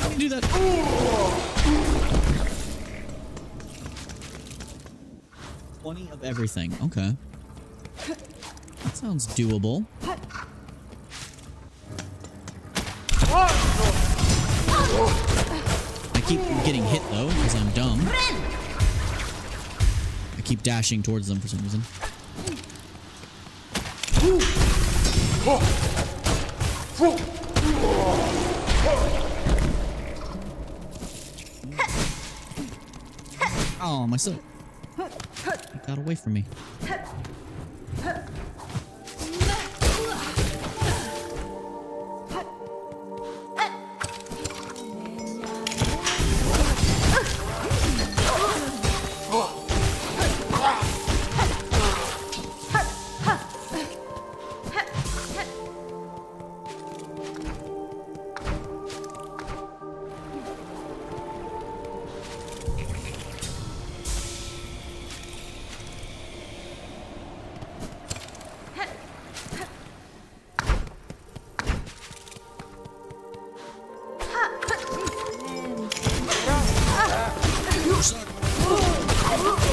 Let me do that. 20 of everything. Okay. That sounds doable. I keep getting hit though, because I'm dumb. I keep dashing towards them for some reason. Oh, my son. It got away from me.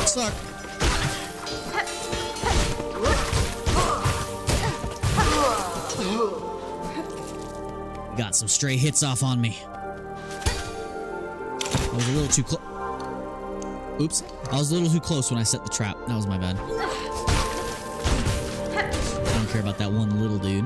Suck. Got some stray hits off on me. I was a little too close. Oops. I was a little too close when I set the trap. That was my bad. I don't care about that one little dude.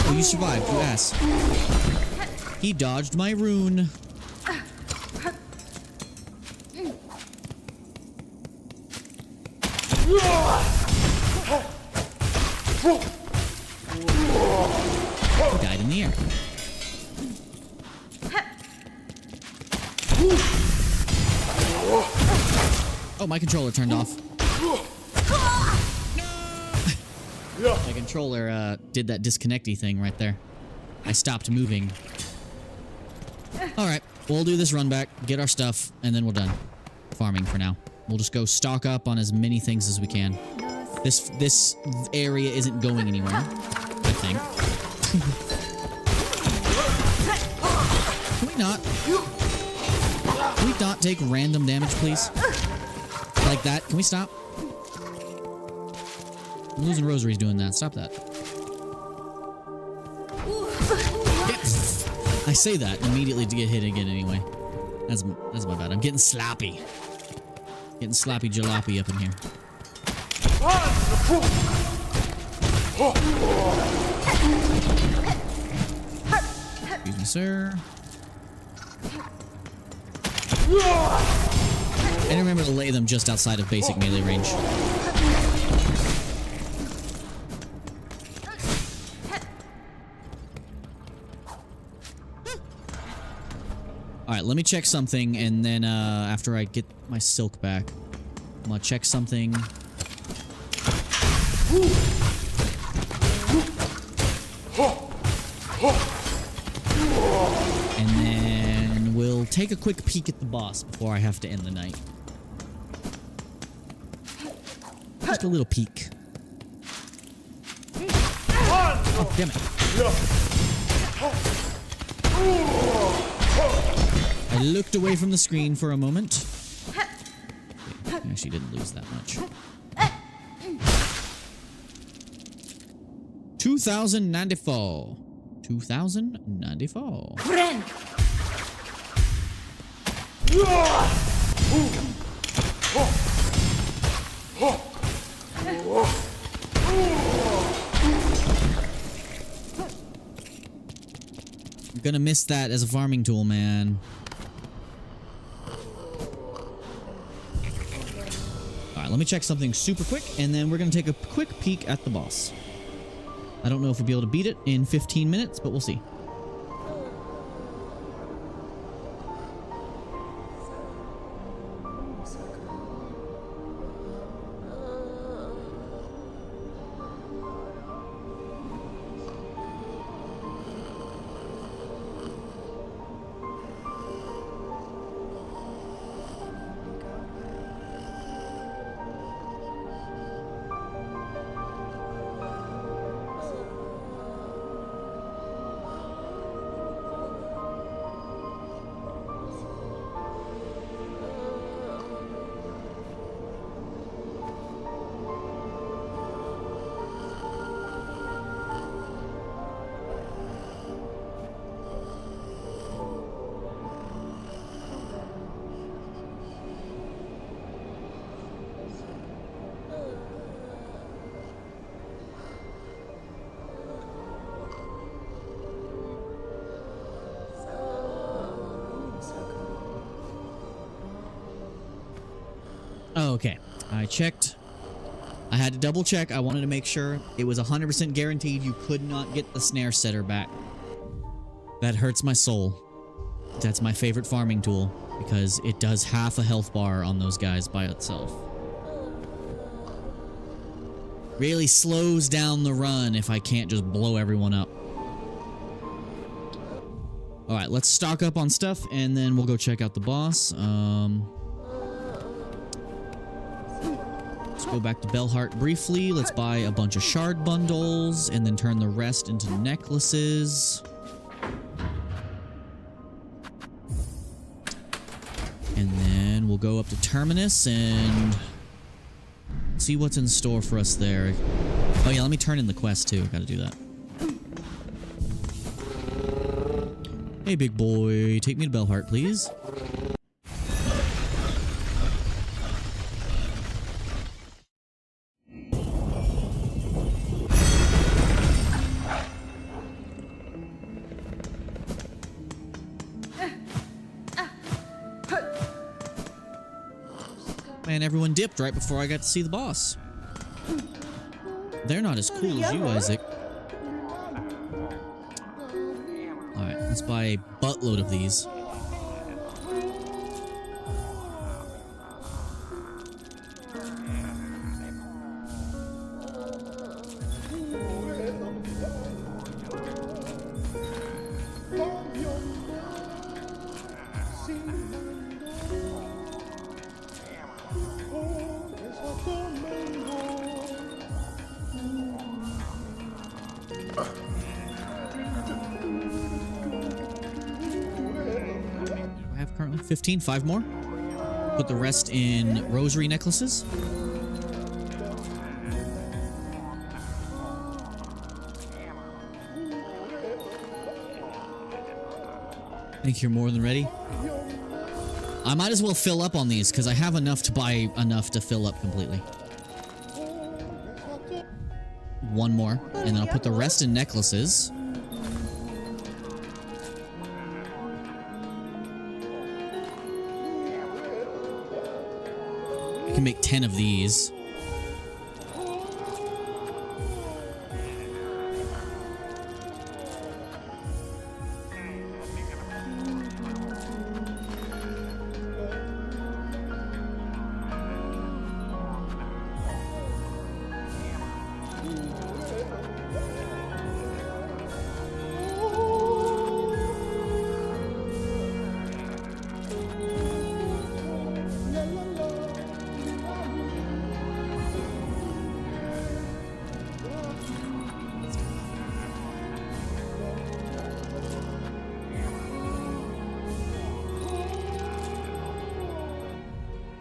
Oh, you survived, you ass. He dodged my rune. He died in the air. Oh, my controller turned off. My controller did that disconnecty thing right there. I stopped moving. Alright, we'll do this run back, get our stuff, and then we're done. Farming for now. We'll just go stock up on as many things as we can. This area isn't going anywhere, I think. Can we not? Can we not take random damage, please? Like that. Can we stop? I'm losing rosaries doing that. Stop that. Yes. I say that immediately to get hit again anyway. That's my bad. I'm getting sloppy. Getting sloppy jalopy up in here. Excuse me, sir. And remember to lay them just outside of basic melee range. Alright, let me check something, and then after I get my silk back, I'm gonna check something. And then we'll take a quick peek at the boss before I have to end the night. Just a little peek. Oh, damn it. I looked away from the screen for a moment. I actually didn't lose that much. 2094. 2094. I'm gonna miss that as a farming tool, man. Alright, let me check something super quick, and then we're gonna take a quick peek at the boss. I don't know if we'll be able to beat it in 15 minutes, but we'll see. Okay, I checked. I had to double check. I wanted to make sure it was 100% guaranteed you could not get the snare setter back. That hurts my soul. That's my favorite farming tool because it does half a health bar on those guys by itself. Really slows down the run if I can't just blow everyone up. Alright, let's stock up on stuff and then we'll go check out the boss. Let's go back to Bellheart briefly. Let's buy a bunch of shard bundles and then turn the rest into necklaces. And then we'll go up to Terminus and see what's in store for us there. Oh yeah, let me turn in the quest too. Gotta do that. Hey big boy, take me to Bellheart, please. Man, everyone dipped right before I got to see the boss. They're not as cool as you, Isaac. Let's buy a buttload of these. I have currently 15, 5 more. Put the rest in rosary necklaces. I think you're more than ready. I might as well fill up on these because I have enough to buy enough to fill up completely. One more, and then I'll put the rest in necklaces. I can make 10 of these.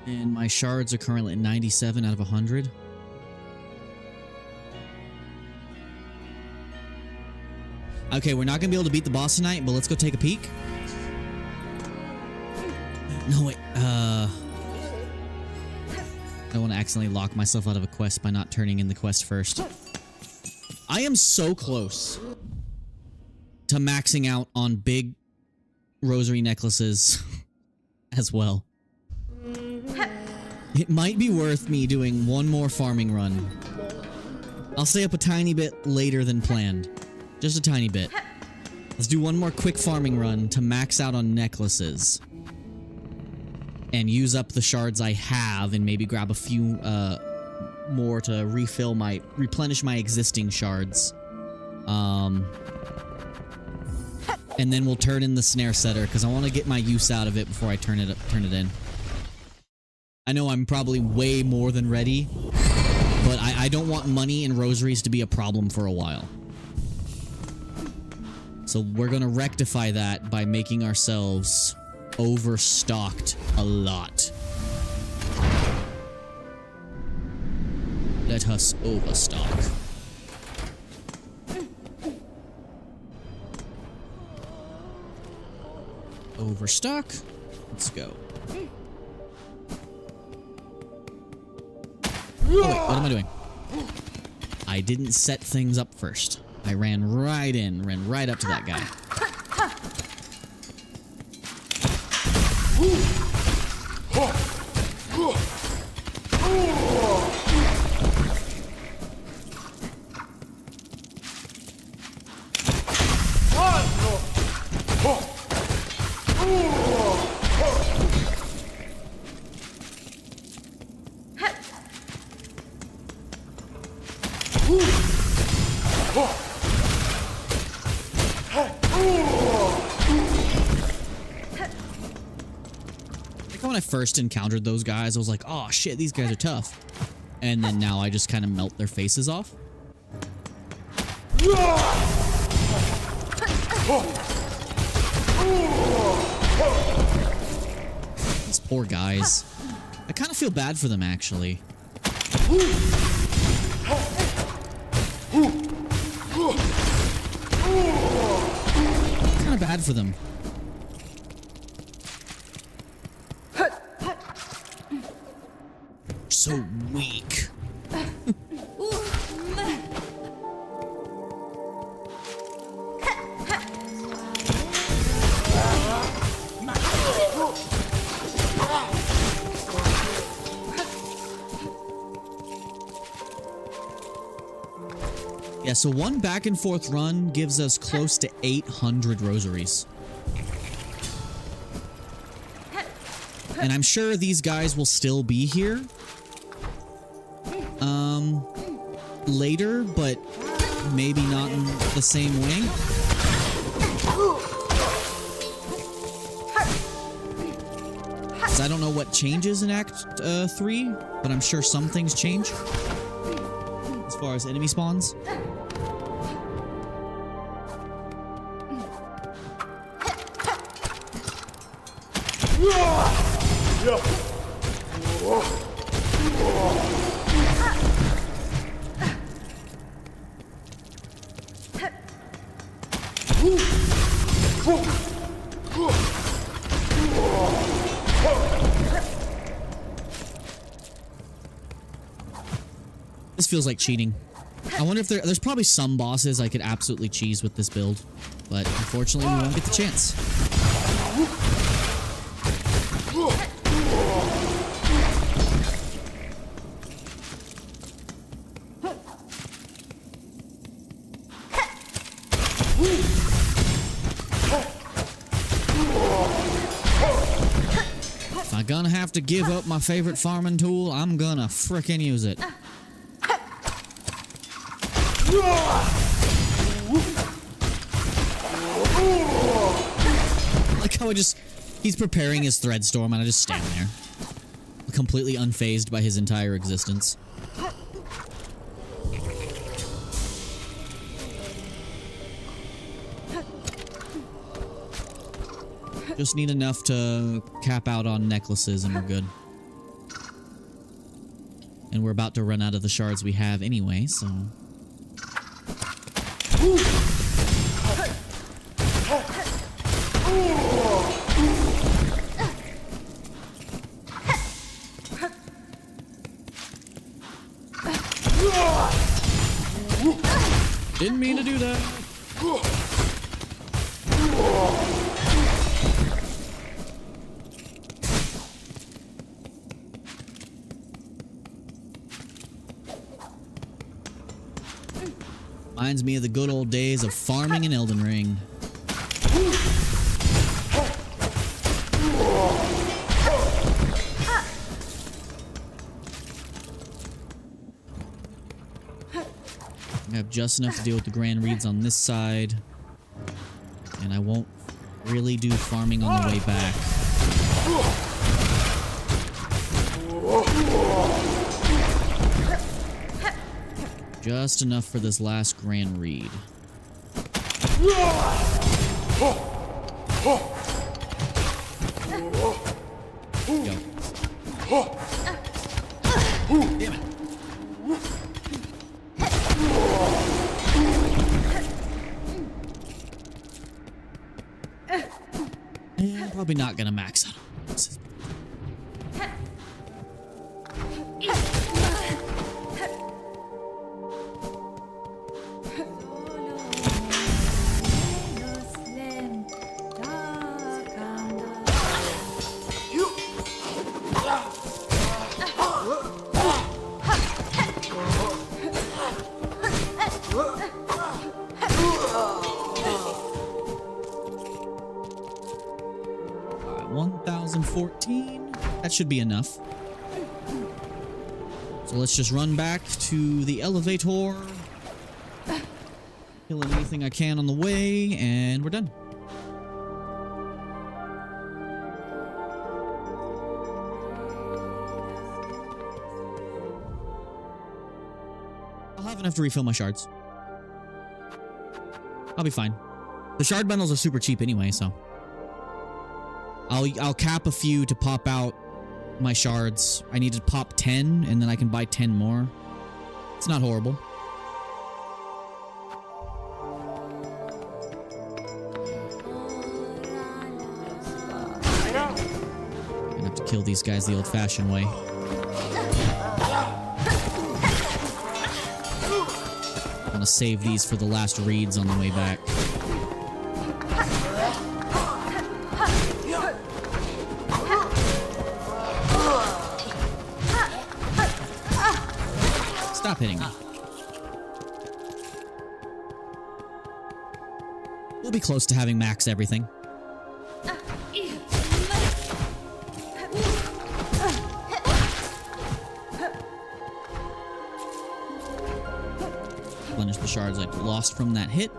And my shards are currently at 97 out of 100. Okay, we're not going to be able to beat the boss tonight, but let's go take a peek. No, wait. I don't want to accidentally lock myself out of a quest by not turning in the quest first. I am so close to maxing out on big rosary necklaces as well. It might be worth me doing one more farming run. I'll stay up a tiny bit later than planned. Just a tiny bit. Let's do one more quick farming run to max out on necklaces. And use up the shards I have and maybe grab a few more to replenish my existing shards. And then we'll turn in the snare setter because I want to get my use out of it before I turn it in. I know I'm probably way more than ready, but I don't want money and rosaries to be a problem for a while. So we're gonna rectify that by making ourselves overstocked a lot. Let us overstock. Overstock. Let's go. Oh wait, what am I doing? I didn't set things up first. I ran right up to that guy. When I first encountered those guys, I was like, oh shit, these guys are tough. And then now I just kind of melt their faces off. These poor guys. I kind of feel bad for them, actually. Kind of bad for them. So weak. Yeah, so one back and forth run gives us close to 800 rosaries. And I'm sure these guys will still be here. Later, but maybe not in the same way. Because I don't know what changes in Act 3, but I'm sure some things change. As far as enemy spawns. This feels like cheating. I wonder if there's probably some bosses I could absolutely cheese with this build, but unfortunately we won't get the chance. If I'm gonna have to give up my favorite farming tool, I'm gonna frickin' use it. Like how he's preparing his thread storm and I just stand there. Completely unfazed by his entire existence. Just need enough to cap out on necklaces and we're good. And we're about to run out of the shards we have anyway, so... Didn't mean to do that. Reminds me of the good old days of farming in Elden Ring. I have just enough to deal with the Grand Reeds on this side. And I won't really do farming on the way back. Just enough for this last Grand Reed. Go. Damn it. Yeah, probably not gonna max out. That should be enough. So let's just run back to the elevator. Kill anything I can on the way, and we're done. I'll have enough to refill my shards. I'll be fine. The shard bundles are super cheap anyway, so... I'll cap a few to pop out my shards. I need to pop 10, and then I can buy 10 more. It's not horrible. I'm gonna have to kill these guys the old-fashioned way. I'm gonna save these for the last reeds on the way back. Stop hitting me. We'll be close to having maxed everything. Replenish the shards I lost from that hit.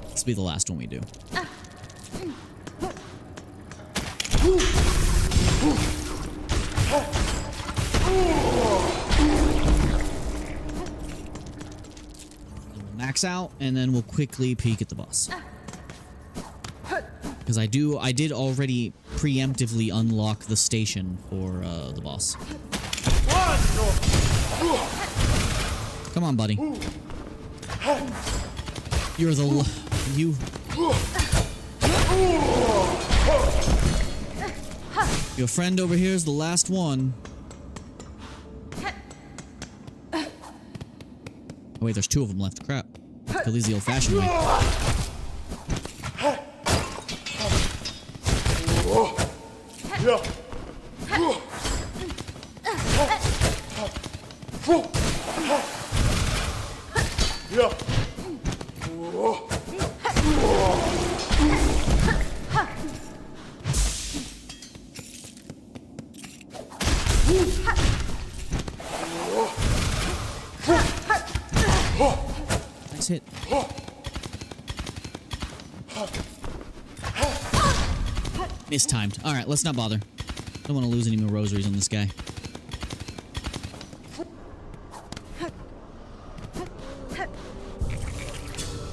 This will be the last one we do. Max out, and then we'll quickly peek at the boss. Because I did already preemptively unlock the station for the boss. Come on, buddy. You're the Your friend over here is the last one. Oh wait, there's two of them left. Crap. Kill these the old-fashioned way. Nice hit. Mistimed. Alright, let's not bother. Don't want to lose any more rosaries on this guy.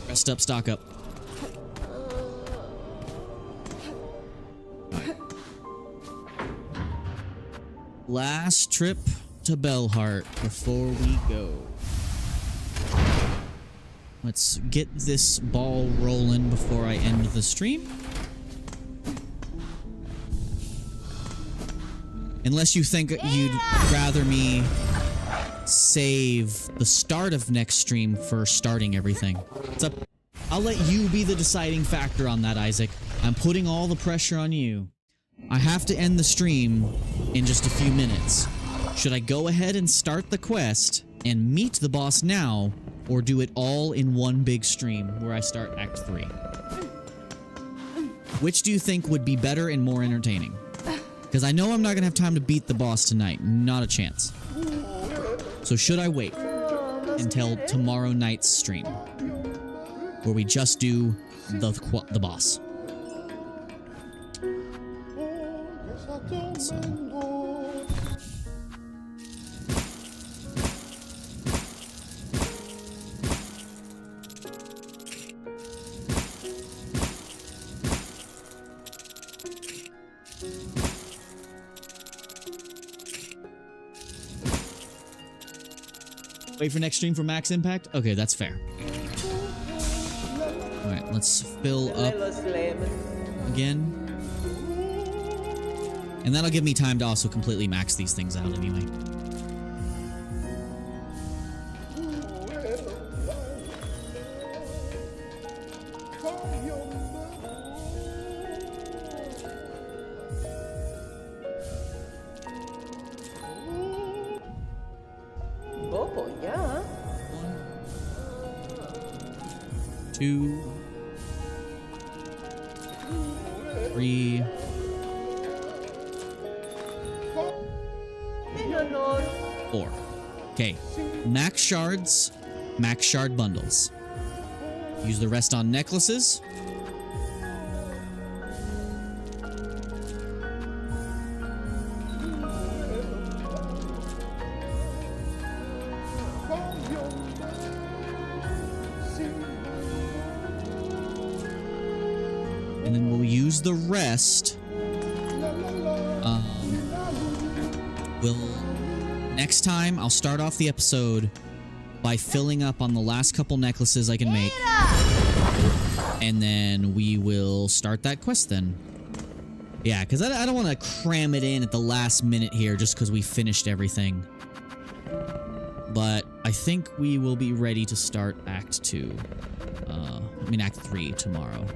Rest up, stock up. Alright. Last trip to Bellheart before we go. Let's get this ball rolling before I end the stream. Unless you think you'd rather me save the start of next stream for starting everything. It's up. I'll let you be the deciding factor on that, Isaac. I'm putting all the pressure on you. I have to end the stream in just a few minutes. Should I go ahead and start the quest and meet the boss now, or do it all in one big stream where I start Act 3? Which do you think would be better and more entertaining? Because I know I'm not going to have time to beat the boss tonight. Not a chance. So should I wait until tomorrow night's stream, where we just do the boss? So. Wait for next stream for max impact? Okay, that's fair. Alright, let's fill up again. And that'll give me time to also completely max these things out anyway. Two, 3, 4. Okay, max shards, max shard bundles. Use the rest on necklaces. And then we'll use the rest. Next time, I'll start off the episode by filling up on the last couple necklaces I can make. And then we will start that quest then. Yeah, because I don't want to cram it in at the last minute here just because we finished everything. But I think we will be ready to start Act 2. Act 3 tomorrow.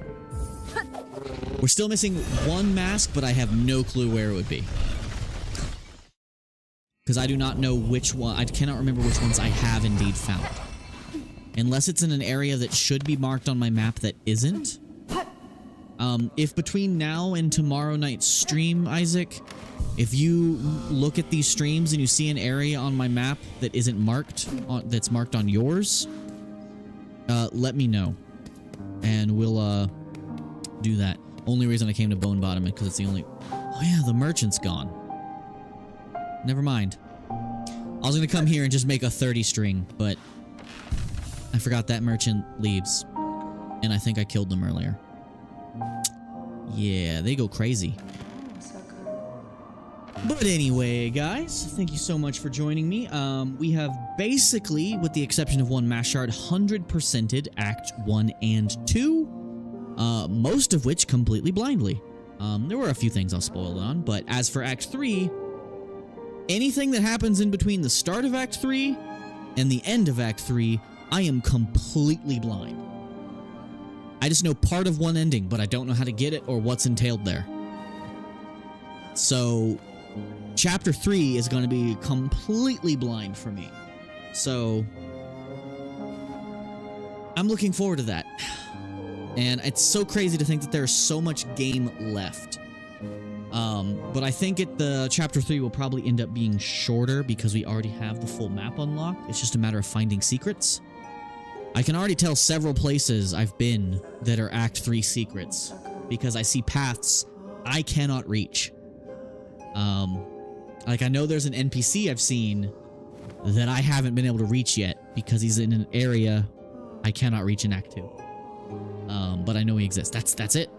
We're still missing one mask, but I have no clue where it would be. Because I do not know which one. I cannot remember which ones I have indeed found. Unless it's in an area that should be marked on my map that isn't. If between now and tomorrow night's stream, Isaac, if you look at these streams and you see an area on my map that isn't marked, that's marked on yours, let me know. And we'll, do that. Only reason I came to Bone Bottom is because it's the only... Oh yeah, the merchant's gone. Never mind. I was gonna come here and just make a 30 string, but I forgot that merchant leaves. And I think I killed them earlier. Yeah, they go crazy. But anyway, guys, thank you so much for joining me. We have basically, with the exception of one mass shard, 100%ed Act 1 and 2. Most of which completely blindly. There were a few things I'll spoil on, but as for Act 3, anything that happens in between the start of Act 3 and the end of Act 3, I am completely blind. I just know part of one ending, but I don't know how to get it or what's entailed there. So, Chapter 3 is going to be completely blind for me. So, I'm looking forward to that. And it's so crazy to think that there's so much game left. But I think the Chapter 3 will probably end up being shorter because we already have the full map unlocked. It's just a matter of finding secrets. I can already tell several places I've been that are Act 3 secrets because I see paths I cannot reach. Like I know there's an NPC I've seen that I haven't been able to reach yet because he's in an area I cannot reach in Act 2. But I know he exists. That's it.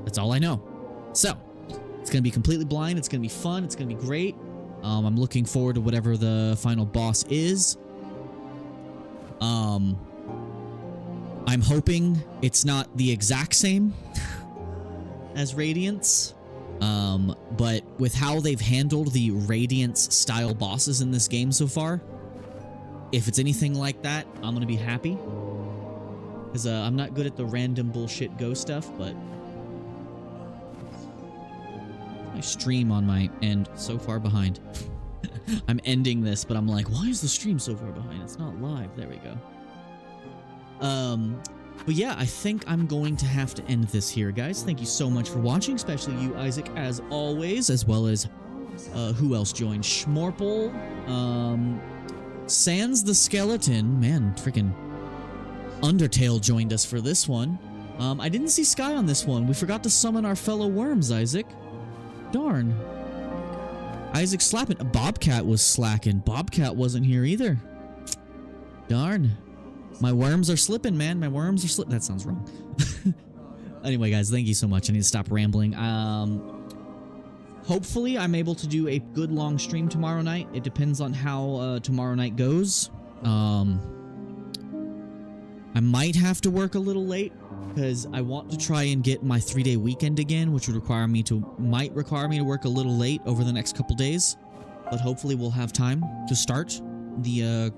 That's all I know. So, it's going to be completely blind. It's going to be fun. It's going to be great. I'm looking forward to whatever the final boss is. I'm hoping it's not the exact same as Radiance. But with how they've handled the Radiance style bosses in this game so far, if it's anything like that, I'm going to be happy. Because I'm not good at the random bullshit go stuff, but my stream on my end so far behind. I'm ending this, but I'm like, why is the stream so far behind? It's not live. There we go. But yeah, I think I'm going to have to end this here, guys. Thank you so much for watching, especially you, Isaac, as always, as well as who else joined? Schmorple, Sans the Skeleton, man, freaking Undertale joined us for this one. I didn't see Sky on this one. We forgot to summon our fellow worms, Isaac. Darn. Isaac slapping. Bobcat was slacking. Bobcat wasn't here either. Darn. My worms are slipping, man. My worms are slipping. That sounds wrong. Anyway, guys, thank you so much. I need to stop rambling. Hopefully, I'm able to do a good long stream tomorrow night. It depends on how tomorrow night goes. I might have to work a little late because I want to try and get my 3-day weekend again, which would might require me to work a little late over the next couple days. But hopefully we'll have time to start the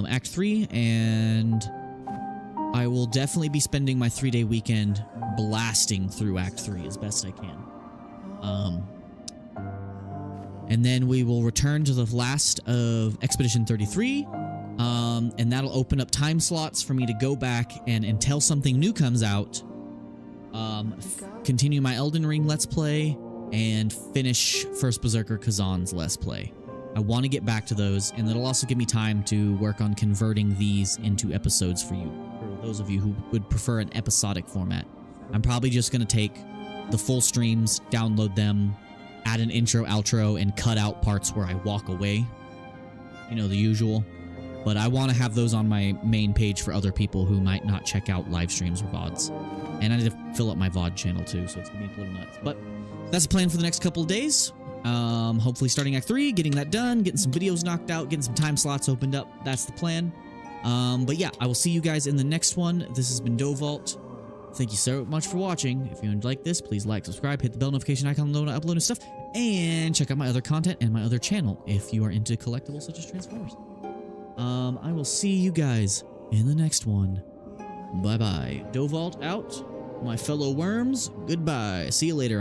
Act 3, and I will definitely be spending my 3-day weekend blasting through Act 3 as best I can. And then we will return to the last of Expedition 33. And that'll open up time slots for me to go back and until something new comes out, continue my Elden Ring Let's Play and finish First Berserker Kazan's Let's Play. I want to get back to those, and it'll also give me time to work on converting these into episodes for you, for those of you who would prefer an episodic format. I'm probably just going to take the full streams, download them, add an intro, outro, and cut out parts where I walk away. You know, the usual. But I want to have those on my main page for other people who might not check out live streams or VODs. And I need to fill up my VOD channel too, so it's going to be a little nuts. But that's the plan for the next couple of days. Hopefully starting Act 3, getting that done, getting some videos knocked out, getting some time slots opened up. That's the plan. But yeah, I will see you guys in the next one. This has been Dovalt. Thank you so much for watching. If you like this, please like, subscribe, hit the bell notification icon below to upload and stuff, and check out my other content and my other channel if you are into collectibles such as Transformers. I will see you guys in the next one. Bye-bye. Dovalt out. My fellow worms, goodbye. See you later.